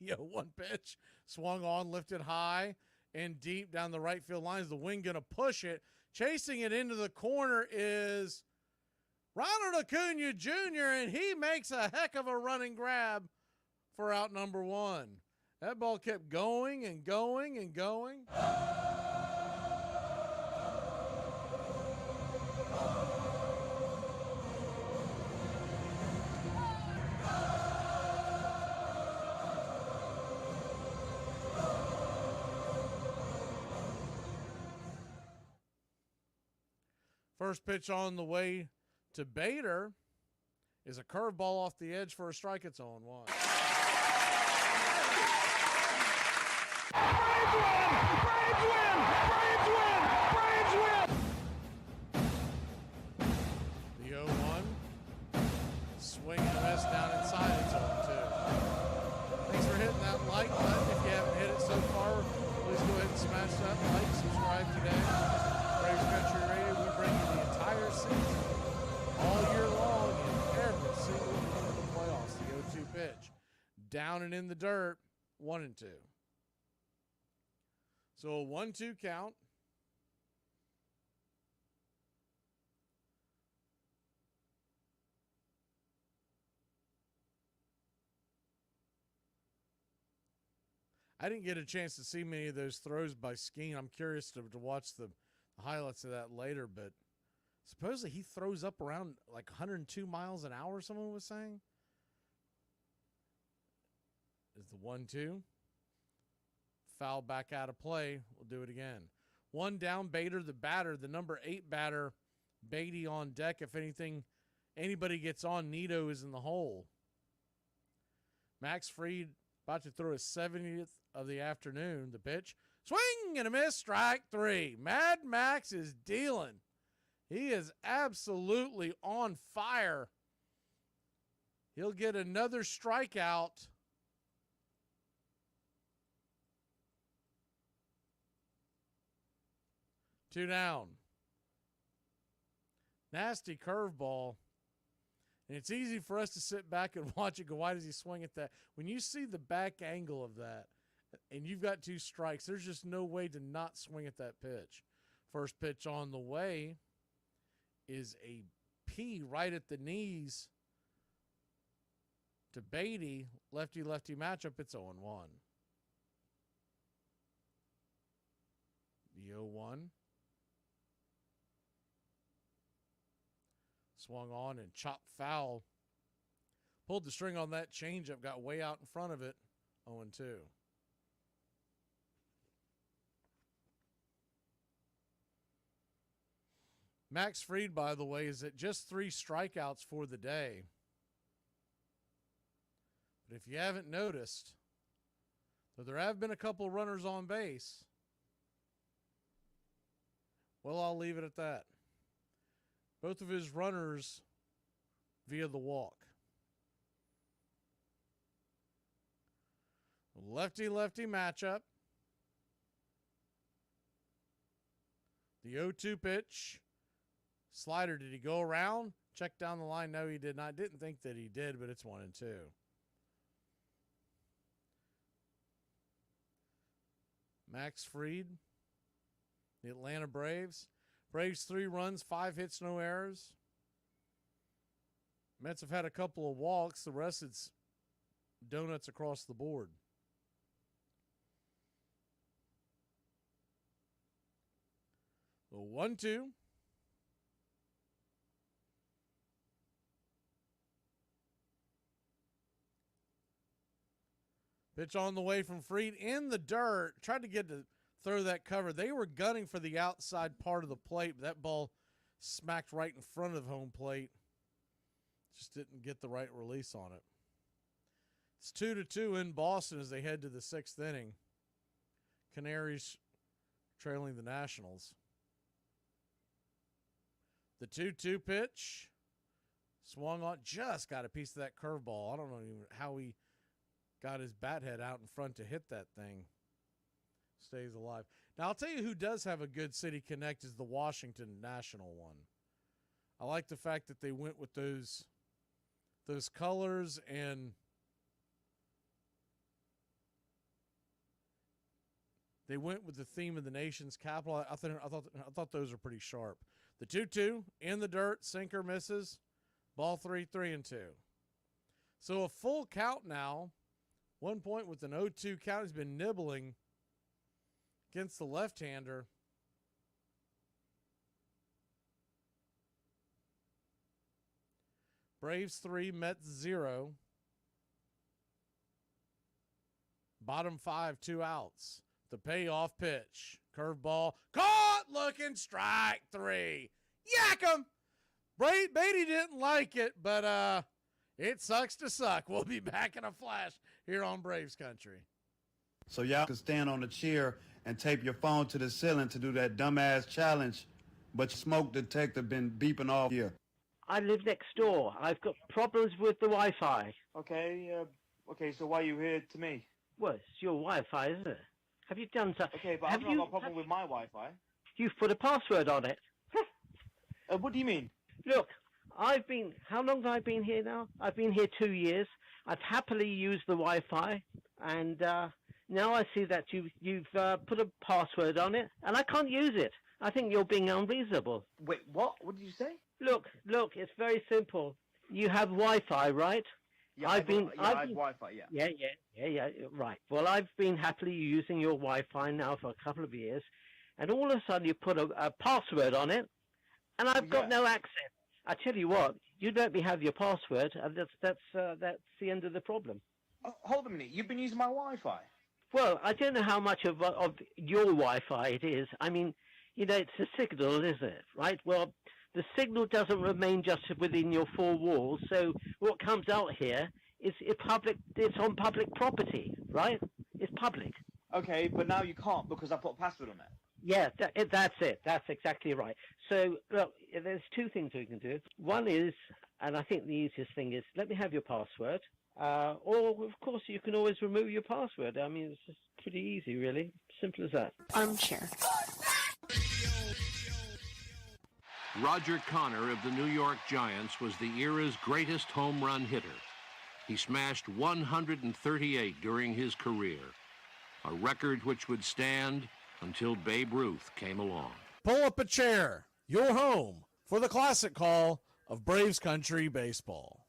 The 0-1 pitch, swung on, lifted high and deep down the right field line. Is the wind going to push it? Chasing it into the corner is Ronald Acuna Jr., and he makes a heck of a running grab for out number one. That ball kept going and going and going. First pitch on the way to Bader is a curveball off the edge for a strike. It's 0-1. Braves win! Braves win! Braves win! The 0-1. Swing and a miss down inside. It's 0-2. Thanks for hitting that like button. If you haven't hit it so far, please go ahead and smash that like. Subscribe today. Braves Country Radio. We bring you the entire season, all year long, and every single game of the playoffs. The 0-2 pitch. Down and in the dirt. 1-2. So a 1-2 count. I didn't get a chance to see many of those throws by Skeen. I'm curious to watch the highlights of that later, but supposedly he throws up around like 102 miles an hour, someone was saying. Is the 1-2. Foul back out of play. We'll do it again. One down, Bader, the batter, the number 8 batter, Beatty on deck. If anybody gets on, Nito is in the hole. Max Fried about to throw his 70th of the afternoon. The pitch, swing and a miss, strike 3. Mad Max is dealing. He is absolutely on fire. He'll get another strikeout. Two down. Nasty curveball. And it's easy for us to sit back and watch it go, why does he swing at that? When you see the back angle of that and you've got 2 strikes, there's just no way to not swing at that pitch. First pitch on the way is a P right at the knees to Beatty. Lefty-lefty matchup. It's 0-1. The 0-1. Swung on and chopped foul. Pulled the string on that changeup, got way out in front of it. 0-2. Max Fried, by the way, is at just 3 strikeouts for the day. But if you haven't noticed, though there have been a couple runners on base, well, I'll leave it at that. Both of his runners via the walk. Lefty-lefty matchup. The 0-2 pitch. Slider, did he go around? Check down the line. No, he did not. Didn't think that he did, but it's 1-2. Max Fried, the Atlanta Braves. Braves 3 runs, 5 hits, no errors. Mets have had a couple of walks. The rest it's donuts across the board. The 1-2. Pitch on the way from Fried in the dirt. Tried to get to throw that cover. They were gunning for the outside part of the plate, but that ball smacked right in front of home plate. Just didn't get the right release on it. It's 2-2 in Boston as they head to the 6th inning. Canaries trailing the Nationals. The 2-2 pitch. Swung on. Just got a piece of that curveball. I don't know even how he got his bat head out in front to hit that thing. Stays alive. Now, I'll tell you who does have a good City Connect is the Washington National one. I like the fact that they went with those colors and they went with the theme of the nation's capital. I thought those were pretty sharp. The 2-2 in the dirt, sinker misses. Ball 3, 3-2. So a full count now. 1 point with an 0-2 count. He's been nibbling against the left-hander. Braves 3, Mets 0. Bottom 5, 2 outs. The payoff pitch. Curveball. Caught looking. Strike 3. Yak him. Beatty didn't like it, but it sucks to suck. We'll be back in a flash here on Braves Country. So y'all can stand on a chair and tape your phone to the ceiling to do that dumbass challenge, but your smoke detector been beeping off here. I live next door. I've got problems with the Wi-Fi. Okay, so why are you here to me? Well, it's your Wi-Fi, isn't it? Have you done something? Okay, but I've not got a problem with my Wi-Fi. You've put a password on it. What do you mean? Look, how long have I been here now? I've been here 2 years. I've happily used the Wi-Fi, and now I see that you've put a password on it, and I can't use it. I think you're being unreasonable. Wait, what? What did you say? Look, it's very simple. You have Wi-Fi, right? Yeah, I have Wi-Fi, yeah. Yeah, right. Well, I've been happily using your Wi-Fi now for a couple of years, and all of a sudden you put a password on it, and I've got no access. I tell you what, you let me have your password, and that's the end of the problem. Oh, hold a minute, you've been using my Wi-Fi? Well, I don't know how much of your Wi-Fi it is. I mean, it's a signal, isn't it? Right? Well, the signal doesn't remain just within your 4 walls, so what comes out here is public. It's on public property, right? It's public. Okay, but now you can't because I put a password on it. Yeah, that's it. That's exactly right. So, look, there's 2 things we can do. One is, and I think the easiest thing is, let me have your password. Or, of course, you can always remove your password. I mean, it's just pretty easy, really. Simple as that. Armchair. Roger Connor of the New York Giants was the era's greatest home run hitter. He smashed 138 during his career, a record which would stand until Babe Ruth came along. Pull up a chair. Your home for the classic call of Braves Country Baseball.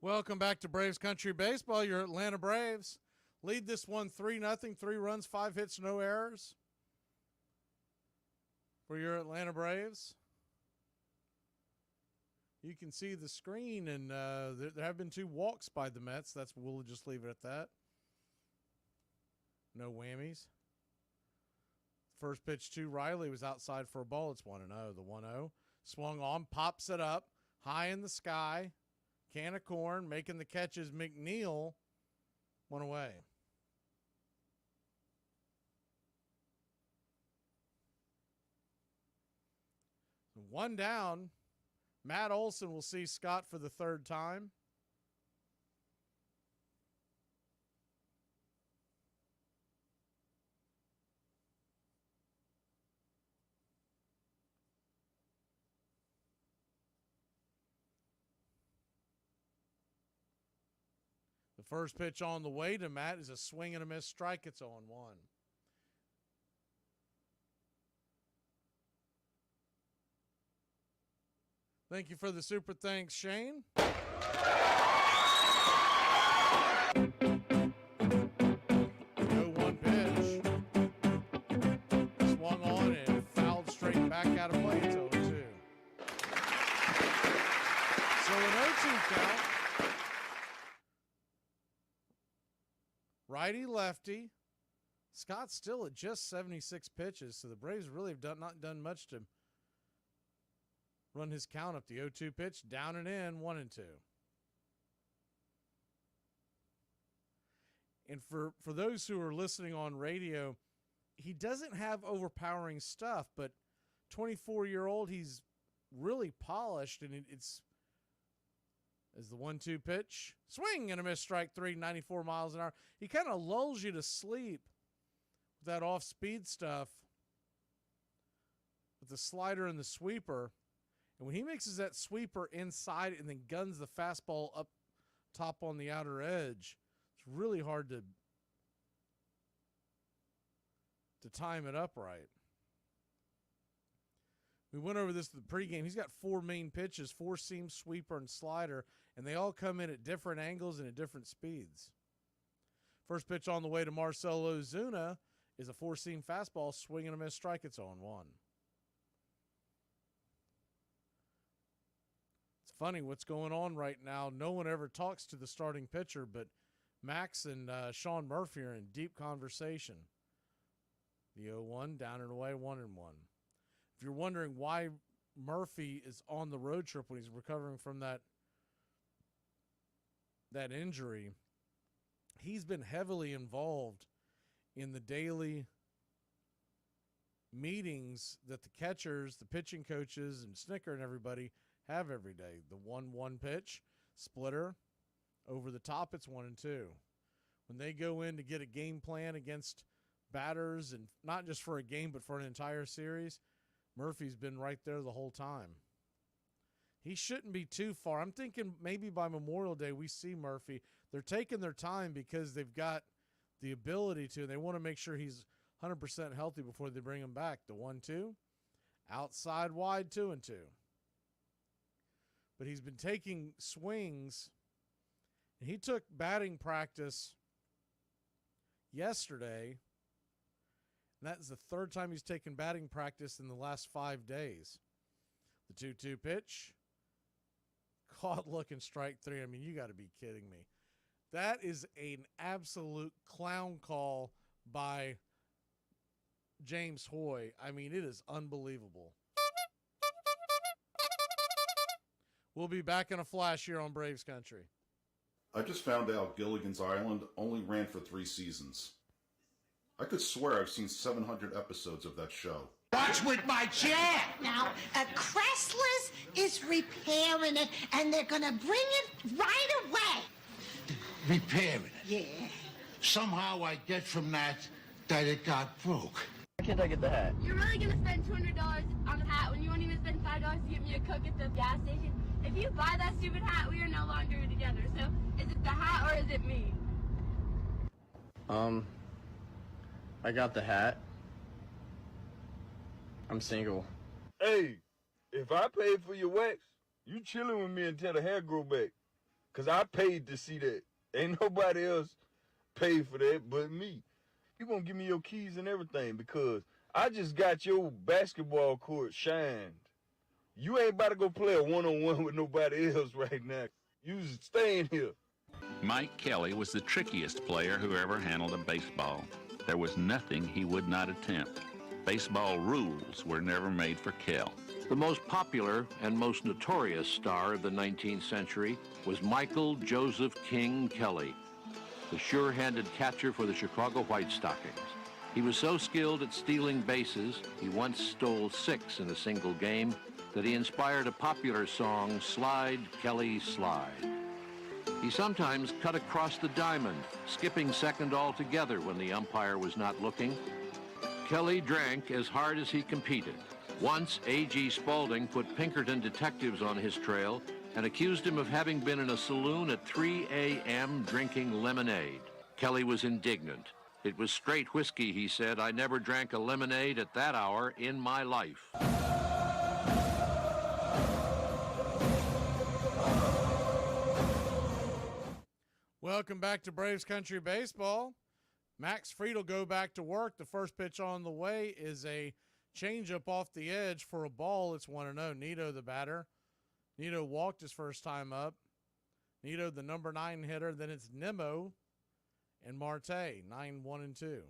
Welcome back to Braves Country Baseball. Your Atlanta Braves lead this one 3-0, 3 runs, 5 hits, no errors for your Atlanta Braves. You can see the screen, and there have been 2 walks by the Mets. We'll just leave it at that. No whammies. First pitch to Riley was outside for a ball. It's 1-0. The 1-0 swung on, pops it up high in the sky. Can of corn, making the catches. McNeil, one away. One down. Matt Olson will see Scott for the third time. The first pitch on the way to Matt is a swing and a miss strike. It's 0-1. Thank you for the super thanks, Shane. 0-1 pitch. Swung on and fouled straight back out of play. It's 0-2. So an 0-2 count. Righty lefty. Scott's still at just 76 pitches, so the Braves really have not done much to run his count up. The 0-2 pitch, down and in, 1-2. And for those who are listening on radio, he doesn't have overpowering stuff, but 24-year-old, he's really polished, and it's as the 1-2 pitch, swing and a miss, strike three, 94 miles an hour. He kind of lulls you to sleep with that off-speed stuff with the slider and the sweeper. And when he mixes that sweeper inside and then guns the fastball up top on the outer edge, it's really hard to time it up right. We went over this at the pregame. He's got 4 main pitches, 4-seam, sweeper, and slider, and they all come in at different angles and at different speeds. First pitch on the way to Marcell Ozuna is a 4-seam fastball, swing and a miss, strike. It's 0-1. It's funny what's going on right now. No one ever talks to the starting pitcher, but Max and Sean Murphy are in deep conversation. The 0-1, down and away, 1-1. If you're wondering why Murphy is on the road trip when he's recovering from that injury, he's been heavily involved in the daily meetings that the catchers, the pitching coaches, and Snicker and everybody have every day. The 1-1 pitch, splitter, over the top, it's 1-2. When they go in to get a game plan against batters, and not just for a game but for an entire series, Murphy's been right there the whole time. He shouldn't be too far. I'm thinking maybe by Memorial Day we see Murphy. They're taking their time because they've got the ability to. They want to make sure he's 100% healthy before they bring him back. The 1-2, outside wide, 2-2. But he's been taking swings, and he took batting practice yesterday. And that is the third time he's taken batting practice in the last 5 days. The 2-2 pitch, caught looking, strike three. I mean, you got to be kidding me. That is an absolute clown call by James Hoy. I mean, it is unbelievable. We'll be back in a flash here on Braves Country. I just found out Gilligan's Island only ran for 3 seasons. I could swear I've seen 700 episodes of that show. Watch with my chair! Now, Chrysler's is repairing it, and they're gonna bring it right away. Repairing it? Yeah. Somehow I get from that it got broke. Why can't I get the hat? You're really gonna spend $200 on a hat when you won't even spend $5 to get me a Coke at the gas station? If you buy that stupid hat, we are no longer together. So, is it the hat or is it me? I got the hat. I'm single. Hey, if I paid for your wax, you chilling with me until the hair grow back. Cause I paid to see that. Ain't nobody else paid for that but me. You gonna give me your keys and everything because I just got your basketball court shined. You ain't about to go play a one-on-one with nobody else right now. You staying here. Mike Kelly was the trickiest player who ever handled a baseball. There was nothing he would not attempt. Baseball rules were never made for Kell. The most popular and most notorious star of the 19th century was Michael Joseph King Kelly, the sure-handed catcher for the Chicago White Stockings. He was so skilled at stealing bases, he once stole 6 in a single game, that he inspired a popular song, Slide, Kelly, Slide. He sometimes cut across the diamond, skipping second altogether when the umpire was not looking. Kelly drank as hard as he competed. Once, A.G. Spaulding put Pinkerton detectives on his trail and accused him of having been in a saloon at 3 a.m. drinking lemonade. Kelly was indignant. It was straight whiskey, he said. I never drank a lemonade at that hour in my life. Welcome back to Braves Country Baseball. Max Fried will go back to work. The first pitch on the way is a changeup off the edge for a ball. It's 1-0. Nito, the batter. Nito walked his first time up. Nito, the number 9 hitter. Then it's Nimmo and Marte, 9-1-2. The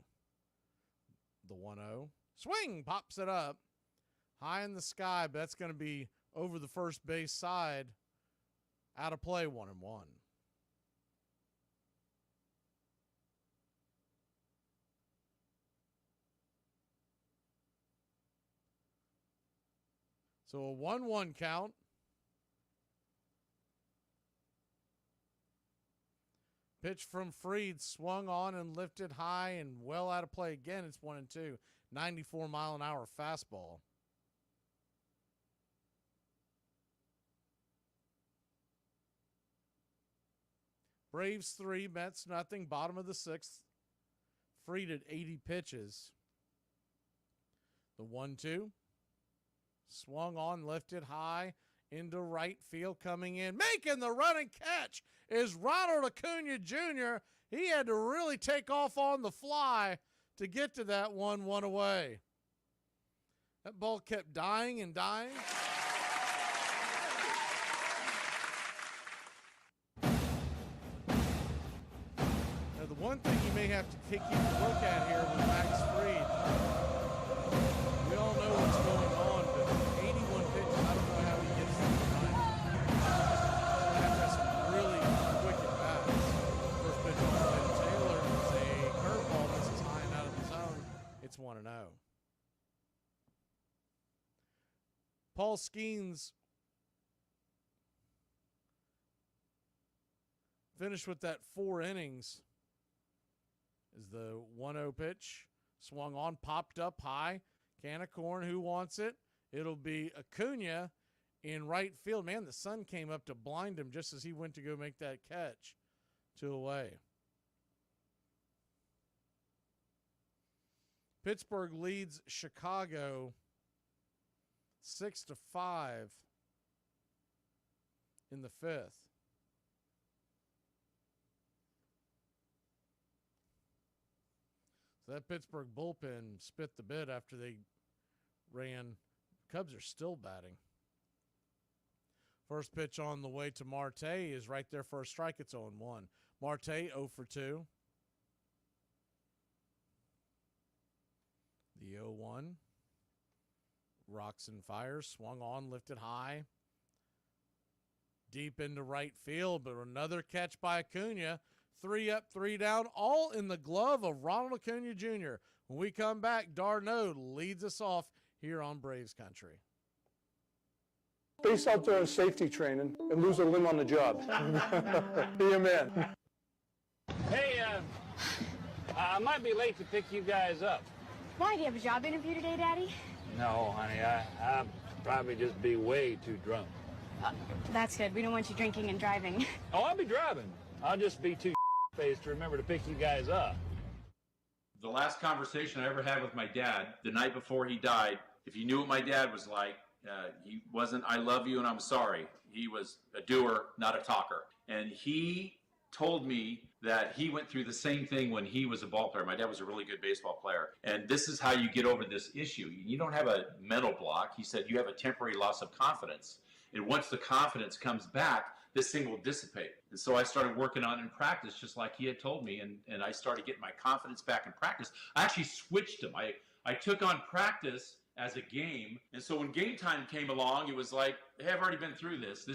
1-0. Swing, pops it up. High in the sky, but that's going to be over the first base side. Out of play, 1-1. So a 1-1 count. Pitch from Fried, swung on and lifted high and well out of play again. It's 1-2. 94-mile-an-hour fastball. Braves 3, Mets nothing. Bottom of the 6th. Fried at 80 pitches. The 1-2. Swung on, lifted high into right field, coming in. Making the running catch is Ronald Acuna Jr. He had to really take off on the fly to get to that 1-1 away. That ball kept dying and dying. Now, the one thing you may have to keep a look at here with Max Fried, we all know what's going on, but 81 pitches, I don't know how he gets to the 9. That's some really quick at bats. First pitch on the way to Taylor is a curveball. This is high and out of the zone. It's 1-0. Paul Skeens finished with that 4 innings. Is the 1-0 pitch. Swung on, popped up high. Can of corn, who wants it? It'll be Acuna in right field. Man, the sun came up to blind him just as he went to go make that catch. 2 away. Pittsburgh leads Chicago 6-5 in the 5th. So that Pittsburgh bullpen spit the bit after they ran. Cubs are still batting. First pitch on the way to Marte is right there for a strike. It's 0-1. Marte 0 for 2. The 0-1. Rocks and fires. Swung on, lifted high. Deep into right field, but another catch by Acuna. 3 up, 3 down, all in the glove of Ronald Acuna Jr. When we come back, Darno leads us off here on Braves Country. Space out there in safety training and lose a limb on the job. Be a man. Hey, I might be late to pick you guys up. Why, do you have a job interview today, Daddy? No, honey, I'll probably just be way too drunk. That's good. We don't want you drinking and driving. Oh, I'll be driving. I'll just be too faced to remember to pick you guys up. The last conversation I ever had with my dad, the night before he died, if you knew what my dad was like, he wasn't, I love you and I'm sorry. He was a doer, not a talker. And he told me that he went through the same thing when he was a ball player. My dad was a really good baseball player. And this is how you get over this issue. You don't have a mental block. He said you have a temporary loss of confidence. And once the confidence comes back, this thing will dissipate. And so I started working on it in practice, just like he had told me, and I started getting my confidence back in practice. I actually switched them. I took on practice as a game, and so when game time came along, it was like, hey, I've already been through this.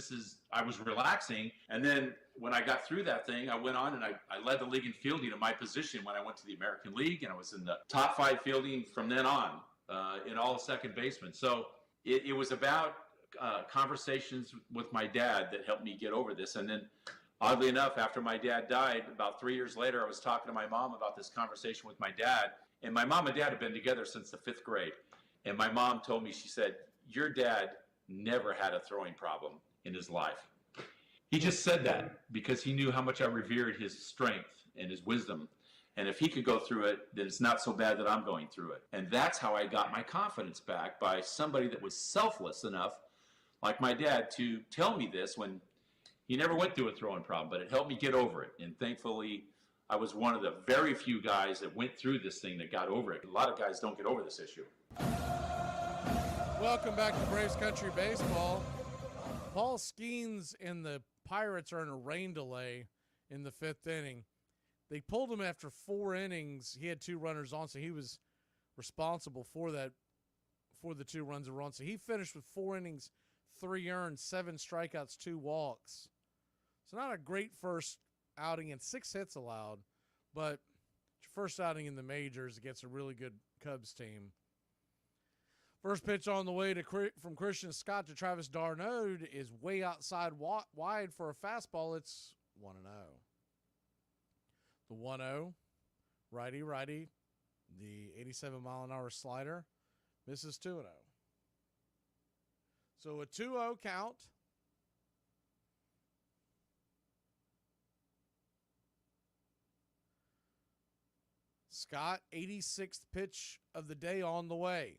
I was relaxing, and then when I got through that thing, I went on and I led the league in fielding in my position when I went to the American League, and I was in the top 5 fielding from then on in all second basemen. So it was about conversations with my dad that helped me get over this. And then, oddly enough, after my dad died, about 3 years later, I was talking to my mom about this conversation with my dad. And my mom and dad have been together since the 5th grade. And my mom told me, she said, your dad never had a throwing problem in his life. He just said that because he knew how much I revered his strength and his wisdom. And if he could go through it, then it's not so bad that I'm going through it. And that's how I got my confidence back, by somebody that was selfless enough, like my dad, to tell me this when he never went through a throwing problem, but it helped me get over it. And thankfully, I was one of the very few guys that went through this thing that got over it. A lot of guys don't get over this issue. Welcome back to Braves Country Baseball. Paul Skeens and the Pirates are in a rain delay in the 5th inning. They pulled him after 4 innings. He had 2 runners on, so he was responsible for that, for the 2 runs that were on. So he finished with 4 innings, 3 earned, 7 strikeouts, 2 walks. So not a great first outing and 6 hits allowed, but your first outing in the majors against a really good Cubs team. First pitch on the way from Christian Scott to Travis d'Arnaud is way outside wide for a fastball. It's 1-0. The 1-0, righty, the 87-mile-an-hour slider misses 2-0. So a 2-0 count. Scott, 86th pitch of the day on the way.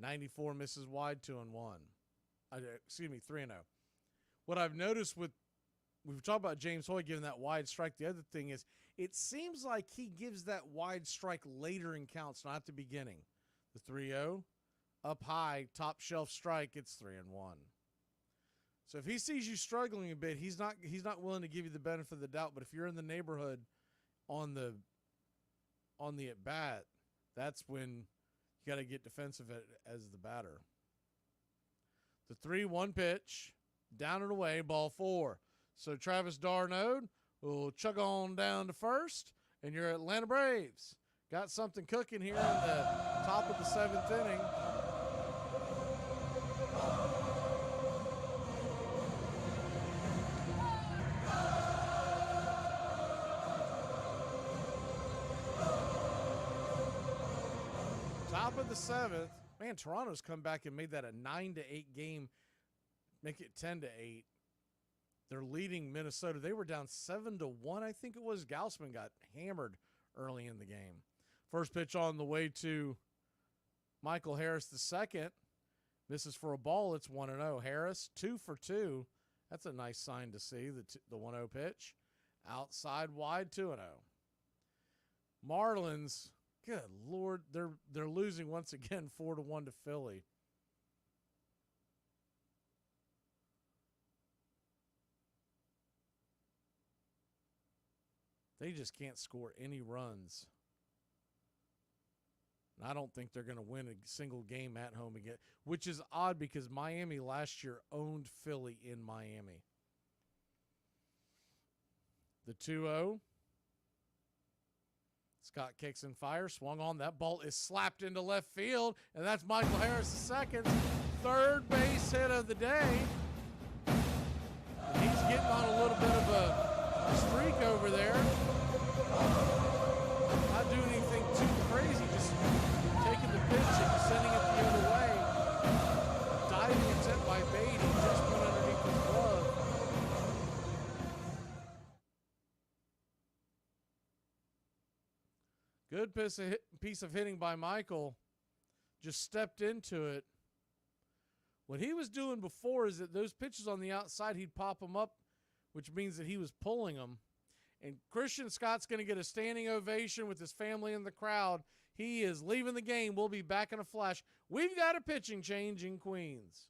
94 misses wide, 2-1. 3-0. What I've noticed we've talked about James Hoy giving that wide strike. The other thing is, it seems like he gives that wide strike later in counts, not at the beginning. The 3-0, up high, top shelf strike, it's 3-1. So if he sees you struggling a bit, he's not willing to give you the benefit of the doubt. But if you're in the neighborhood on the at bat, that's when you got to get defensive as the batter. The 3-1 pitch, down and away, ball 4. So Travis d'Arnaud will chug on down to first, and your Atlanta Braves got something cooking here in the top of the 7th inning. Top of the 7th. Man, Toronto's come back and made that a 9-8 game, make it 10-8. They're leading Minnesota. They were down 7-1, I think it was. Gausman got hammered early in the game. First pitch on the way to Michael Harris II. Misses for a ball. It's 1-0. Harris, 2 for 2. That's a nice sign to see, the 1-0 pitch. Outside wide, 2-0. Marlins, good Lord, they're losing once again 4-1 to Philly. They just can't score any runs. And I don't think they're going to win a single game at home again, which is odd because Miami last year owned Philly in Miami. The 2-0. Scott kicks and fires, swung on. That ball is slapped into left field, and that's Michael Harris II's third base hit of the day. And he's getting on a little bit of a streak over there. Not doing anything too crazy, just taking the pitch and sending it the other way. Diving attempt by Beatty, just went underneath his glove. Good piece of hitting by Michael. Just stepped into it. What he was doing before is that those pitches on the outside, he'd pop them up, which means that he was pulling them. And Christian Scott's going to get a standing ovation with his family in the crowd. He is leaving the game. We'll be back in a flash. We've got a pitching change in Queens.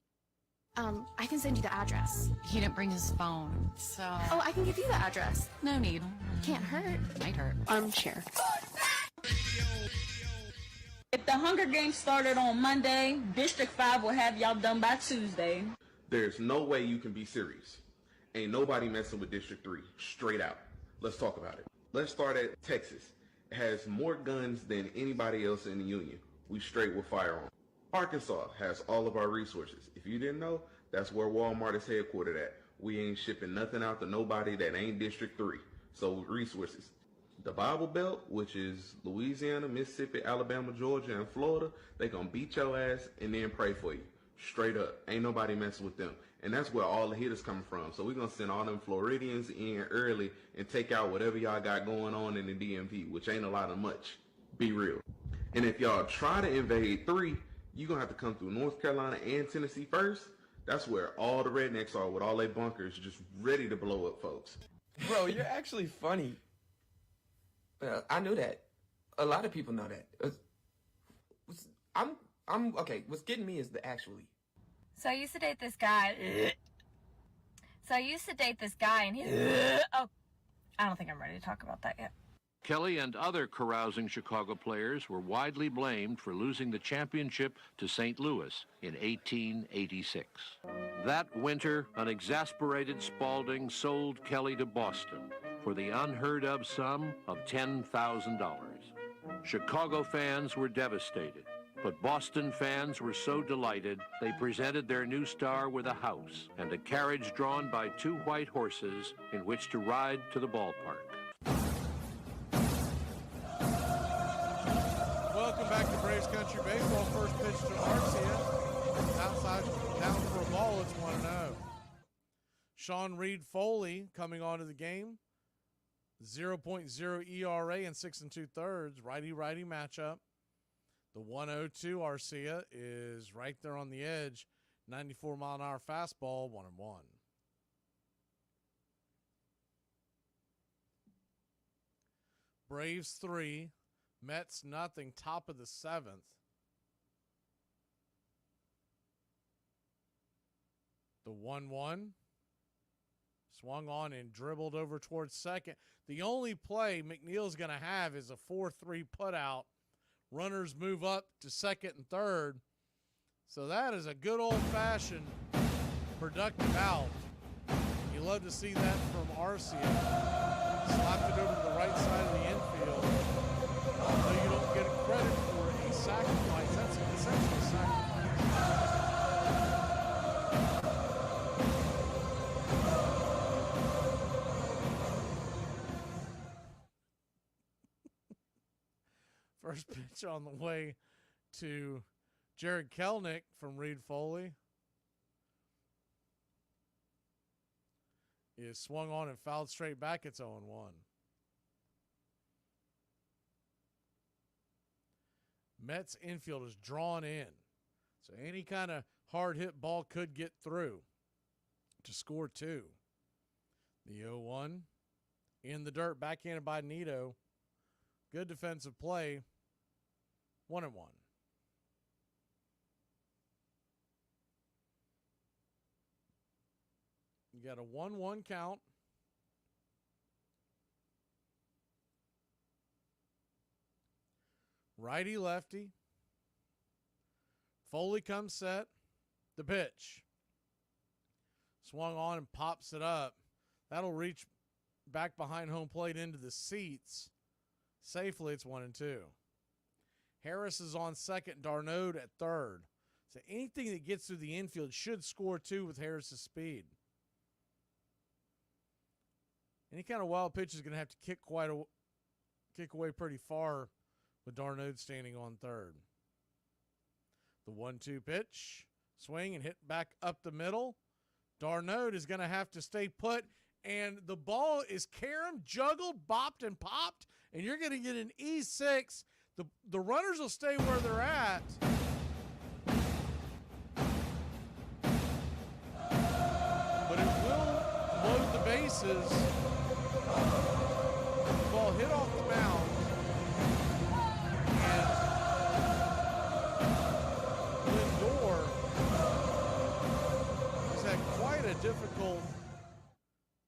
I can send you the address. He didn't bring his phone, so... Oh, I can give you the address. No need. Can't hurt. Might hurt. Armchair. If the Hunger Games started on Monday, District 5 will have y'all done by Tuesday. There's no way you can be serious. Ain't nobody messing with District 3. Straight out. Let's talk about it. Let's start at Texas. It has more guns than anybody else in the union. We straight with firearms. Arkansas has all of our resources. If you didn't know, that's where Walmart is headquartered at. We ain't shipping nothing out to nobody that ain't District 3. So resources. The Bible Belt, which is Louisiana, Mississippi, Alabama, Georgia, and Florida, they gonna beat your ass and then pray for you. Straight up. Ain't nobody messing with them. And that's where all the hitters coming from. So we're gonna send all them Floridians in early and take out whatever y'all got going on in the DMV, which ain't a lot of much. Be real. And if y'all try to invade 3, you're going to have to come through North Carolina and Tennessee first. That's where all the rednecks are with all their bunkers just ready to blow up folks. Bro, you're actually funny. I knew that. A lot of people know that. I'm okay. What's getting me is the actually. So I used to date this guy. And he... Oh, I don't think I'm ready to talk about that yet. Kelly and other carousing Chicago players were widely blamed for losing the championship to St. Louis in 1886. That winter, an exasperated Spaulding sold Kelly to Boston for the unheard-of sum of $10,000. Chicago fans were devastated, but Boston fans were so delighted they presented their new star with a house and a carriage drawn by 2 white horses in which to ride to the ballpark. Welcome back to Braves Country Baseball. First pitch to Arcia. Outside, down for a ball. It's 1-0. Sean Reed Foley coming onto the game. 0.0 ERA and 6 2/3. Righty-righty matchup. The 1-0-2 Arcia is right there on the edge. 94-mile-an-hour fastball, 1-1. Braves 3. Mets nothing, top of the 7th. The 1-1. Swung on and dribbled over towards second. The only play McNeil's going to have is a 4-3 putout. Runners move up to second and third. So that is a good old-fashioned productive out. You love to see that from Arcia. Slapped it over to the right side of the infield. Though you don't get credit for a sacrifice. That's essentially a sacrifice. First pitch on the way to Jared Kelnick from Reed Foley is swung on and fouled straight back. It's 0-1. Mets infield is drawn in. So any kind of hard hit ball could get through to score 2. The 0-1 in the dirt, backhanded by Nito. Good defensive play. 1-1. You got a 1-1 count. Righty, lefty. Foley comes set. The pitch. Swung on and pops it up. That'll reach back behind home plate into the seats. Safely, it's 1-2. Harris is on second. Darnode at third. So anything that gets through the infield should score 2 with Harris's speed. Any kind of wild pitch is going to have to kick away pretty far with Darnode standing on third. The 1-2 pitch. Swing and hit back up the middle. Darnode is going to have to stay put. And the ball is caromed, juggled, bopped, and popped. And you're going to get an E6. The runners will stay where they're at. But it will load the bases. The ball hit off the mound. And Lindor difficult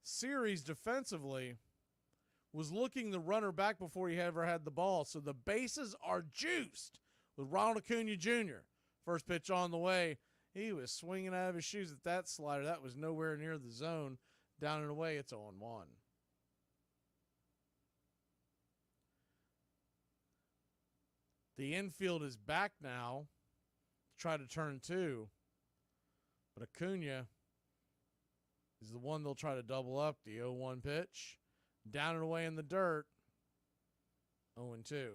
series defensively was looking the runner back before he ever had the ball. So the bases are juiced with Ronald Acuna Jr. First pitch on the way. He was swinging out of his shoes at that slider. That was nowhere near the zone. Down and away, it's 0-1. The infield is back now to try to turn 2. But Acuna is the one they'll try to double up. The 0-1 pitch. Down and away in the dirt. 0-2.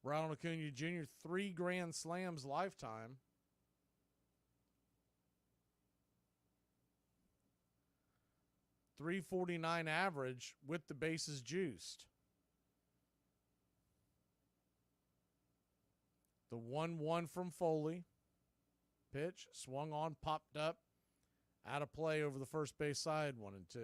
Ronald Acuna Jr., 3 grand slams lifetime. .349 average with the bases juiced. The 1-1 from Foley. Pitch, swung on, popped up. Out of play over the first base side, 1-2.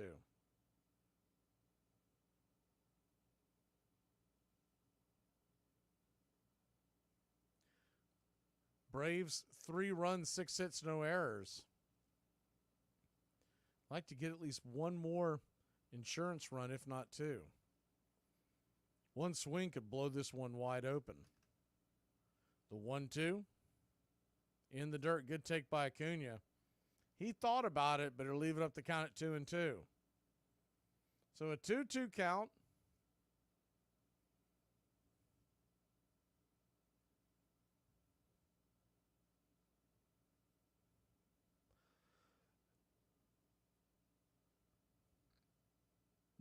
Braves, 3 runs, 6 hits, no errors. Like to get at least one more insurance run, if not 2. One swing could blow this one wide open. The 1-2 in the dirt. Good take by Acuna. He thought about it, but he'll leave it up to count at 2-2. So a 2-2 count.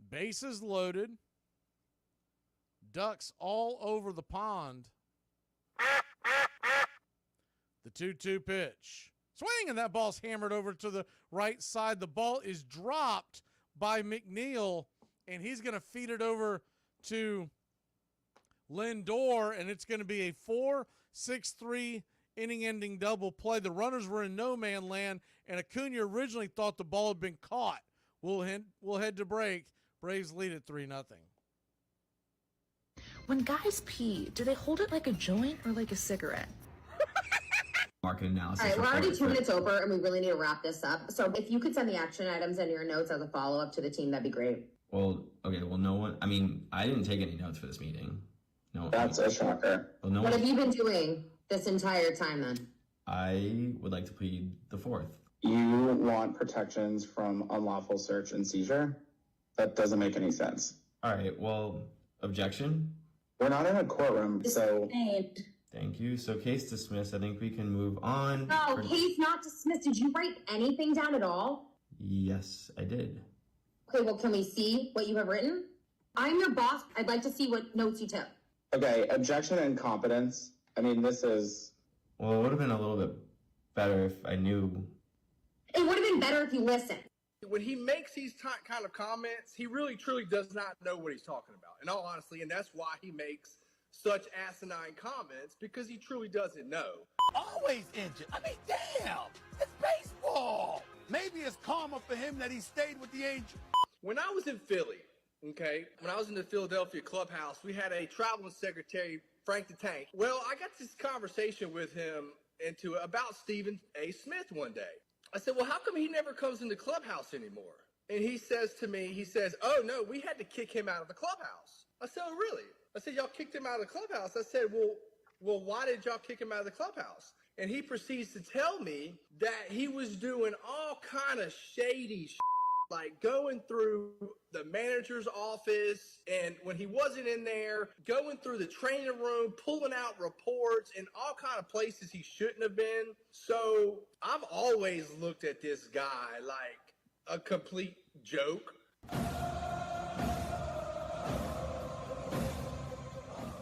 Bases loaded. Ducks all over the pond. The 2-2 pitch. Swing, and that ball's hammered over to the right side. The ball is dropped by McNeil, and he's going to feed it over to Lindor, and it's going to be a 4-6-3 inning-ending double play. The runners were in no-man land, and Acuna originally thought the ball had been caught. We'll head to break. Braves lead at 3-0. When guys pee, do they hold it like a joint or like a cigarette? Market analysis. All right, we're already 2 minutes over, and we really need to wrap this up. So if you could send the action items and your notes as a follow-up to the team, that'd be great. Well, okay, well, no one, I mean, I didn't take any notes for this meeting. No. That's a shocker. Well, no what one, have you been doing this entire time then? I would like to plead the 4th. You want protections from unlawful search and seizure? That doesn't make any sense. All right, well, objection? We're not in a courtroom, so... Thank you. So case dismissed. I think we can move on. No, case not dismissed. Did you write anything down at all? Yes, I did. Okay, well, can we see what you have written? I'm your boss. I'd like to see what notes you took. Okay, objection and incompetence. I mean, this is... Well, it would have been a little bit better if I knew. It would have been better if you listened. When he makes these kind of comments, he really, truly does not know what he's talking about, in all honesty, and that's why he makes such asinine comments, because he truly doesn't know. Always injured. I mean, damn, it's baseball. Maybe it's karma for him that he stayed with the Angels. When I was in Philly, okay, when I was in the Philadelphia clubhouse, we had a traveling secretary, Frank the Tank. Well, I got this conversation with him about Stephen A. Smith one day. I said, well, how come he never comes in the clubhouse anymore? And he says to me, oh, no, we had to kick him out of the clubhouse. I said, oh, really? I said, y'all kicked him out of the clubhouse. I said, well, why did y'all kick him out of the clubhouse? And he proceeds to tell me that he was doing all kind of shady shit, like going through the manager's office, and when he wasn't in there, going through the training room, pulling out reports in all kind of places he shouldn't have been. So I've always looked at this guy like a complete joke.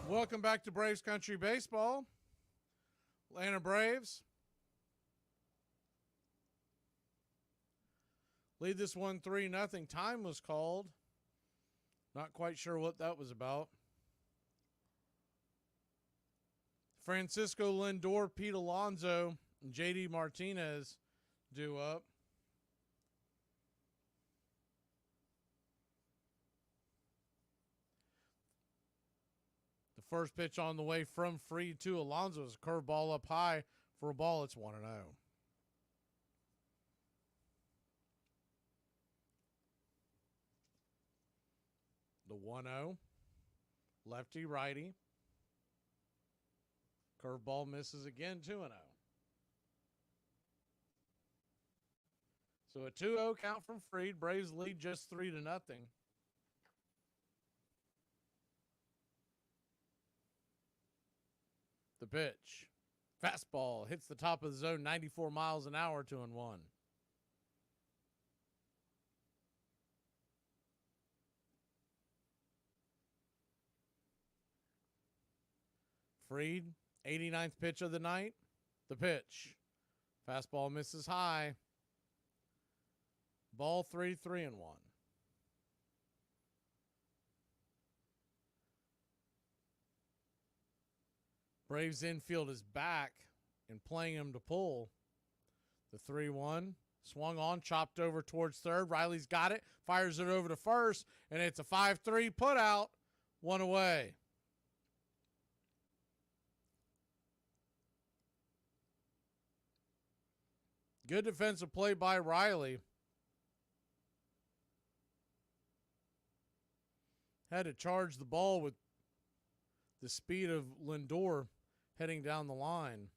Welcome back to Braves Country Baseball. Atlanta Braves lead this one 3-0. Time was called. Not quite sure what that was about. Francisco Lindor, Pete Alonso, and J.D. Martinez due up. The first pitch on the way from Fried to Alonso is a curveball up high for a ball. It's 1-0. The 1-0. Lefty, righty. Curveball misses again, 2-0. So a 2-0 count from Fried. Braves lead just 3-0. The pitch. Fastball hits the top of the zone, 94 miles an hour, 2-1. Fried, 89th pitch of the night. The pitch. Fastball misses high. Ball 3, 3-1. Braves infield is back and playing him to pull. The 3-1. Swung on, chopped over towards third. Riley's got it, fires it over to first, and it's a 5-3 put out. One away. Good defensive play by Riley. Had to charge the ball with the speed of Lindor heading down the line.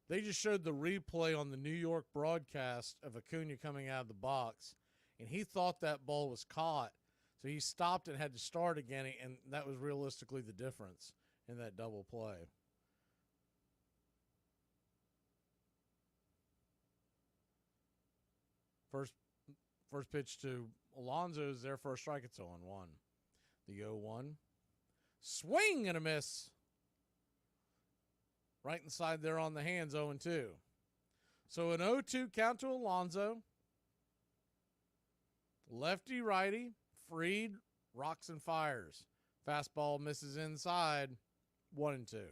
They just showed the replay on the New York broadcast of Acuna coming out of the box, and he thought that ball was caught. So he stopped and had to start again, and that was realistically the difference in that double play. First pitch to Alonso is there for a strike. It's 0-1. The 0-1. Swing and a miss. Right inside there on the hands, 0-2. So an 0-2 count to Alonso. Lefty, righty. Fried rocks and fires. Fastball misses inside, 1-2. If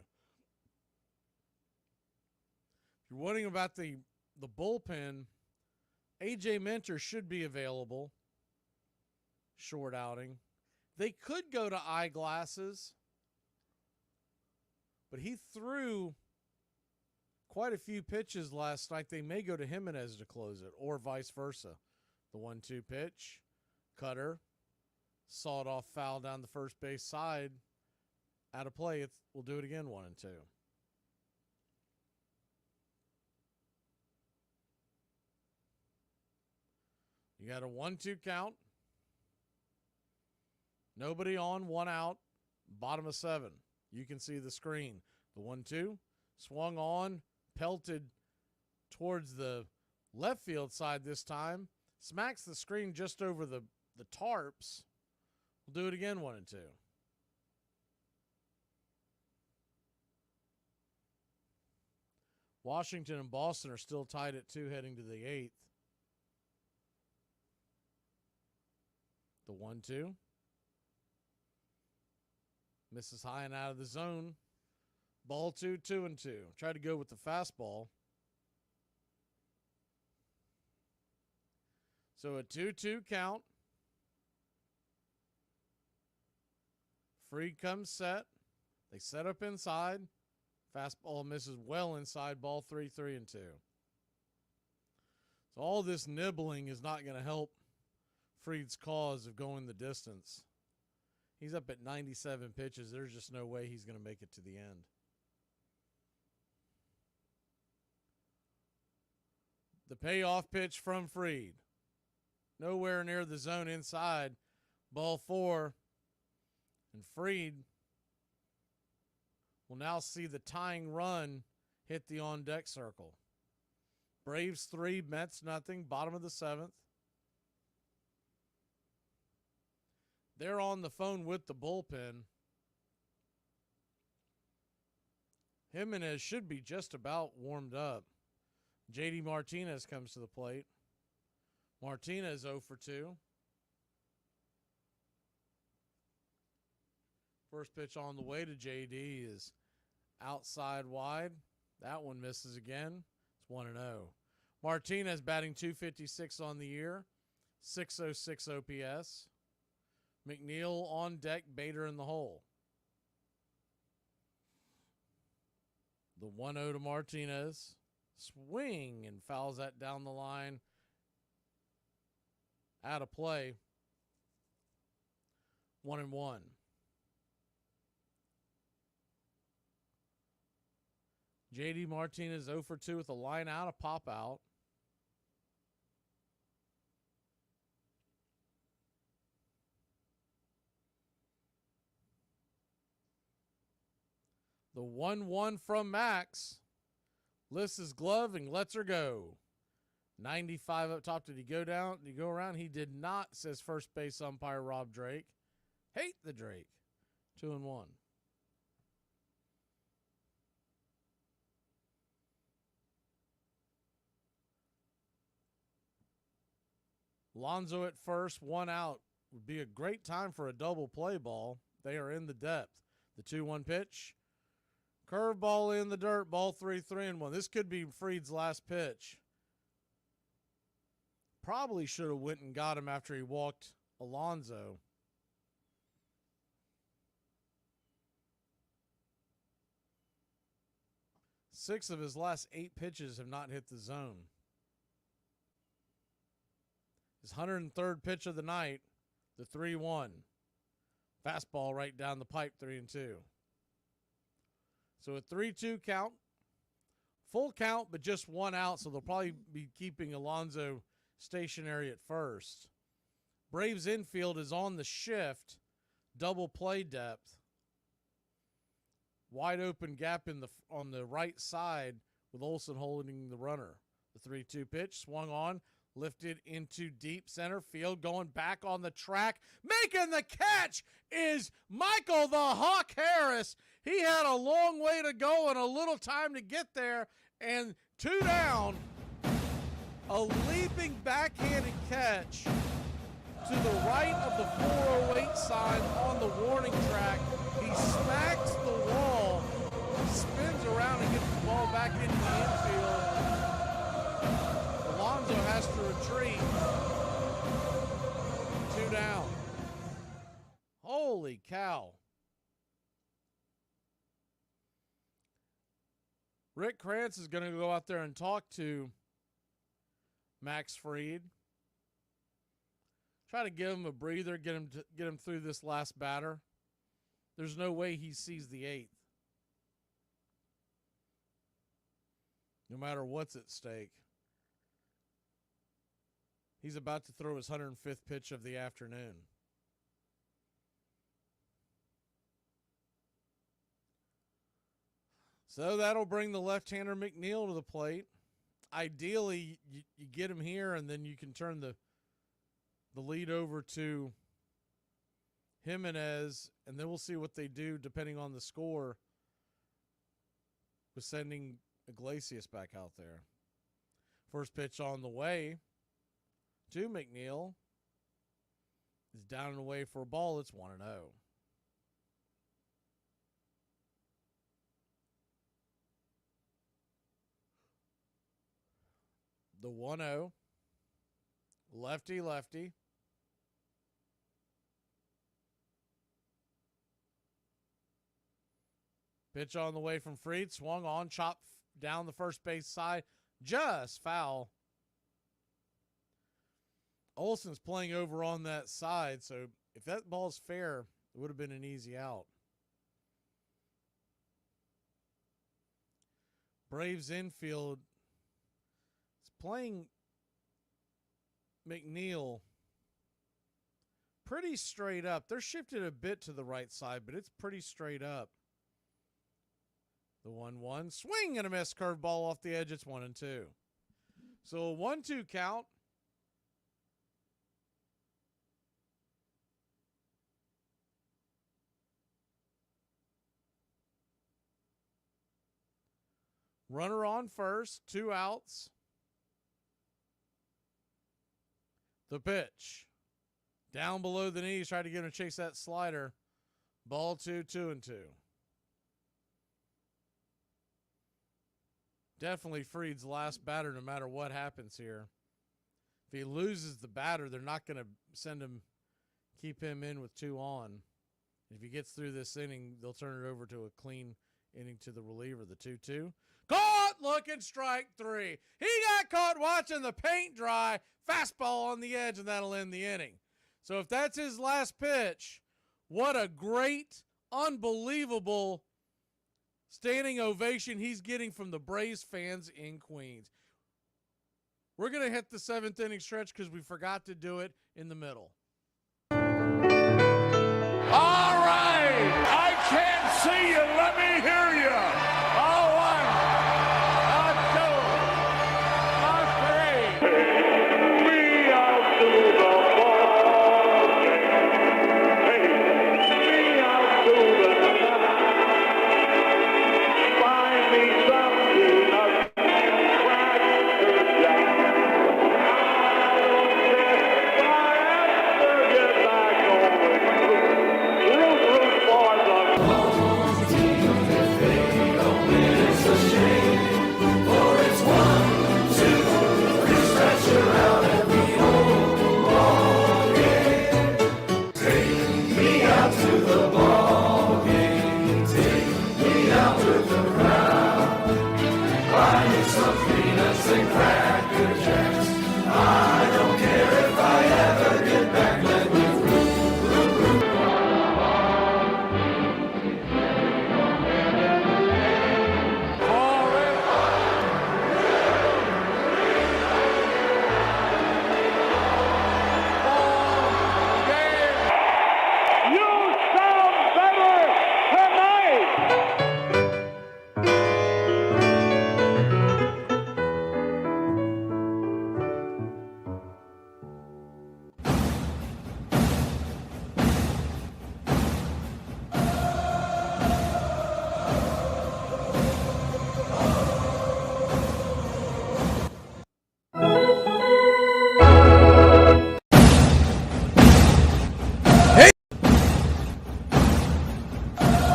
you're wondering about the bullpen, A.J. Minter should be available. Short outing. They could go to eyeglasses, but he threw quite a few pitches last night. They may go to Jimenez to close it, or vice versa. The 1-2 pitch. Cutter. Sawed off foul down the first base side. Out of play. We'll do it again, 1-2. You got a 1-2 count. Nobody on, 1 out. Bottom of 7. You can see the screen. The 1-2. Swung on. Pelted towards the left field side this time. Smacks the screen just over the tarps. We'll do it again, 1-2. Washington and Boston are still tied at 2 heading to the 8th. The 1-2. Misses high and out of the zone. Ball 2, 2-2. Try to go with the fastball. So a 2-2 count. Fried comes set. They set up inside. Fastball misses well inside. Ball 3, 3-2. So all this nibbling is not going to help Fried's cause of going the distance. He's up at 97 pitches. There's just no way he's going to make it to the end. The payoff pitch from Fried. Nowhere near the zone inside. Ball 4. And Fried will now see the tying run hit the on-deck circle. Braves 3, Mets nothing. Bottom of the 7th. They're on the phone with the bullpen. Jimenez should be just about warmed up. J.D. Martinez comes to the plate. Martinez 0 for 2. First pitch on the way to J.D. is outside wide. That one misses again. It's 1-0. Martinez batting .256 on the year. 606 OPS. McNeil on deck, Bader in the hole. The 1-0 to Martinez. Swing and fouls that down the line. Out of play. 1-1. JD Martinez 0 for 2 with a line out, a pop out. The 1-1 from Max. Lifts his glove and lets her go. 95 up top. Did he go down? Did he go around? He did not, says first base umpire Rob Drake. Hate the Drake. 2-1. Lonzo at first, 1 out. Would be a great time for a double play ball. They are in the depth. The 2-1 pitch. Curveball in the dirt. Ball 3-1. This could be Fried's last pitch. Probably should have went and got him after he walked Alonso. Six of his last 8 pitches have not hit the zone. His 103rd pitch of the night, the 3-1. Fastball right down the pipe, 3-2. So a 3-2 count. Full count, but just 1 out, so they'll probably be keeping Alonso stationary at first. Braves infield is on the shift. Double play depth. Wide open gap on the right side with Olsen holding the runner. The 3-2 pitch swung on, lifted into deep center field, going back on the track. Making the catch is Michael the Hawk Harris. He had a long way to go and a little time to get there, and 2 down. A leaping backhanded catch to the right of the 408 sign on the warning track. He smacks the wall, spins around and gets the ball back into the infield. Alonso has to retreat. 2 down. Holy cow. Rick Krantz is going to go out there and talk to Max Fried. Try to give him a breather, get him through this last batter. There's no way he sees the 8th. No matter what's at stake. He's about to throw his 105th pitch of the afternoon. So that'll bring the left-hander McNeil to the plate. Ideally, you get him here, and then you can turn the lead over to Jimenez, and then we'll see what they do depending on the score with sending Iglesias back out there. First pitch on the way to McNeil is down and away for a ball. It's 1-0. The 1-0. Lefty. Pitch on the way from Fried. Swung on. Chop down the first base side. Just foul. Olsen's playing over on that side, so if that ball's fair, it would have been an easy out. Braves infield is playing McNeil pretty straight up. They're shifted a bit to the right side, but it's pretty straight up. The 1-1. Swing and a miss. Curveball off the edge. It's 1-2. So a 1-2 count. Runner on first, 2 outs. The pitch. Down below the knees, try to get him to chase that slider. Ball 2, 2-2. Definitely Fried's last batter no matter what happens here. If he loses the batter, they're not going to keep him in with 2 on. If he gets through this inning, they'll turn it over to a clean inning to the reliever, the 2-2. Caught looking, strike 3. He got caught watching the paint dry. Fastball on the edge, and that'll end the inning. So if that's his last pitch, what a great, unbelievable standing ovation he's getting from the Braves fans in Queens. We're going to hit the 7th inning stretch because we forgot to do it in the middle. All right. I can't see you. Let me hear you. All one, a two, a three. Me out to the ball game. Hey, me out to the night. Find me something up Cracker Jack.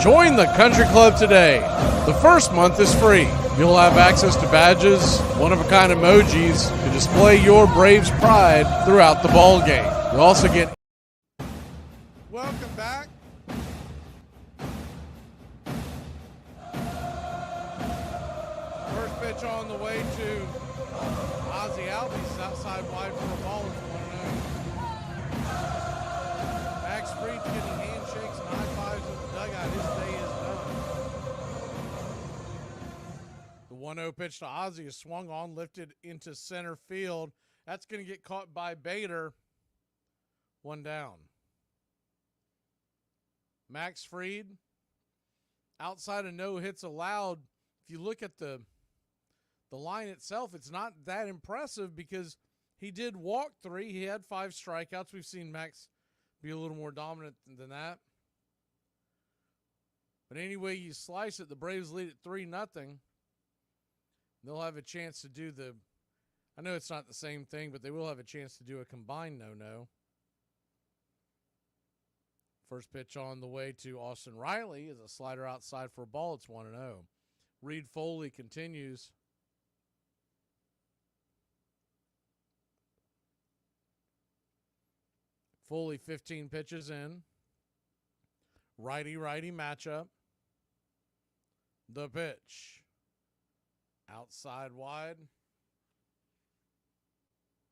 Join the country club today. The first month is free. You'll have access to badges, one-of-a-kind emojis to display your Braves pride throughout the ball game. You'll also get... Welcome back. First pitch on the way to Ozzie Albies, outside wide for a ball. It's 1-0. Max Fried getting handshakes and high fives in the dugout. His day is done. The 1-0 pitch to Ozzie is swung on, lifted into center field. That's going to get caught by Bader. 1 down. Max Fried, outside of no hits allowed. If you look at the line itself, it's not that impressive because he did walk 3. He had 5 strikeouts. We've seen Max be a little more dominant than that. But anyway you slice it, the Braves lead at 3-0. They'll have a chance to do the, I know it's not the same thing, but they will have a chance to do a combined no-no. First pitch on the way to Austin Riley is a slider outside for a ball. It's 1-0. Reed Foley continues. Foley 15 pitches in. Righty-righty matchup. The pitch. Outside wide.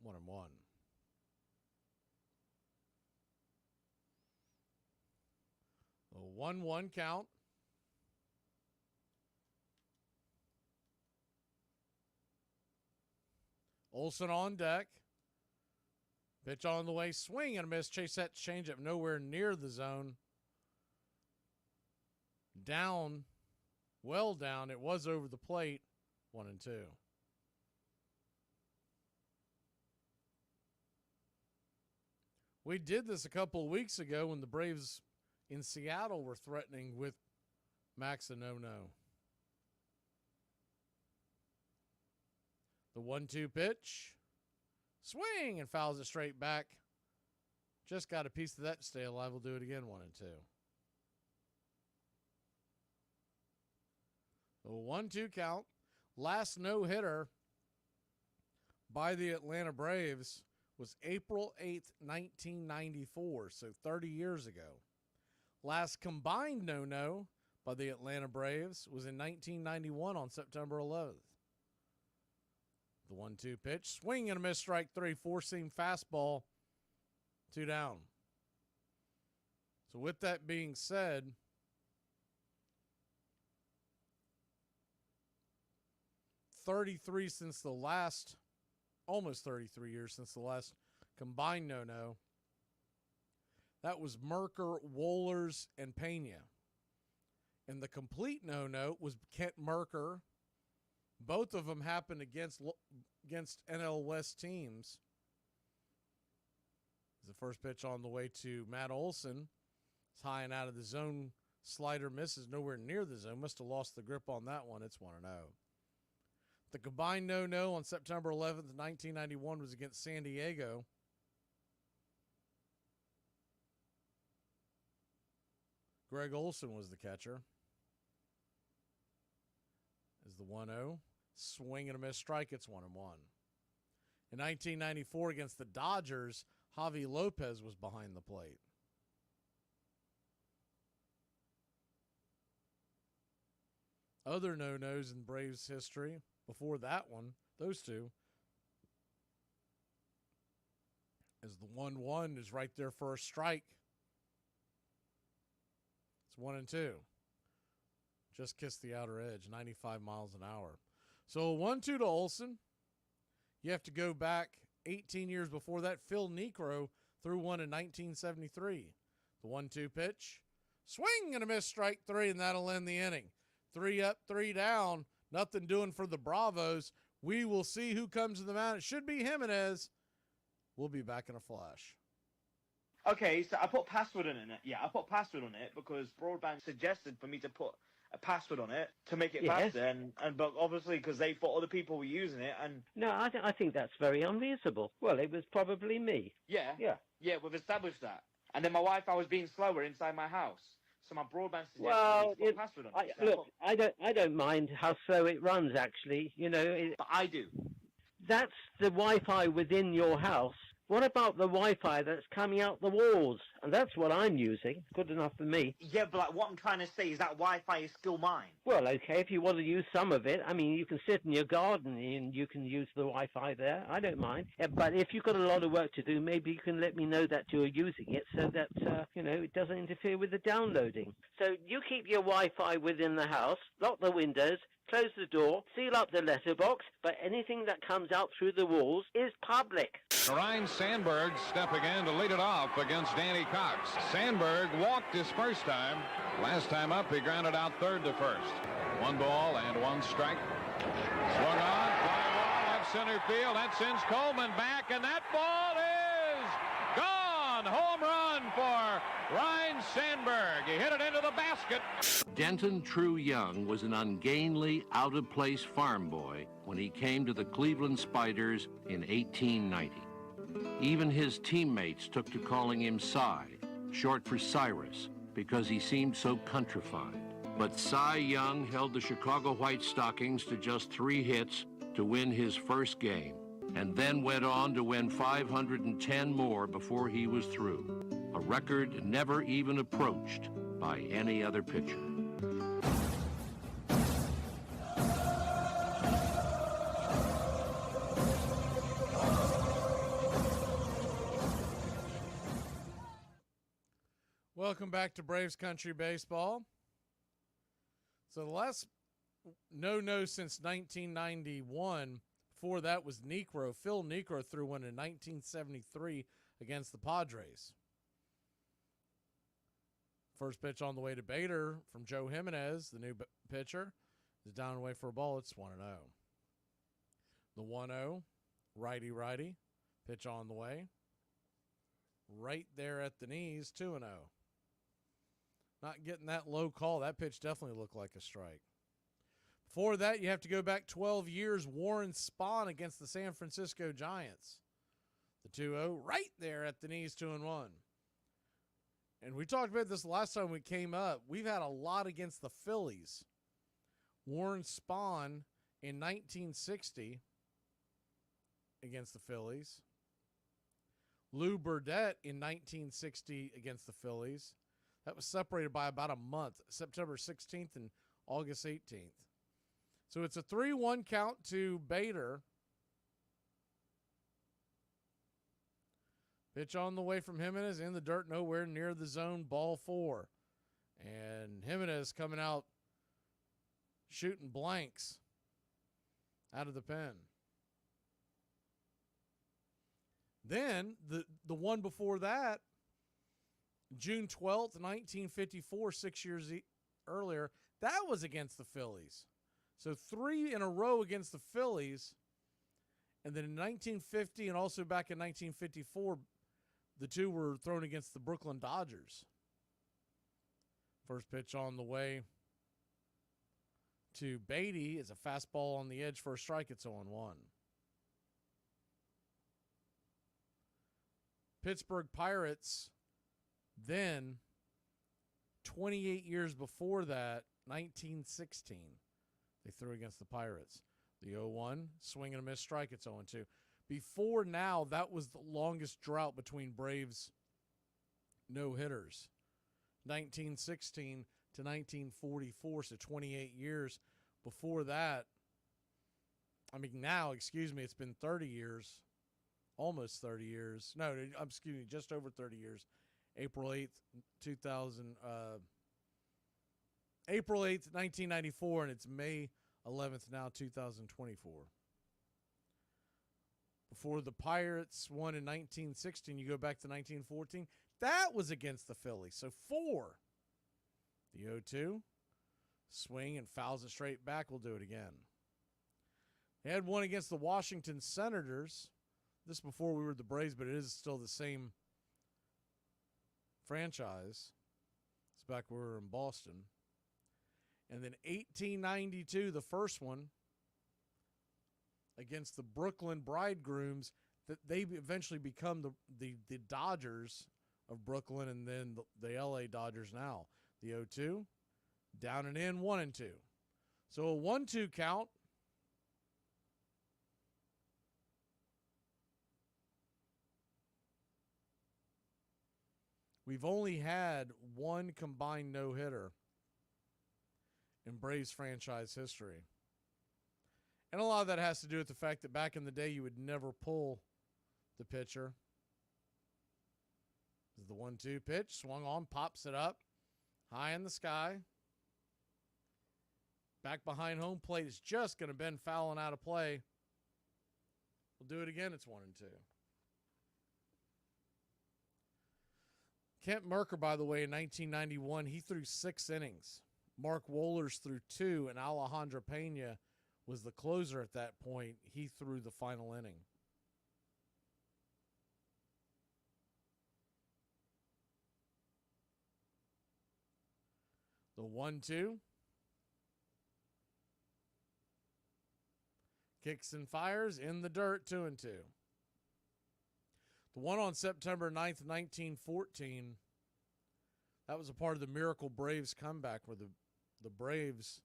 1-1. A 1-1 count. Olsen on deck. Pitch on the way, swing and a miss. Chase that changeup nowhere near the zone. Down, well down. It was over the plate. 1-2. We did this a couple of weeks ago when the Braves in Seattle were threatening with Max a no-no. The 1-2 pitch. Swing and fouls it straight back. Just got a piece of that to stay alive. We'll do it again. 1-2. The 1-2 count. Last no-hitter by the Atlanta Braves was April 8th, 1994, so 30 years ago. Last combined no-no by the Atlanta Braves was in 1991 on September 11th. The 1-2 pitch. Swing and a miss, strike 3. Four-seam fastball. 2 down. So with that being said, almost 33 years since the last combined no-no. That was Merker, Wohlers, and Pena. And the complete no-no was Kent Merker. Both of them happened against NL West teams. The first pitch on the way to Matt Olson. It's high and out of the zone. Slider misses, nowhere near the zone. Must have lost the grip on that one. It's 1-0. The combined no-no on September 11th, 1991 was against San Diego. Greg Olson was the catcher. As the 1-0. Swing and a miss, strike. It's 1-1. In 1994 against the Dodgers, Javi Lopez was behind the plate. Other no-nos in Braves history before that one, those two, as the 1-1 is right there for a strike. It's 1-2. Just kissed the outer edge, 95 miles an hour. So 1-2 to Olson. You have to go back 18 years before that. Phil Niekro threw one in 1973. The 1-2 pitch. Swing and a miss, strike 3, and that'll end the inning. 3 up, 3 down. Nothing doing for the Bravos. We will see who comes to the mound. It should be Jimenez. We'll be back in a flash. Okay, so I put password in it. Yeah, I put password on it because Broadband suggested for me to put a password on it to make it faster, and but obviously because they thought other people were using it, and no, I think that's very unreasonable. Well, it was probably me. Yeah, we've established that. And then my Wi-Fi was being slower inside my house, so my broadband suggested me to put a password on it. Look, I don't mind how slow it runs. Actually, but I do. That's the Wi-Fi within your house. What about the Wi-Fi that's coming out the walls? And that's what I'm using. Good enough for me. Yeah, but like, what I'm trying to say is that Wi-Fi is still mine. Well, okay, if you want to use some of it, I mean, you can sit in your garden and you can use the Wi-Fi there. I don't mind. But if you've got a lot of work to do, maybe you can let me know that you're using it so that, it doesn't interfere with the downloading. So you keep your Wi-Fi within the house, lock the windows, close the door, seal up the letterbox, but anything that comes out through the walls is public. Ryan Sandberg stepping in to lead it off against Danny Cox. Sandberg walked his first time. Last time up, he grounded out third to first. 1 ball and 1 strike. Swung on, fly ball, left center field. That sends Coleman back, and that ball is gone. Home run for Ryan Sandberg. He hit it into the basket. Denton True Young was an ungainly, out-of-place farm boy when he came to the Cleveland Spiders in 1890. Even his teammates took to calling him Cy, short for Cyrus, because he seemed so countrified. But Cy Young held the Chicago White Stockings to just 3 hits to win his first game, and then went on to win 510 more before he was through, a record never even approached by any other pitcher. Welcome back to Braves Country Baseball. So the last no-no since 1991, before that was Niekro. Phil Niekro threw one in 1973 against the Padres. First pitch on the way to Bader from Joe Jimenez, the new pitcher, is down and away for a ball. It's 1-0. The 1-0, righty-righty, pitch on the way. Right there at the knees, 2-0. Not getting that low call. That pitch definitely looked like a strike. Before that, you have to go back 12 years. Warren Spahn against the San Francisco Giants. The 2-0, right there at the knees, 2-1. And we talked about this last time we came up. We've had a lot against the Phillies. Warren Spahn in 1960 against the Phillies. Lou Burdett in 1960 against the Phillies. That was separated by about a month, September 16th and August 18th. So it's a 3-1 count to Bader. Pitch on the way from Jimenez in the dirt, nowhere near the zone, ball 4. And Jimenez coming out shooting blanks out of the pen. Then the one before that, June 12th, 1954, 6 years earlier, that was against the Phillies. So 3 in a row against the Phillies. And then in 1950 and also back in 1954, the two were thrown against the Brooklyn Dodgers. First pitch on the way to Beatty is a fastball on the edge for a strike. It's 0-1. Pittsburgh Pirates, then 28 years before that, 1916, they threw against the Pirates. The 0-1, swing and a miss strike, it's 0-2. Before now, that was the longest drought between Braves no-hitters. 1916 to 1944, so 28 years. Before that, it's been 30 years, almost 30 years. No, just over 30 years. April 8th, 1994, and it's May 11th now, 2024. Before the Pirates won in 1916, you go back to 1914. That was against the Phillies. So 4. The 0-2. Swing and fouls it straight back. We'll do it again. They had one against the Washington Senators. This before we were the Braves, but it is still the same franchise. It's back where we were in Boston. And then 1892, the first one, against the Brooklyn Bridegrooms, that they eventually become the Dodgers of Brooklyn and then the LA Dodgers now. The 0-2, down and in, 1-2. So a 1-2 count. We've only had one combined no-hitter in Braves franchise history. And a lot of that has to do with the fact that back in the day, you would never pull the pitcher. This is the 1-2 pitch. Swung on, pops it up. High in the sky. Back behind home plate is just going to bend foul and out of play. We'll do it again. It's 1-2. Kent Mercker, by the way, in 1991, he threw 6 innings. Mark Wohlers threw 2, and Alejandro Pena was the closer at that point. He threw the final inning. The 1-2. Kicks and fires in the dirt, 2-2. The one on September 9th, 1914, that was a part of the Miracle Braves comeback where the Braves,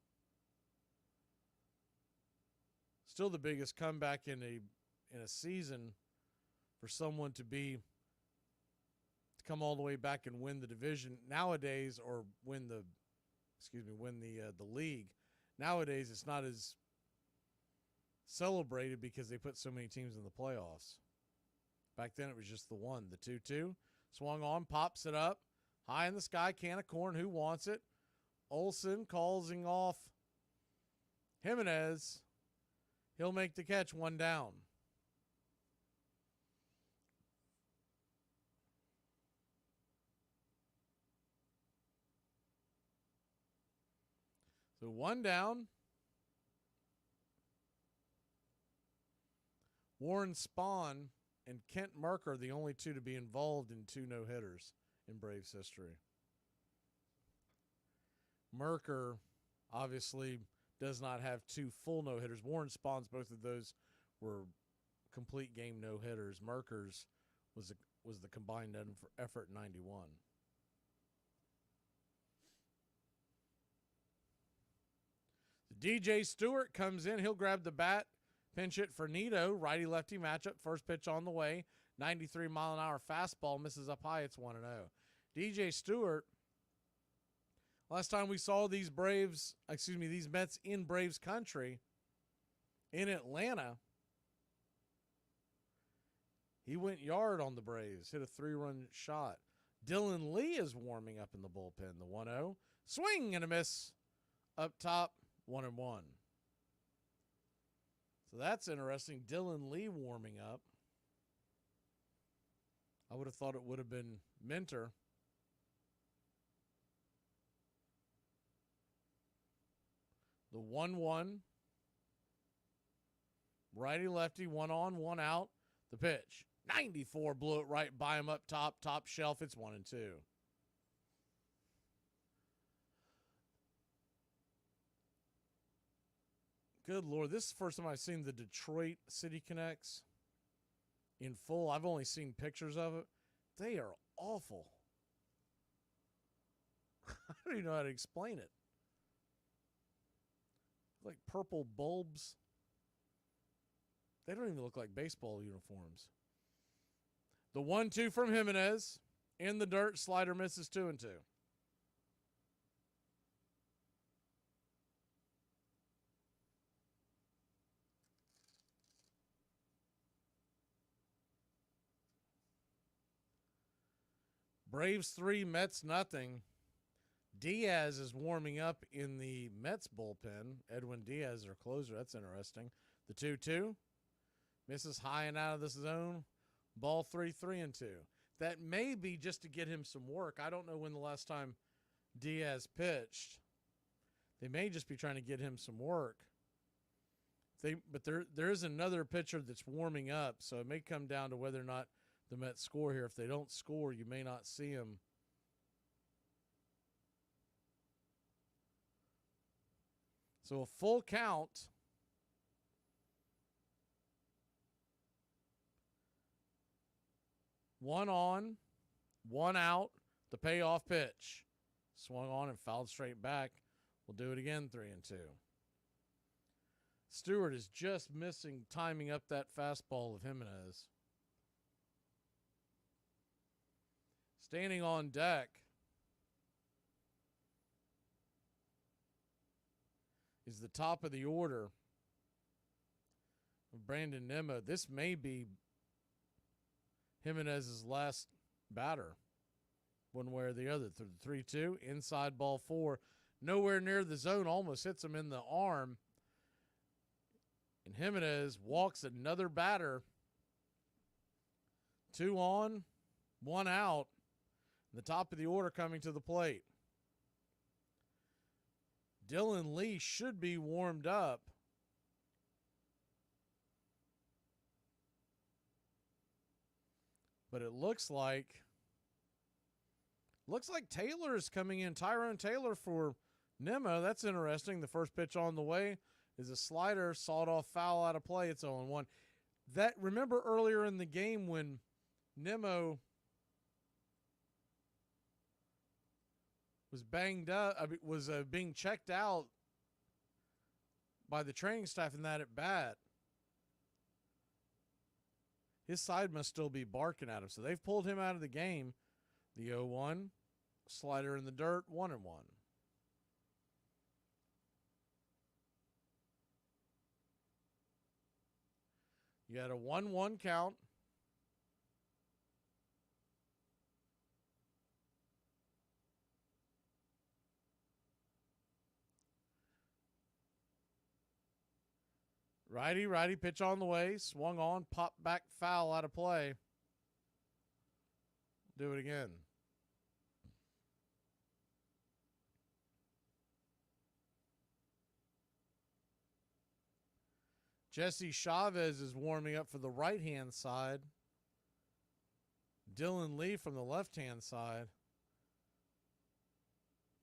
still the biggest comeback in a season for someone to come all the way back and win the division nowadays, or win the league. Nowadays, it's not as celebrated because they put so many teams in the playoffs. Back then, it was just the one. The 2-2. Swung on, pops it up. High in the sky, can of corn. Who wants it? Olsen calling off Jimenez. He'll make the catch, 1 down. So 1 down. Warren Spahn and Kent Mercker are the only two to be involved in 2 no-hitters in Braves history. Mercker obviously does not have 2 full no-hitters. Warren Spahn's, both of those were complete game no-hitters. Mercker's was the combined effort in 91. DJ Stewart comes in. He'll grab the bat, pinch it for Nito. Righty-lefty matchup. First pitch on the way. 93-mile-an-hour fastball. Misses up high. It's 1-0. DJ Stewart, last time we saw these Mets in Braves country in Atlanta, He went yard on the Braves, hit a 3-run shot. Dylan Lee is warming up in the bullpen. The 1-0. Swing and a miss. Up top, 1-1. So that's interesting. Dylan Lee warming up. I would have thought it would have been Minter. The 1-1. Righty-lefty, 1 on, 1 out. The pitch. 94 blew it right by him up top. Top shelf. It's 1-2. Good Lord. This is the first time I've seen the Detroit City Connects in full. I've only seen pictures of it. They are awful. I don't even know how to explain it. Like purple bulbs. They don't even look like baseball uniforms. The 1-2 from Jimenez. In the dirt. Slider misses 2-2. Braves 3, Mets nothing. Diaz is warming up in the Mets bullpen. Edwin Diaz, their closer. That's interesting. The 2-2. Misses high and out of the zone. Ball 3-2. That may be just to get him some work. I don't know when the last time Diaz pitched. They may just be trying to get him some work. But there is another pitcher that's warming up, so it may come down to whether or not the Mets score here. If they don't score, you may not see him. So a full count. One on, 1 out, the payoff pitch. Swung on and fouled straight back. We'll do it again, 3-2. Stewart is just missing timing up that fastball of Jimenez. Standing on deck is the top of the order of Brandon Nimmo. This may be Jimenez's last batter, one way or the other. 3-2, inside ball 4. Nowhere near the zone, almost hits him in the arm. And Jimenez walks another batter. 2 on, 1 out. The top of the order coming to the plate. Dylan Lee should be warmed up. But it looks like Taylor is coming in. Tyrone Taylor for Nimmo. That's interesting. The first pitch on the way is a slider, sawed off foul out of play. It's 0-1. Remember earlier in the game when Nimmo was banged up, was being checked out by the training staff in that at bat. His side must still be barking at him. So they've pulled him out of the game. The 0-1, slider in the dirt, 1-1. You had a 1-1 count. Righty pitch on the way. Swung on, popped back foul out of play. Do it again. Jesse Chavez is warming up for the right-hand side. Dylan Lee from the left-hand side.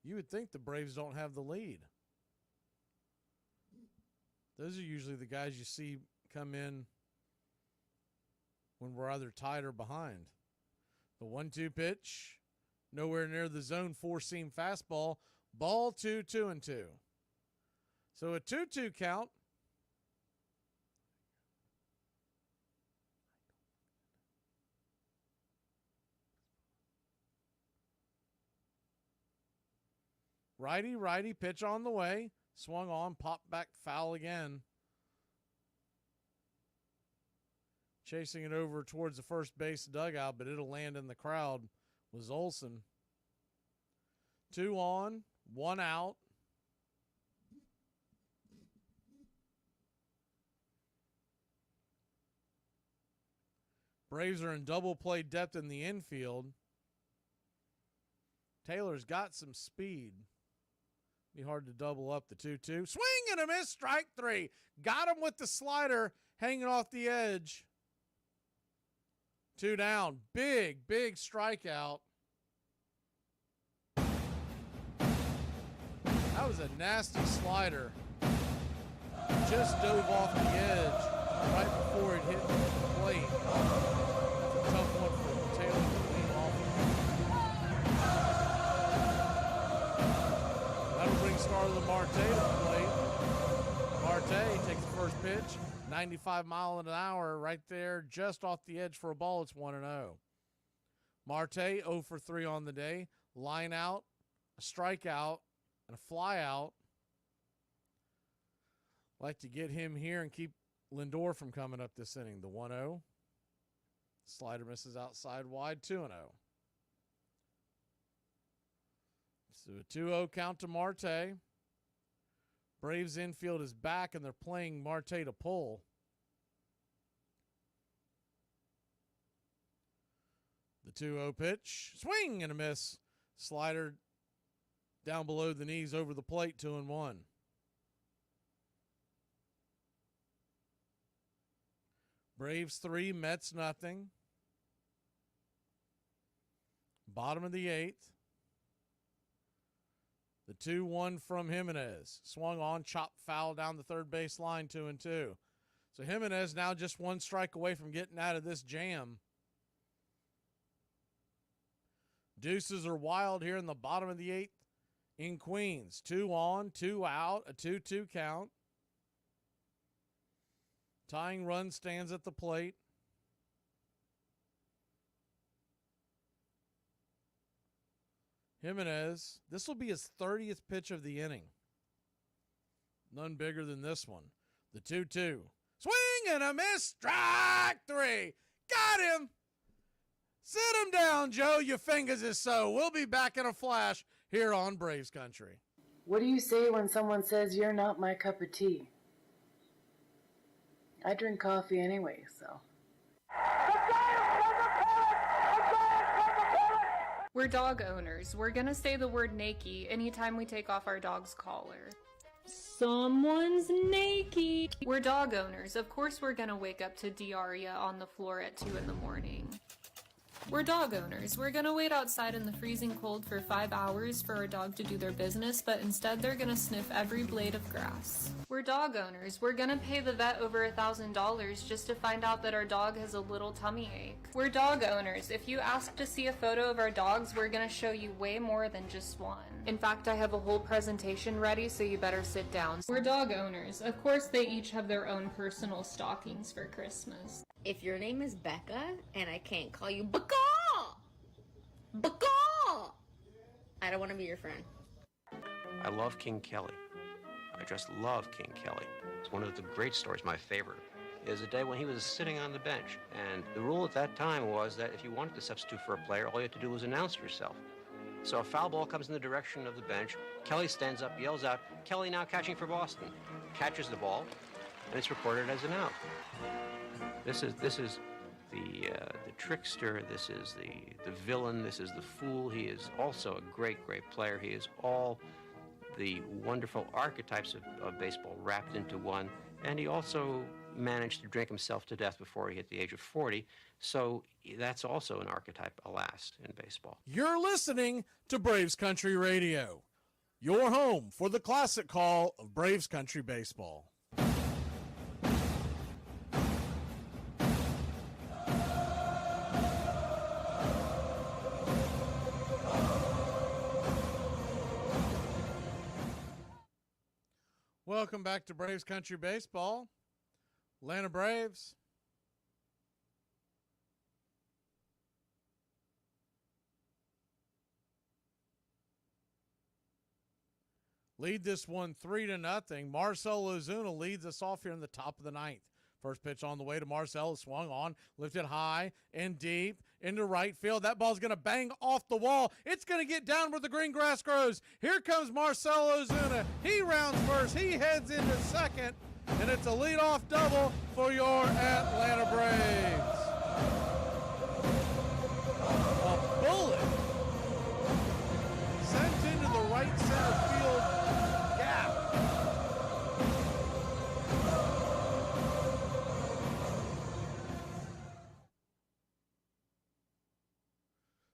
You would think the Braves don't have the lead. Those are usually the guys you see come in when we're either tied or behind. The 1-2 pitch, nowhere near the zone, 4-seam fastball. Ball 2-2. So a 2-2 count. Righty pitch on the way. Swung on, popped back foul again. Chasing it over towards the first base dugout, but it'll land in the crowd was Olsen. 2 on, 1 out. Braves are in double play depth in the infield. Taylor's got some speed. Be hard to double up the 2-2. Swing and a miss, strike 3. Got him with the slider hanging off the edge. 2 down. Big strikeout. That was a nasty slider. Just dove off the edge right before it hit the plate. That's a tough one for Taylor to lean off of. That'll bring Starlin Marte to the plate. Marte takes the first pitch. 95 miles an hour right there, just off the edge for a ball. It's 1-0. Marte 0 for 3 on the day. Line out, a strikeout, and a fly out. Like to get him here and keep Lindor from coming up this inning. The 1-0. Slider misses outside wide, 2-0. So a 2-0 count to Marte. Braves infield is back, and they're playing Marte to pull. The 2-0 pitch. Swing and a miss. Slider down below the knees over the plate, 2-1. Braves 3, Mets nothing. Bottom of the 8th. The 2-1 from Jimenez. Swung on, chopped foul down the third base line, 2-2. So Jimenez now just 1 strike away from getting out of this jam. Deuces are wild here in the bottom of the 8th in Queens. 2 on, 2 out, a 2-2 count. Tying run stands at the plate. Jimenez, this will be his 30th pitch of the inning. None bigger than this one. The 2-2. Swing and a miss. Strike 3. Got him. Sit him down, Joe. Your fingers is so. We'll be back in a flash here on Braves Country. What do you say when someone says you're not my cup of tea? I drink coffee anyway, so. We're dog owners. We're gonna say the word naked anytime we take off our dog's collar. Someone's naked. We're dog owners. Of course we're gonna wake up to diarrhea on the floor at 2 in the morning. We're dog owners. We're gonna wait outside in the freezing cold for 5 hours for our dog to do their business, but instead they're gonna sniff every blade of grass. We're dog owners. We're gonna pay the vet over $1,000 just to find out that our dog has a little tummy ache. We're dog owners. If you ask to see a photo of our dogs, we're gonna show you way more than just one. In fact, I have a whole presentation ready, so you better sit down. We're dog owners. Of course, they each have their own personal stockings for Christmas. If your name is Becca and I can't call you Becca, I don't want to be your friend. I love King Kelly. I just love King Kelly. It's one of the great stories, my favorite, is a day when he was sitting on the bench. And the rule at that time was that if you wanted to substitute for a player, all you had to do was announce yourself. So a foul ball comes in the direction of the bench. Kelly stands up, yells out, "Kelly now catching for Boston." Catches the ball, and it's recorded as an out. This is the trickster. This is the villain. This is the fool. He is also a great player. He is all the wonderful archetypes of baseball wrapped into one. And he also managed to drink himself to death before he hit the age of 40. So that's also an archetype, alas, in baseball. You're listening to Braves Country Radio, your home for the classic call of Braves Country Baseball. Welcome back to Braves Country Baseball. Atlanta Braves. Lead this one 3-0. Marcell Ozuna leads us off here in the top of the 9th First pitch on the way to Marcell, swung on, lifted high and deep into right field. That ball's going to bang off the wall. It's going to get down where the green grass grows. Here comes Marcell Ozuna. He rounds first. He heads into second, and it's a leadoff double for your Atlanta Braves. A bullet sent into the right center field gap.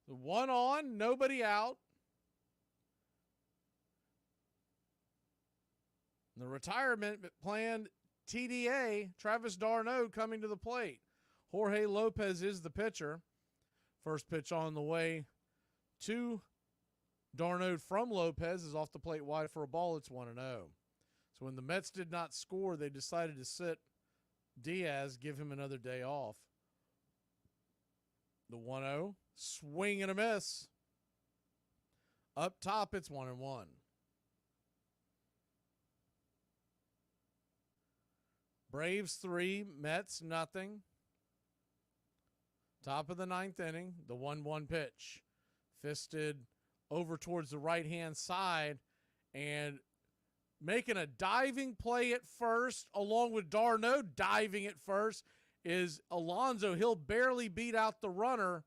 The one on, nobody out. The retirement planned TDA, Travis d'Arnaud, coming to the plate. Jorge Lopez is the pitcher. First pitch on the way to d'Arnaud from Lopez is off the plate wide for a ball. It's 1-0. So when the Mets did not score, they decided to sit Diaz, give him another day off. The 1-0, swing and a miss. Up top, it's 1-1. Braves 3, Mets nothing. Top of the 9th inning, the 1-1 pitch. Fisted over towards the right-hand side and making a diving play at first, along with d'Arnaud diving at first, is Alonso. He'll barely beat out the runner.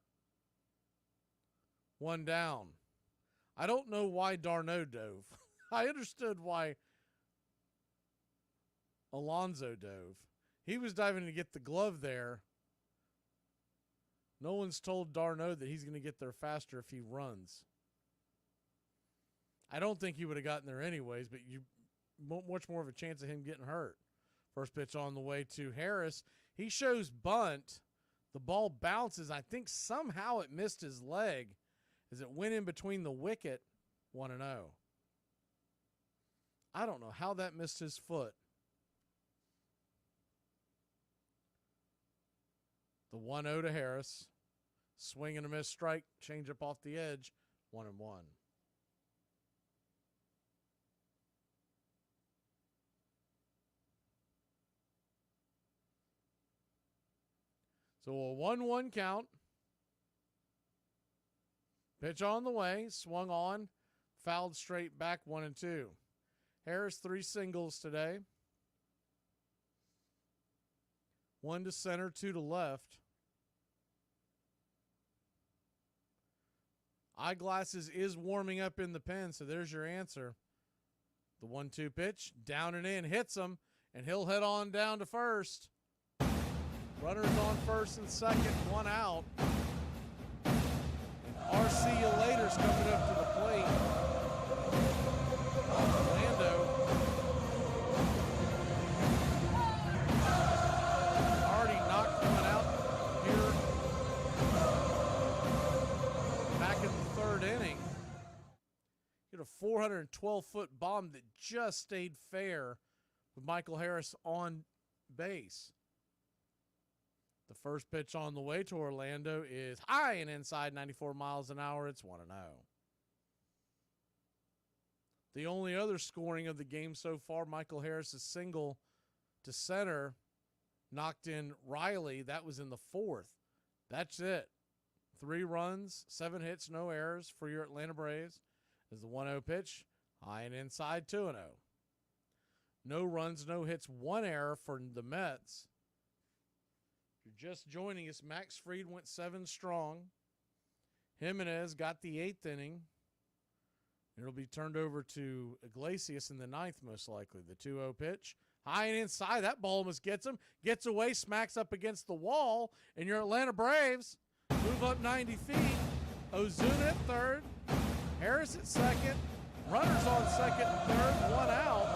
One down. I don't know why d'Arnaud dove. I understood why Alonso dove. He was diving to get the glove there. No one's told d'Arnaud that he's going to get there faster if he runs. I don't think he would have gotten there anyways, but you much more of a chance of him getting hurt. First pitch on the way to Harris. He shows bunt. The ball bounces. I think somehow it missed his leg as it went in between the wicket. 1-0. I don't know how that missed his foot. The 1-0 to Harris. Swing and a miss, strike, change up off the edge. 1-1. So a 1-1 count. Pitch on the way, swung on, fouled straight back, 1-2. Harris 3 singles today. 1 to center, 2 to left. Eyeglasses is warming up in the pen, so there's your answer. The 1-2 pitch, down and in, hits him, and he'll head on down to first. Runners on first and second, 1 out. And R.C. Later's coming up to the plate. Orlando already knocked one out here back in the 3rd inning. Hit a 412-foot bomb that just stayed fair with Michael Harris on base. The first pitch on the way to Orlando is high and inside, 94 miles an hour. It's 1-0. The only other scoring of the game so far, Michael Harris' single to center knocked in Riley. That was in the 4th. That's it. 3 runs, 7 hits, no errors for your Atlanta Braves. As the 1-0 pitch, high and inside, 2-0. No runs, no hits, 1 error for the Mets. If you're just joining us, Max Fried went 7 strong. Jimenez got the 8th inning. It'll be turned over to Iglesias in the 9th, most likely. The 2-0 pitch. High and inside. That ball almost gets him. Gets away, smacks up against the wall. And your Atlanta Braves move up 90 feet. Ozuna at 3rd. Harris at 2nd. Runners on 2nd and 3rd. 1 out.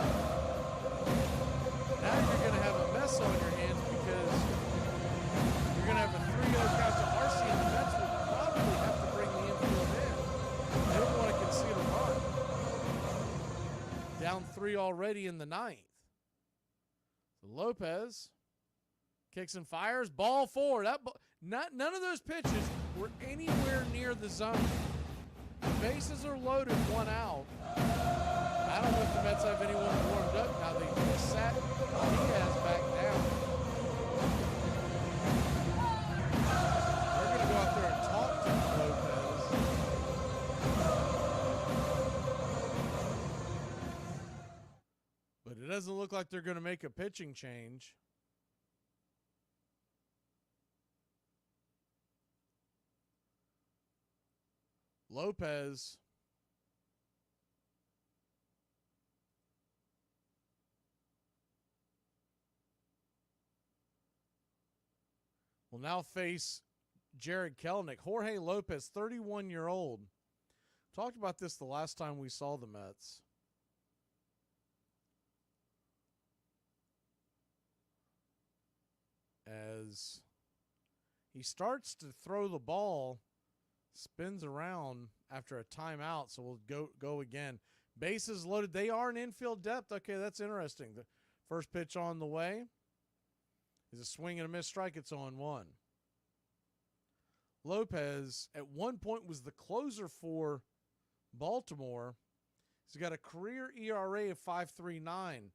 Now you're going to have a mess on your hands because you're going to have a 3-0 count to R.C. and the Mets will probably have to bring the infield in. They don't want to concede a run. Down 3 already in the 9th. So Lopez kicks and fires. Ball 4. None of those pitches were anywhere near the zone. The bases are loaded, 1 out. I don't know if the Mets have anyone warmed up now. They sat Diaz back down. They're going to go out there and talk to Lopez. But it doesn't look like they're going to make a pitching change. Lopez will now face Jared Kelenic. Jorge Lopez, 31-year-old. Talked about this the last time we saw the Mets. As he starts to throw the ball, spins around after a timeout, so we'll go again. Bases loaded. They are in infield depth. Okay, that's interesting. The first pitch on the way is a swing and a miss strike. It's on 1. Lopez, at one point, was the closer for Baltimore. He's got a career ERA of 5.39.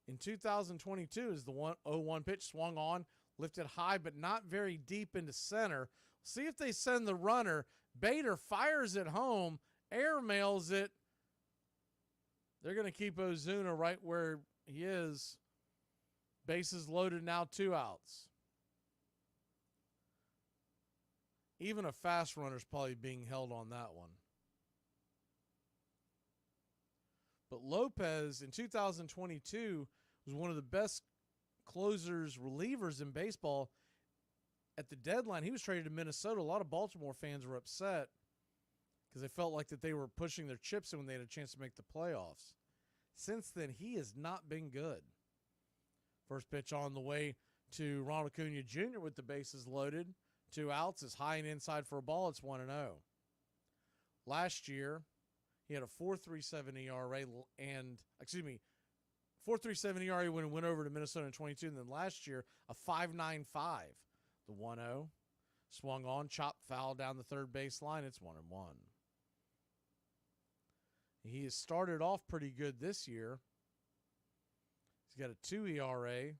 In 2022 is the 1-0-1 pitch swung on, lifted high, but not very deep into center. See if they send the runner. Bader fires it home, air mails it. They're going to keep Ozuna right where he is. Bases loaded, now 2 outs. Even a fast runner's probably being held on that one. But Lopez in 2022 was one of the best closers, relievers in baseball. At the deadline, he was traded to Minnesota. A lot of Baltimore fans were upset because they felt like that they were pushing their chips in when they had a chance to make the playoffs. Since then, he has not been good. First pitch on the way to Ronald Acuna Jr. with the bases loaded. 2 outs is high and inside for a ball. It's 1-0. Last year, he had a 4.37 ERA and, 4.37 ERA when it went over to Minnesota in 22, and then last year, a 5.95. The 1-0 swung on, chopped foul down the third base line. It's 1-1. He has started off pretty good this year. He's got a 2 ERA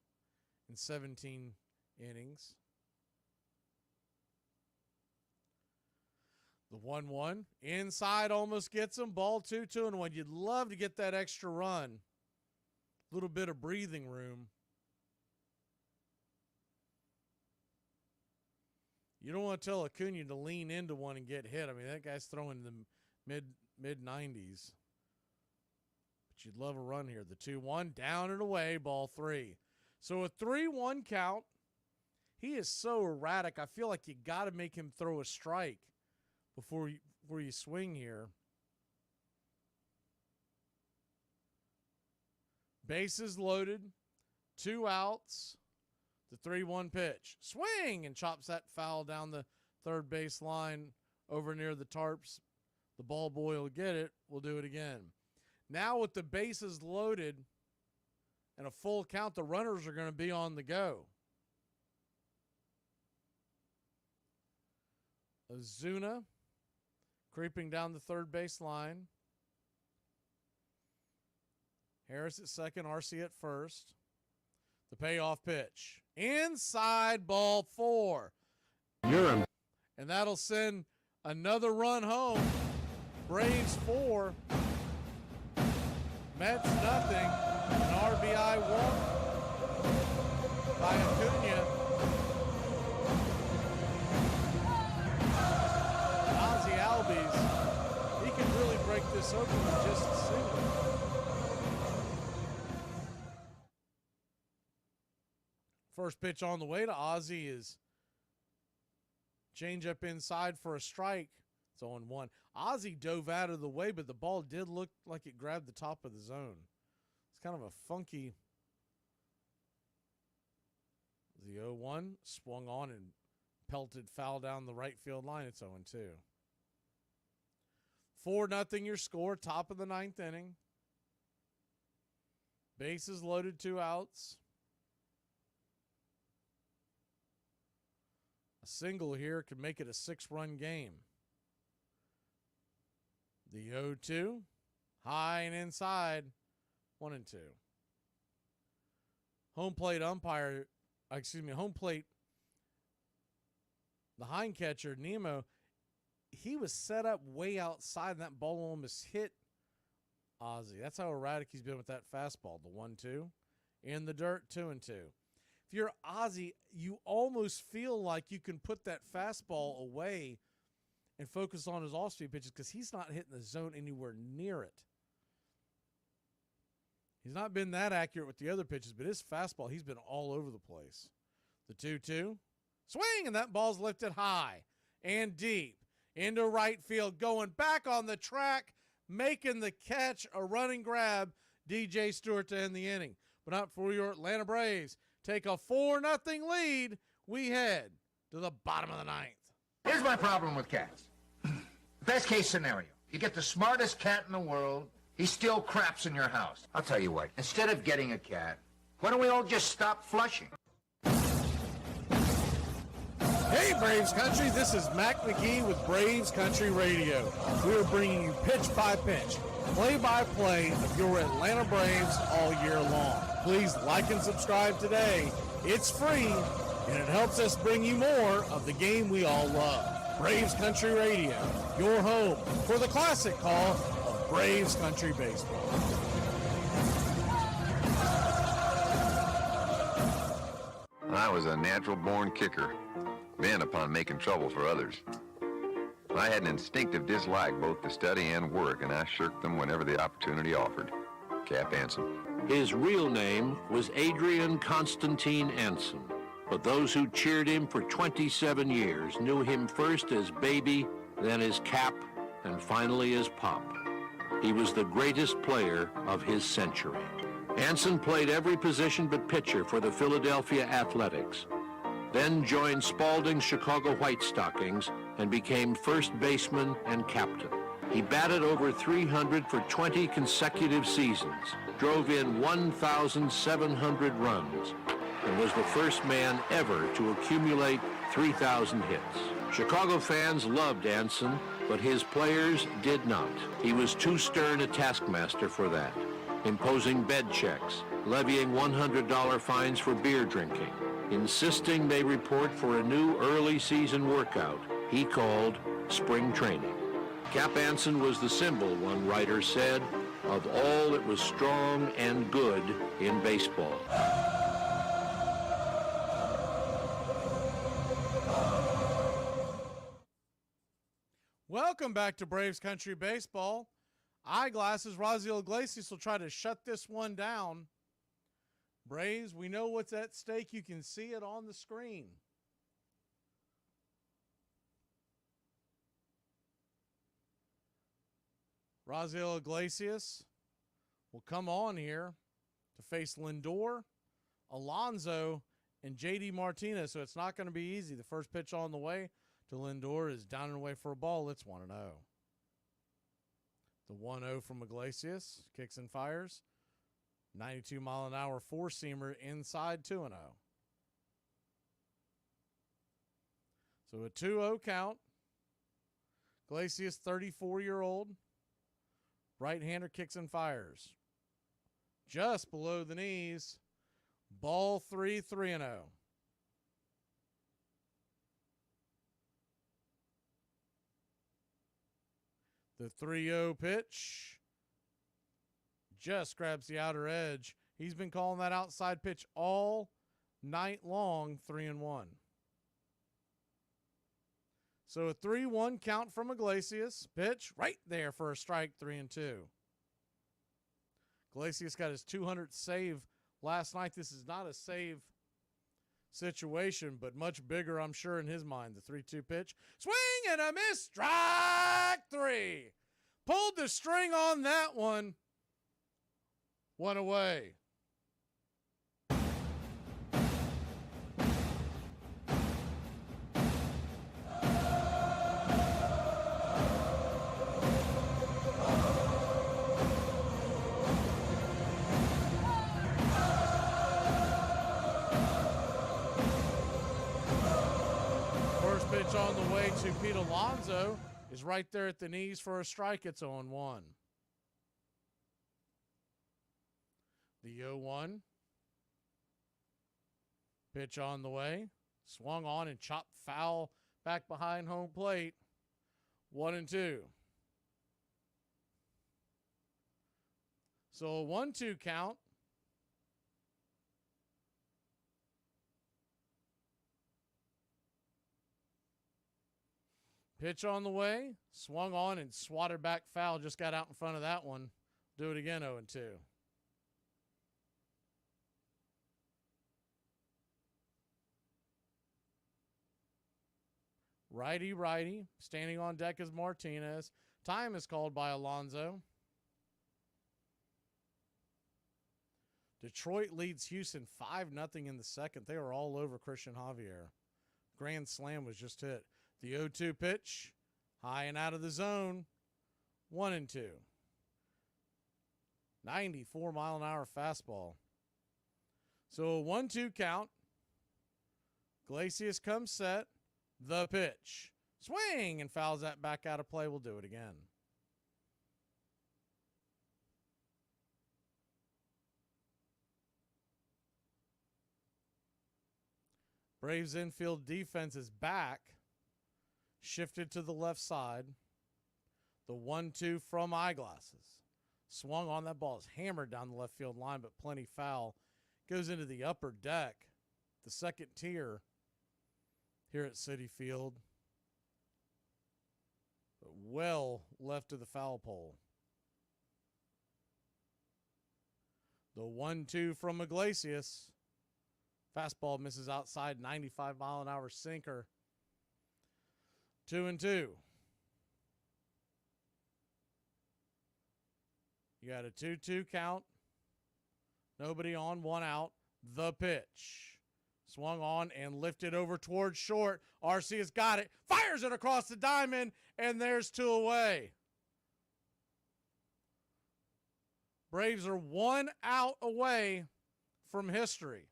in 17 innings. The 1-1 inside almost gets him. Ball 2-1. You'd love to get that extra run. A little bit of breathing room. You don't want to tell Acuna to lean into one and get hit. I mean, that guy's throwing in the mid-90s. But you'd love a run here. The 2-1, down and away, ball 3. So a 3-1 count. He is so erratic. I feel like you got to make him throw a strike before you swing here. Bases loaded, 2 outs. The 3-1 pitch. Swing! And chops that foul down the third base line over near the tarps. The ball boy will get it. We'll do it again. Now with the bases loaded and a full count, the runners are going to be on the go. Ozuna creeping down the third base line. Harris at second, RC at first. The payoff pitch. Inside, ball 4. And that'll send another run home. Braves 4. Mets nothing. An RBI walk by Acuna. Ozzy Albies, he can really break this open with just a single. First pitch on the way to Ozzy is change up inside for a strike. It's 0-1. Ozzy dove out of the way, but the ball did look like it grabbed the top of the zone. It's kind of a funky. The 0-1 swung on and pelted foul down the right field line. It's 0-2. 4-0 your score, top of the 9th inning. Bases loaded, 2 outs. A single here could make it a 6-run game. The 0-2, high and inside, 1-2. Home plate the hind catcher, Nemo, he was set up way outside, and that ball almost hit Ozzie. That's how erratic he's been with that fastball. The 1-2 in the dirt, 2-2. If you're Ozzie, you almost feel like you can put that fastball away and focus on his off-speed pitches because he's not hitting the zone anywhere near it. He's not been that accurate with the other pitches, but his fastball, he's been all over the place. The 2-2. Swing, and that ball's lifted high and deep into right field, going back on the track, making the catch, a running grab, DJ Stewart to end the inning. But not for your Atlanta Braves. Take a 4-0 lead. We head to the bottom of the ninth. Here's my problem with cats. Best case scenario, you get the smartest cat in the world, he still craps in your house. I'll tell you what, instead of getting a cat, why don't we all just stop flushing? Hey, Braves Country, this is Mac Magee with Braves Country Radio. We are bringing you pitch by pitch, play-by-play of your Atlanta Braves all year long. Please like and subscribe today. It's free, and it helps us bring you more of the game we all love. Braves Country Radio, your home for the classic call of Braves Country Baseball. I was a natural-born kicker, bent upon making trouble for others. I had an instinctive dislike both to study and work, and I shirked them whenever the opportunity offered. Cap Anson. His real name was Adrian Constantine Anson, but those who cheered him for 27 years knew him first as Baby, then as Cap, and finally as Pop. He was the greatest player of his century. Anson played every position but pitcher for the Philadelphia Athletics, then joined Spalding's Chicago White Stockings and became first baseman and captain. He batted over 300 for 20 consecutive seasons, drove in 1,700 runs, and was the first man ever to accumulate 3,000 hits. Chicago fans loved Anson, but his players did not. He was too stern a taskmaster for that, imposing bed checks, levying $100 fines for beer drinking, insisting they report for a new early season workout he called spring training. Cap Anson was the symbol, one writer said, of all that was strong and good in baseball. Welcome back to Braves Country Baseball. Eyeglasses, Raziel Iglesias will try to shut this one down. Braves, we know what's at stake. You can see it on the screen. Raziel Iglesias will come on here to face Lindor, Alonso, and J.D. Martinez, so it's not going to be easy. The first pitch on the way to Lindor is down and away for a ball. It's 1-0. The 1-0 from Iglesias, kicks and fires. 92-mile-an-hour four-seamer inside, 2-0. So a 2-0 count. Iglesias, 34-year-old. Right-hander kicks and fires. Just below the knees. Ball 3, 3-0. The 3-0 pitch just grabs the outer edge. He's been calling that outside pitch all night long, 3-1. So a 3-1 count from Iglesias. Pitch right there for a strike, 3-2. Iglesias got his 200th save last night. This is not a save situation, but much bigger, I'm sure, in his mind. The 3-2 pitch. Swing and a miss. Strike 3. Pulled the string on that one. One away. First pitch on the way to Pete Alonso is right there at the knees for a strike. It's 0-1. The 0-1. Pitch on the way. Swung on and chopped foul back behind home plate. 1-2. So a 1-2 count. Pitch on the way. Swung on and swatted back foul. Just got out in front of that one. Do it again, 0-2. Righty. Standing on deck is Martinez. Time is called by Alonso. Detroit leads Houston 5-0 in the second. They were all over Christian Javier. Grand slam was just hit. The 0-2 pitch. High and out of the zone. 1-2. 94-mile-an-hour fastball. So a 1-2 count. Iglesias comes set. The pitch. Swing and fouls that back out of play. We'll do it again. Braves infield defense is back. Shifted to the left side. The 1-2 from Eyeglasses. Swung on, that ball is hammered down the left field line, but plenty foul. Goes into the upper deck, the second tier here at Citi Field. But well left of the foul pole. The 1-2 from Iglesias. Fastball misses outside, 95-mile-an-hour sinker. 2-2. You got a 2-2 count. Nobody on, one out. The pitch. Swung on and lifted over towards short. RC has got it. Fires it across the diamond, and there's 2 away. Braves are 1 out away from history.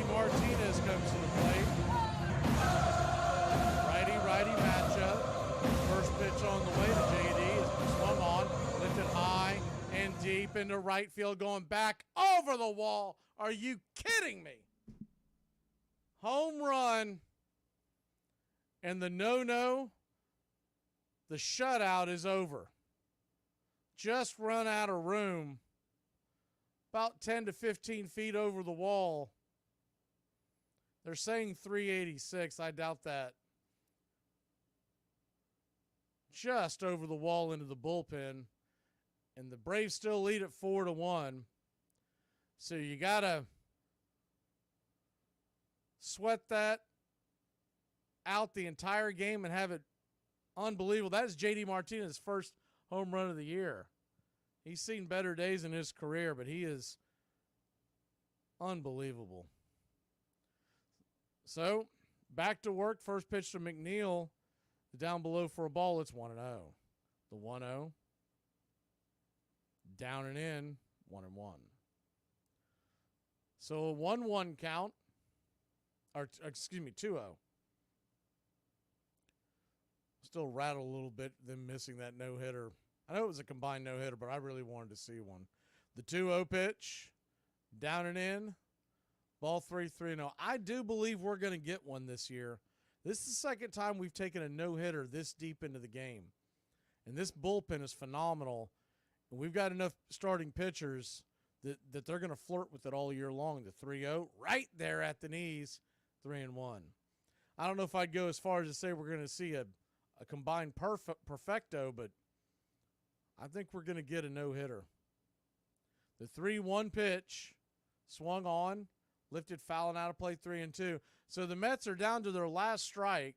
Martinez comes to the plate. Righty matchup. First pitch on the way to JD is swung on, lifted high and deep into right field, going back over the wall. Are you kidding me? Home run. And the no-no, the shutout is over. Just run out of room. About 10 to 15 feet over the wall. They're saying 386. I doubt that. Just over the wall into the bullpen. And the Braves still lead at 4-1. So you got to sweat that out the entire game and have it unbelievable. That is JD Martinez's first home run of the year. He's seen better days in his career, but he is unbelievable. So, back to work. First pitch to McNeil. Down below for a ball. It's 1-0. The 1-0. Down and in. 1-1. So, a 1-1 count. Or, excuse me, 2-0. Still rattled a little bit, them missing that no-hitter. I know it was a combined no-hitter, but I really wanted to see one. The 2-0 pitch. Down and in. Ball 3-0. I do believe we're going to get one this year. This is the second time we've taken a no-hitter this deep into the game. And this bullpen is phenomenal. And we've got enough starting pitchers that they're going to flirt with it all year long. The 3-0, right there at the knees, 3-1. I don't know if I'd go as far as to say we're going to see a combined perfecto, but I think we're going to get a no-hitter. The 3-1 pitch, swung on. Lifted foul and out of play, 3-2. So the Mets are down to their last strike.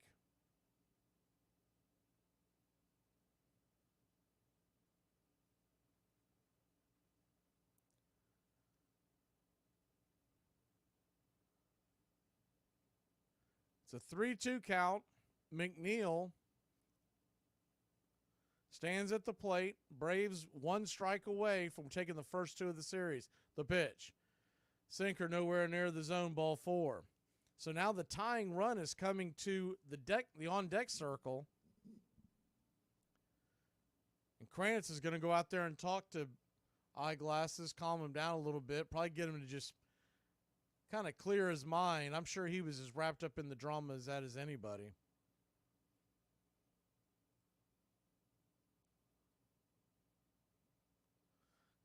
It's a 3-2 count. McNeil stands at the plate. Braves 1 strike away from taking the first 2 of the series. The pitch. Sinker nowhere near the zone, ball 4. So now the tying run is coming to the on-deck circle. Kranitz is going to go out there and talk to Eyeglasses, calm him down a little bit, probably get him to just kind of clear his mind. I'm sure he was as wrapped up in the drama as that as anybody.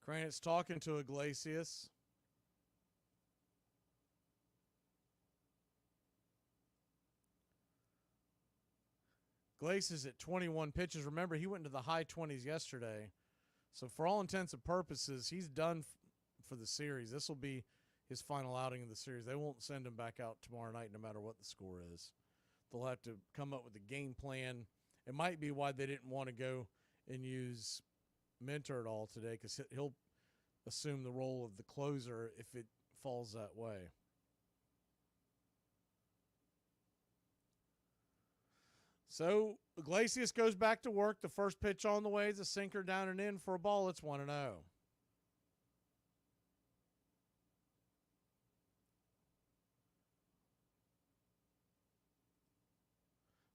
Kranitz talking to Iglesias. Iglesias at 21 pitches. Remember, he went into the high 20s yesterday. So for all intents and purposes, he's done for the series. This will be his final outing of the series. They won't send him back out tomorrow night no matter what the score is. They'll have to come up with a game plan. It might be why they didn't want to go and use Minter at all today, because he'll assume the role of the closer if it falls that way. So Iglesias goes back to work. The first pitch on the way is a sinker down and in for a ball. It's 1-0.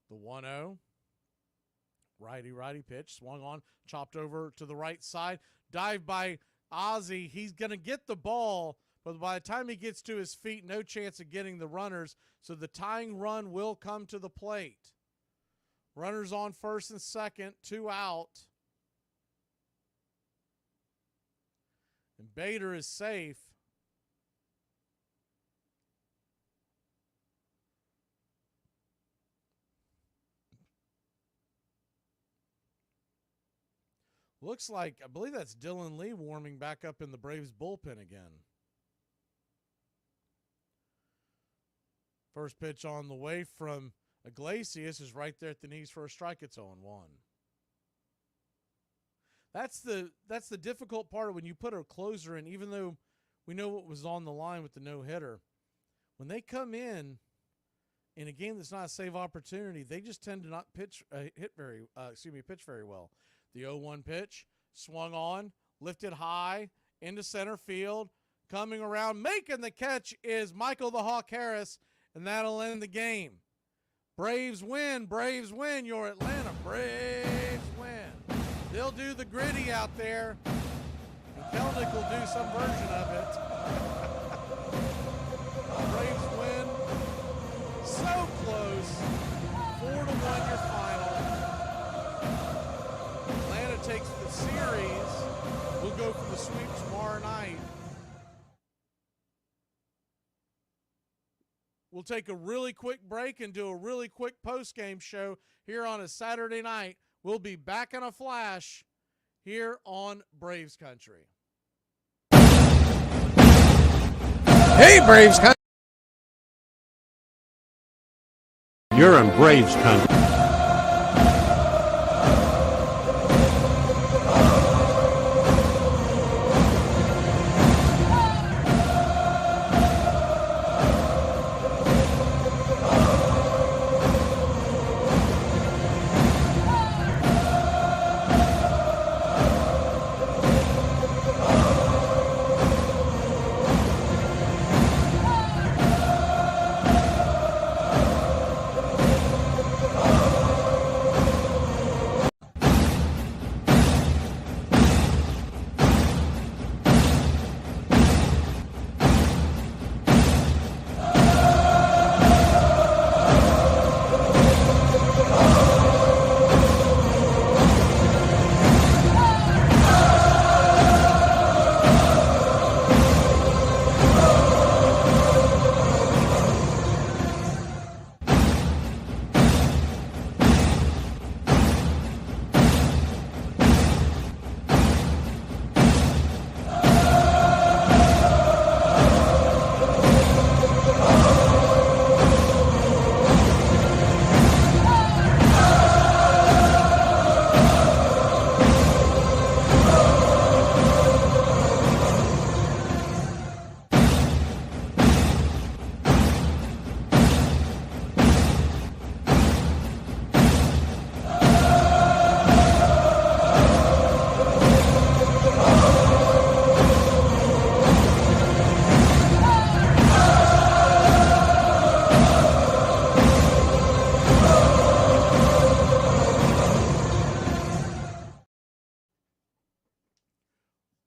The 1-0. Righty pitch. Swung on. Chopped over to the right side. Dive by Ozzie. He's going to get the ball, but by the time he gets to his feet, no chance of getting the runners. So the tying run will come to the plate. Runners on first and second, 2 out. And Bader is safe. Looks like, I believe that's Dylan Lee warming back up in the Braves bullpen again. First pitch on the way from Iglesias is right there at the knees for a strike. It's 0-1. That's the difficult part when you put a closer in, even though we know what was on the line with the no-hitter. When they come in a game that's not a save opportunity, they just tend to not pitch very well. The 0-1 pitch, swung on, lifted high, into center field, coming around, making the catch is Michael the Hawk Harris, and that'll end the game. Braves win, your Atlanta Braves win. They'll do the gritty out there, and Kelnick will do some version of it. Braves win, so close, 4-1 your final. Atlanta takes the series. We'll go for the sweep tomorrow night. We'll take a really quick break and do a really quick post-game show here on a Saturday night. We'll be back in a flash here on Braves Country. Hey, Braves Country. You're in Braves Country.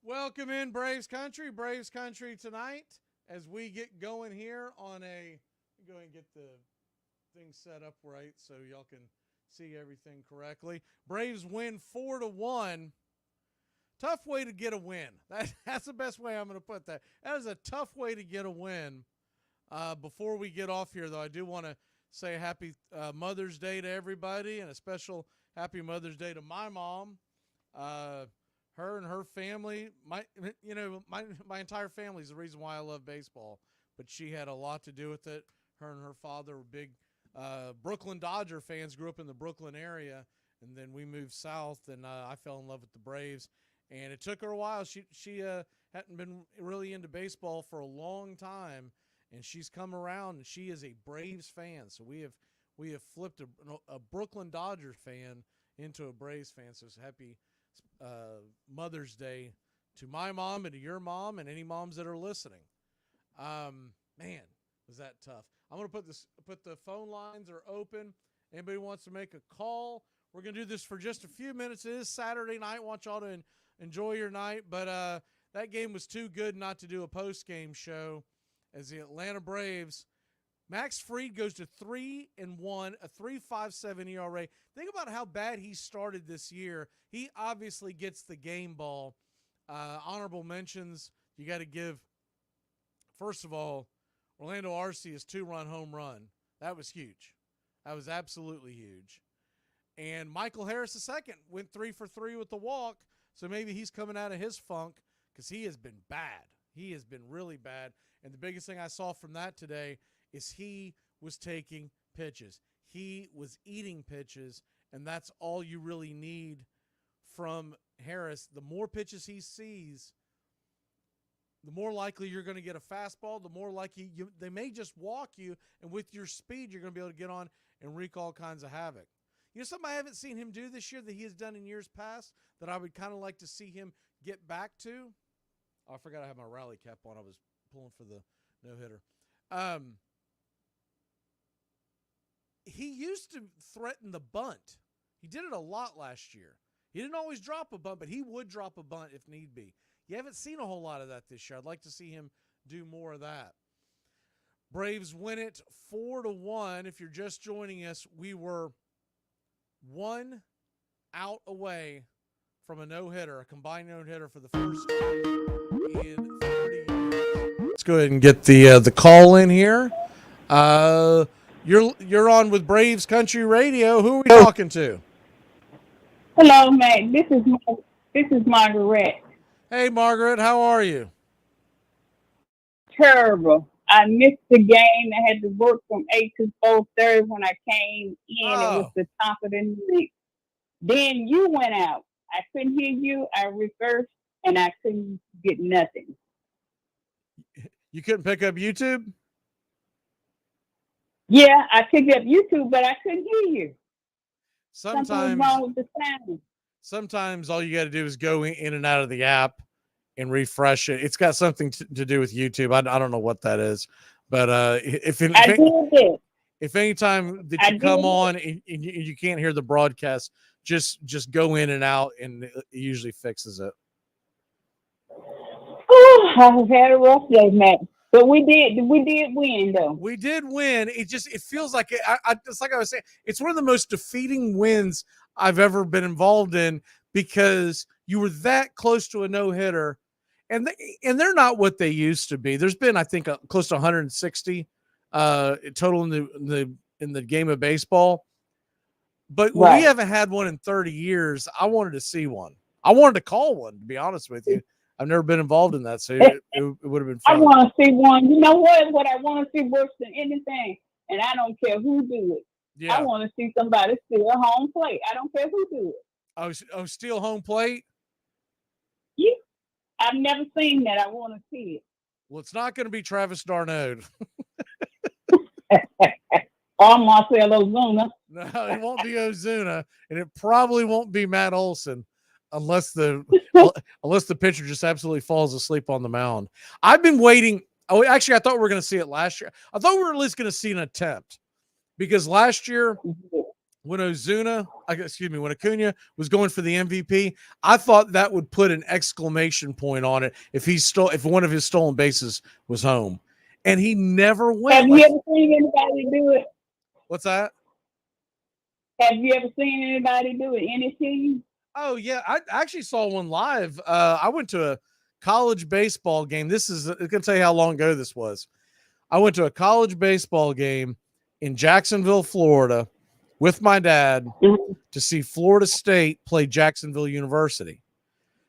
Welcome in Braves Country tonight as we get going here on a, go ahead and get the thing set up right so y'all can see everything correctly. Braves win 4-1. Tough way to get a win. That's the best way I'm going to put that. That is a tough way to get a win. Before we get off here, though, I do want to say happy Mother's Day to everybody, and a special happy Mother's Day to my mom. Her and her family, my entire family is the reason why I love baseball, but she had a lot to do with it. Her and her father were big Brooklyn Dodger fans, grew up in the Brooklyn area, and then we moved south, and I fell in love with the Braves. And it took her a while. She hadn't been really into baseball for a long time, and she's come around, and she is a Braves fan. So we have flipped a Brooklyn Dodgers fan into a Braves fan. So it's happy Mother's Day to my mom and to your mom and any moms that are listening. Man, was that tough. I'm going to put the phone lines are open. Anybody wants to make a call, we're going to do this for just a few minutes. It is Saturday night. I want y'all to enjoy your night, but that game was too good not to do a post-game show as the Atlanta Braves. Max Fried goes to 3-1, a 3.57 ERA. Think about how bad he started this year. He obviously gets the game ball. Honorable mentions, you got to give, first of all, Orlando Arcia's 2-run home run. That was huge. That was absolutely huge. And Michael Harris II went 3 for 3 with the walk, so maybe he's coming out of his funk because he has been bad. He has been really bad. And the biggest thing I saw from that today is he was taking pitches. He was eating pitches, and that's all you really need from Harris. The more pitches he sees, the more likely you're going to get a fastball, the more likely they may just walk you, and with your speed, you're going to be able to get on and wreak all kinds of havoc. You know something I haven't seen him do this year that he has done in years past that I would kind of like to see him get back to? Oh, I forgot I had my rally cap on. I was pulling for the no-hitter. He used to threaten the bunt. He did it a lot last year. He didn't always drop a bunt, but he would drop a bunt if need be. You haven't seen a whole lot of that this year. I'd like to see him do more of that. Braves win it 4-1. If you're just joining us, we were 1 out away from a no-hitter, a combined no-hitter for the first time in 30 years. Let's go ahead and get the call in here. You're on with Braves Country Radio. Who are we talking to? Hello, Mac. This is Margaret. Hey, Margaret. How are you? Terrible. I missed the game. I had to work from 8 to 4:30 when I came in. Oh. It was the top of the night. Then you went out. I couldn't hear you. I reversed, and I couldn't get nothing. You couldn't pick up YouTube? Yeah, I picked up YouTube, but I couldn't hear you. Something was wrong with the sound. Sometimes all you got to do is go in and out of the app and refresh it. It's got something to do with YouTube. I don't know what that is, but if any time that you come on and you can't hear the broadcast, just go in and out, and it usually fixes it. Oh, I've had a rough day, Matt. But we did win, though. We did win. It feels like it's like I was saying, it's one of the most defeating wins I've ever been involved in because you were that close to a no-hitter, and they're not what they used to be. There's been, I think, close to 160 total in the game of baseball, but we haven't had one in 30 years. I wanted to see one. I wanted to call one, to be honest with you. I've never been involved in that, so it would have been fun. I want to see one. You know what? What I want to see worse than anything, and I don't care who do it. Yeah. I want to see somebody steal home plate. I don't care who do it. Oh, steal home plate? Yeah. I've never seen that. I want to see it. Well, it's not going to be Travis d'Arnaud. Or Marcell Ozuna. No, it won't be Ozuna, and it probably won't be Matt Olson. Unless the pitcher just absolutely falls asleep on the mound. I've been waiting. Oh, actually, I thought we were going to see it last year. I thought we were at least going to see an attempt because last year when Acuna was going for the MVP, I thought that would put an exclamation point on it if one of his stolen bases was home, and he never went. Have you ever seen anybody do it? What's that? Have you ever seen anybody do it? Any team? Oh yeah, I actually saw one live. I went to a college baseball game. It's going to tell you how long ago this was. I went to a college baseball game in Jacksonville, Florida, with my dad to see Florida State play Jacksonville University.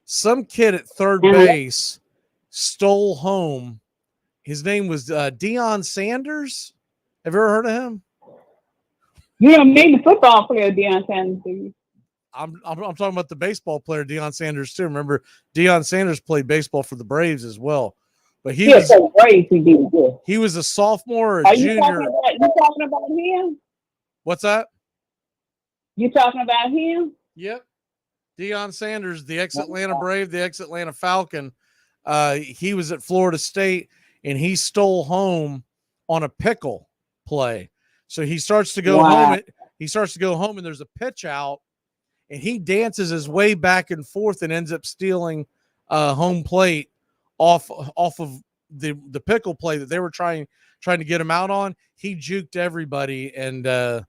Some kid at third base stole home. His name was Deion Sanders. Have you ever heard of him? You don't mean the football player Deion Sanders, do you? I'm talking about the baseball player Deion Sanders too. Remember, Deion Sanders played baseball for the Braves as well. But he was a sophomore or a junior. You talking about him? What's that? You talking about him? Yep. Deion Sanders, the ex-Atlanta Brave, the ex-Atlanta Falcon. He was at Florida State, and he stole home on a pickle play. So he starts to go home. He starts to go home, and there's a pitch out, and he dances his way back and forth and ends up stealing home plate off of the pickle play that they were trying to get him out on. He juked everybody, and I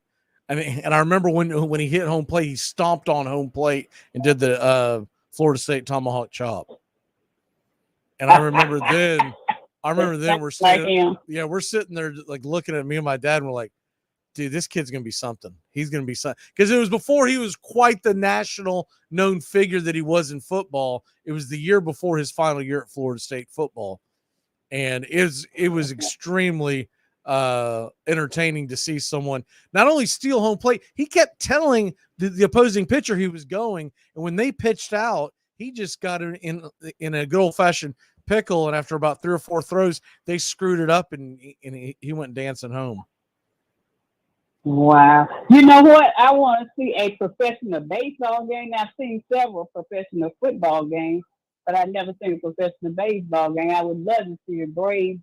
remember when he hit home plate, he stomped on home plate and did the Florida State tomahawk chop. And I remember then we're sitting there like looking at me and my dad, and we're like, dude, this kid's going to be something. He's going to be something. Because it was before he was quite the national known figure that he was in football. It was the year before his final year at Florida State football. And it was extremely entertaining to see someone not only steal home plate, he kept telling the opposing pitcher he was going. And when they pitched out, he just got in a good old-fashioned pickle. And after about 3 or 4 throws, they screwed it up, and he went dancing home. Wow. You know what? I want to see a professional baseball game. I've seen several professional football games, but I've never seen a professional baseball game. I would love to see a Braves.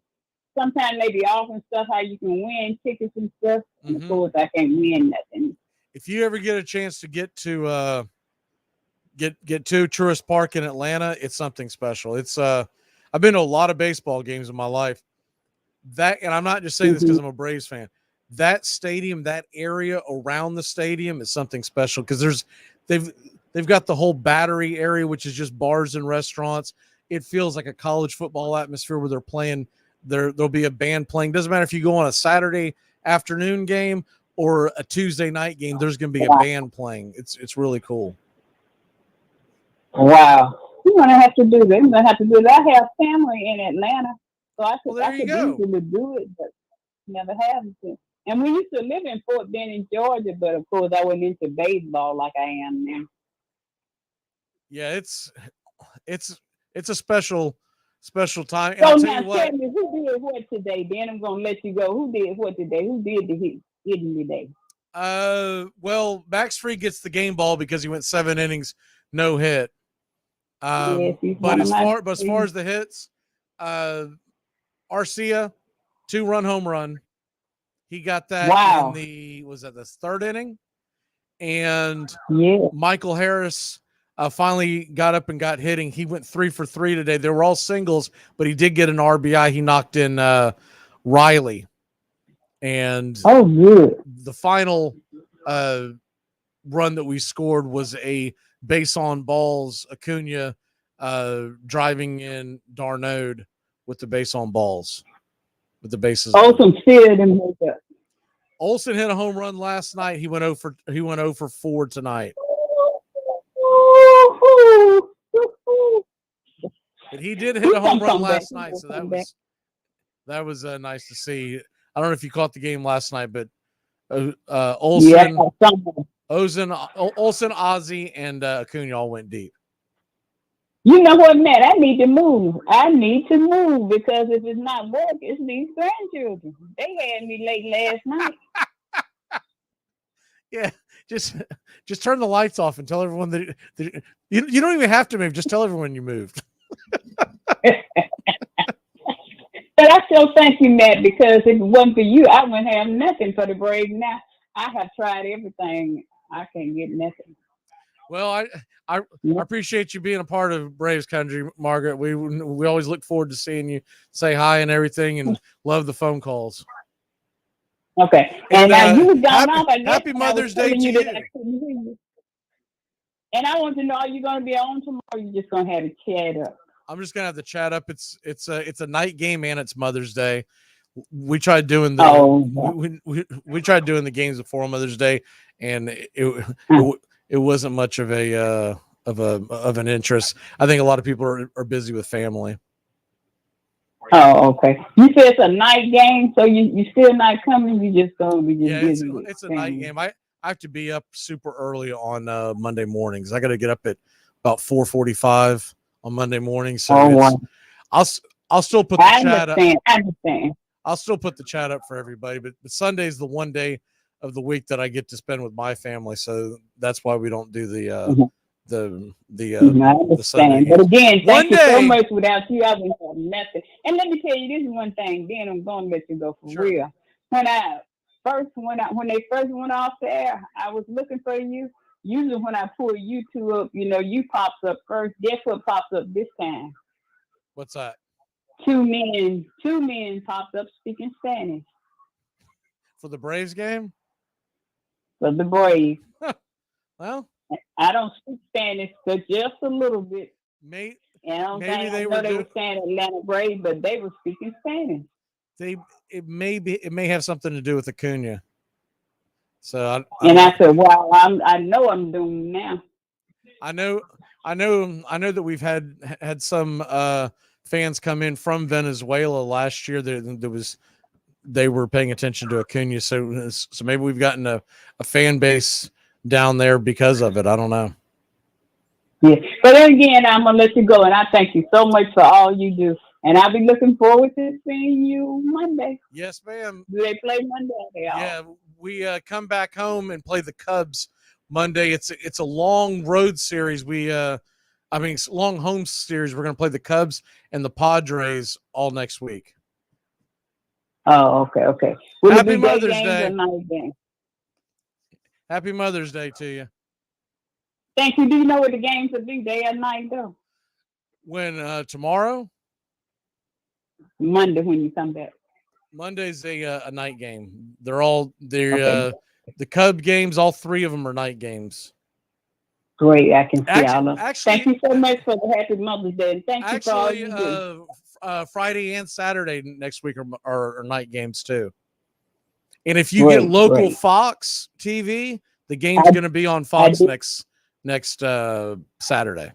Sometimes they be offering stuff how you can win tickets and stuff. And of course, I can't win nothing. If you ever get a chance to get to Truist Park in Atlanta, it's something special. It's I've been to a lot of baseball games in my life. And I'm not just saying this because I'm a Braves fan. That stadium, that area around the stadium is something special because they've got the whole Battery area, which is just bars and restaurants. It feels like a college football atmosphere where they're playing. There'll be a band playing. Doesn't matter if you go on a Saturday afternoon game or a Tuesday night game. There's going to be a band playing. It's really cool. Wow, you're gonna have to do that. You're gonna have to do that. I have family in Atlanta, so I could easily do it, but never have it. And we used to live in Fort Benning, Georgia, but of course I wasn't into baseball like I am now. Yeah, it's a special time. And So I'll now tell you what, tell me, who did what today? Then I'm gonna let you go. Who did what today? Who did the hitting today? well, Max Fried gets the game ball because he went 7 innings, no hit. Yes, But as far as the hits, Arcia, 2-run home run. He got that in the 3rd inning, and Michael Harris finally got up and got hitting. He went 3 for 3 today. They were all singles, but he did get an RBI. He knocked in Riley, and the final run that we scored was a base on balls. Acuna driving in Darnode with the base on balls. With the bases. Olsen hit a home run last night. He went 0 for 4 tonight. But he did hit a home run last night, so that was nice to see. I don't know if you caught the game last night, but Olsen, Ozzie, and Acuna all went deep. You know what, Matt? I need to move. Because if it's not work, it's these grandchildren. They had me late last night. Yeah, just turn the lights off and tell everyone that you don't even have to move. Just tell everyone you moved. But I still thank you, Matt, because if it wasn't for you, I wouldn't have nothing for the Braves now. I have tried everything. I can't get nothing. Well, I appreciate you being a part of Braves Country, Margaret. We always look forward to seeing you say hi and everything, and love the phone calls. Okay. And now you was gone off. Happy Mother's Day to you. And I want to know, are you going to be on tomorrow? Or are you just going to have a chat up? I'm just going to have the chat up. It's a night game and it's Mother's Day. We tried doing we tried doing the games before Mother's Day, and it wasn't much of an interest. I think a lot of people are busy with family. Oh, okay. You said it's a night game, so you still not coming. You just going to be busy. It's a night game. I have to be up super early on Monday mornings. I got to get up at about 4:45 on Monday morning. So I'll still put the chat up. I understand. I'll still put the chat up for everybody, but Sunday's the one day of the week that I get to spend with my family. So that's why we don't do the Sunday. But again, thank you so much. Without you, I wouldn't have nothing. And let me tell you this one thing. Then I'm going to let you go for real. When they first went off the air, I was looking for you. Usually when I pull YouTube up, you pops up first. Guess what pops up this time? What's that? Two men popped up speaking Spanish. For the Braves game? For the Braves. Well, I don't speak Spanish, but just a little bit. Maybe they were saying Atlanta Braves, but they were speaking Spanish. It may have something to do with Acuna. So I said, "Well, I know I'm doomed now." I know that we've had some fans come in from Venezuela last year. They were paying attention to Acuna, so maybe we've gotten a fan base down there because of it. I don't know. Yeah, but again, I'm gonna let you go, and I thank you so much for all you do. And I'll be looking forward to seeing you Monday. Yes, ma'am. Do they play Monday? Yeah, we come back home and play the Cubs Monday. It's a long road series. It's a long home series. We're going to play the Cubs and the Padres all next week. Oh, okay. Happy Mother's Day. Happy Mother's Day to you. Thank you. Do you know what the games will be, day or night, though? When tomorrow? Monday when you come back. Monday's a night game. The Cub games, all three of them are night games. Great, I can see all of them. Thank you so much for the Happy Mother's Day. And thank you for all you do. Friday and Saturday next week are night games too. And if you get local Fox TV, the game's going to be on Fox next Saturday.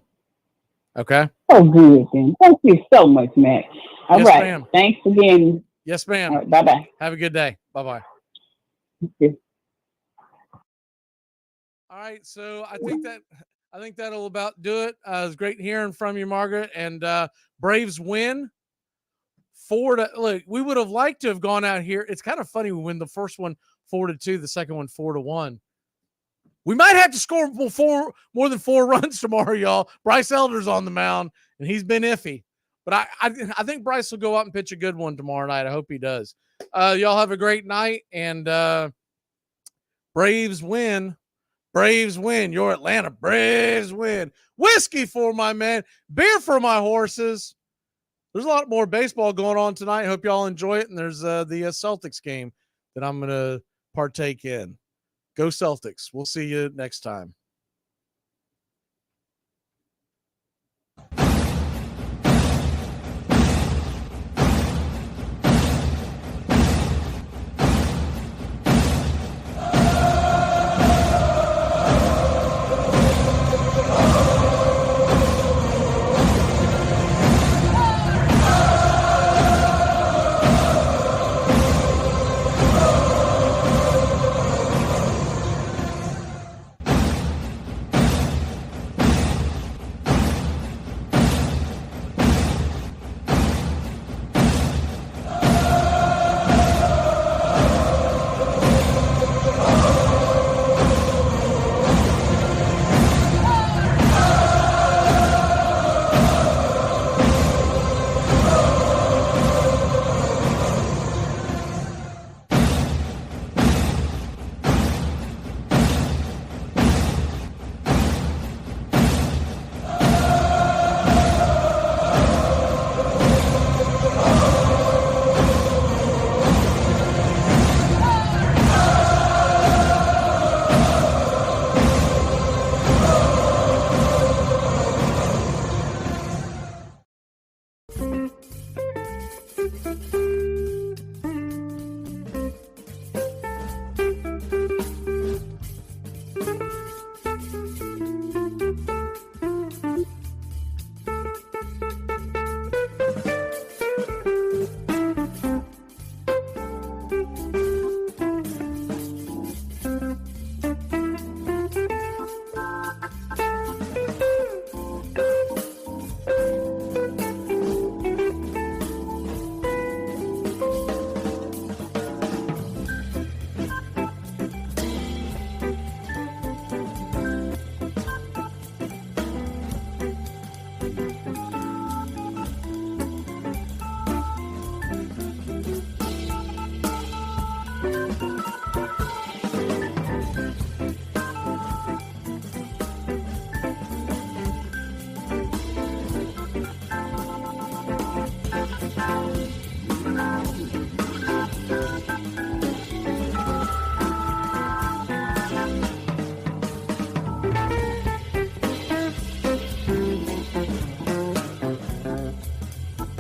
Okay. Oh, good then. Thank you so much, Matt. All right. Ma'am. Thanks again. Yes, ma'am. Right, bye-bye. Have a good day. Bye-bye. You. All right. So I think that'll about do it. It was great hearing from you, Margaret. And Braves win 4-. Look, we would have liked to have gone out here. It's kind of funny we win the first one 4-2, the second one 4-1. We might have to score more than 4 runs tomorrow, y'all. Bryce Elder's on the mound, and he's been iffy. But I think Bryce will go out and pitch a good one tomorrow night. I hope he does. Y'all have a great night, and Braves win. Braves win. Your Atlanta Braves win. Whiskey for my man. Beer for my horses. There's a lot more baseball going on tonight. Hope y'all enjoy it. And there's the Celtics game that I'm going to partake in. Go Celtics. We'll see you next time.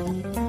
you.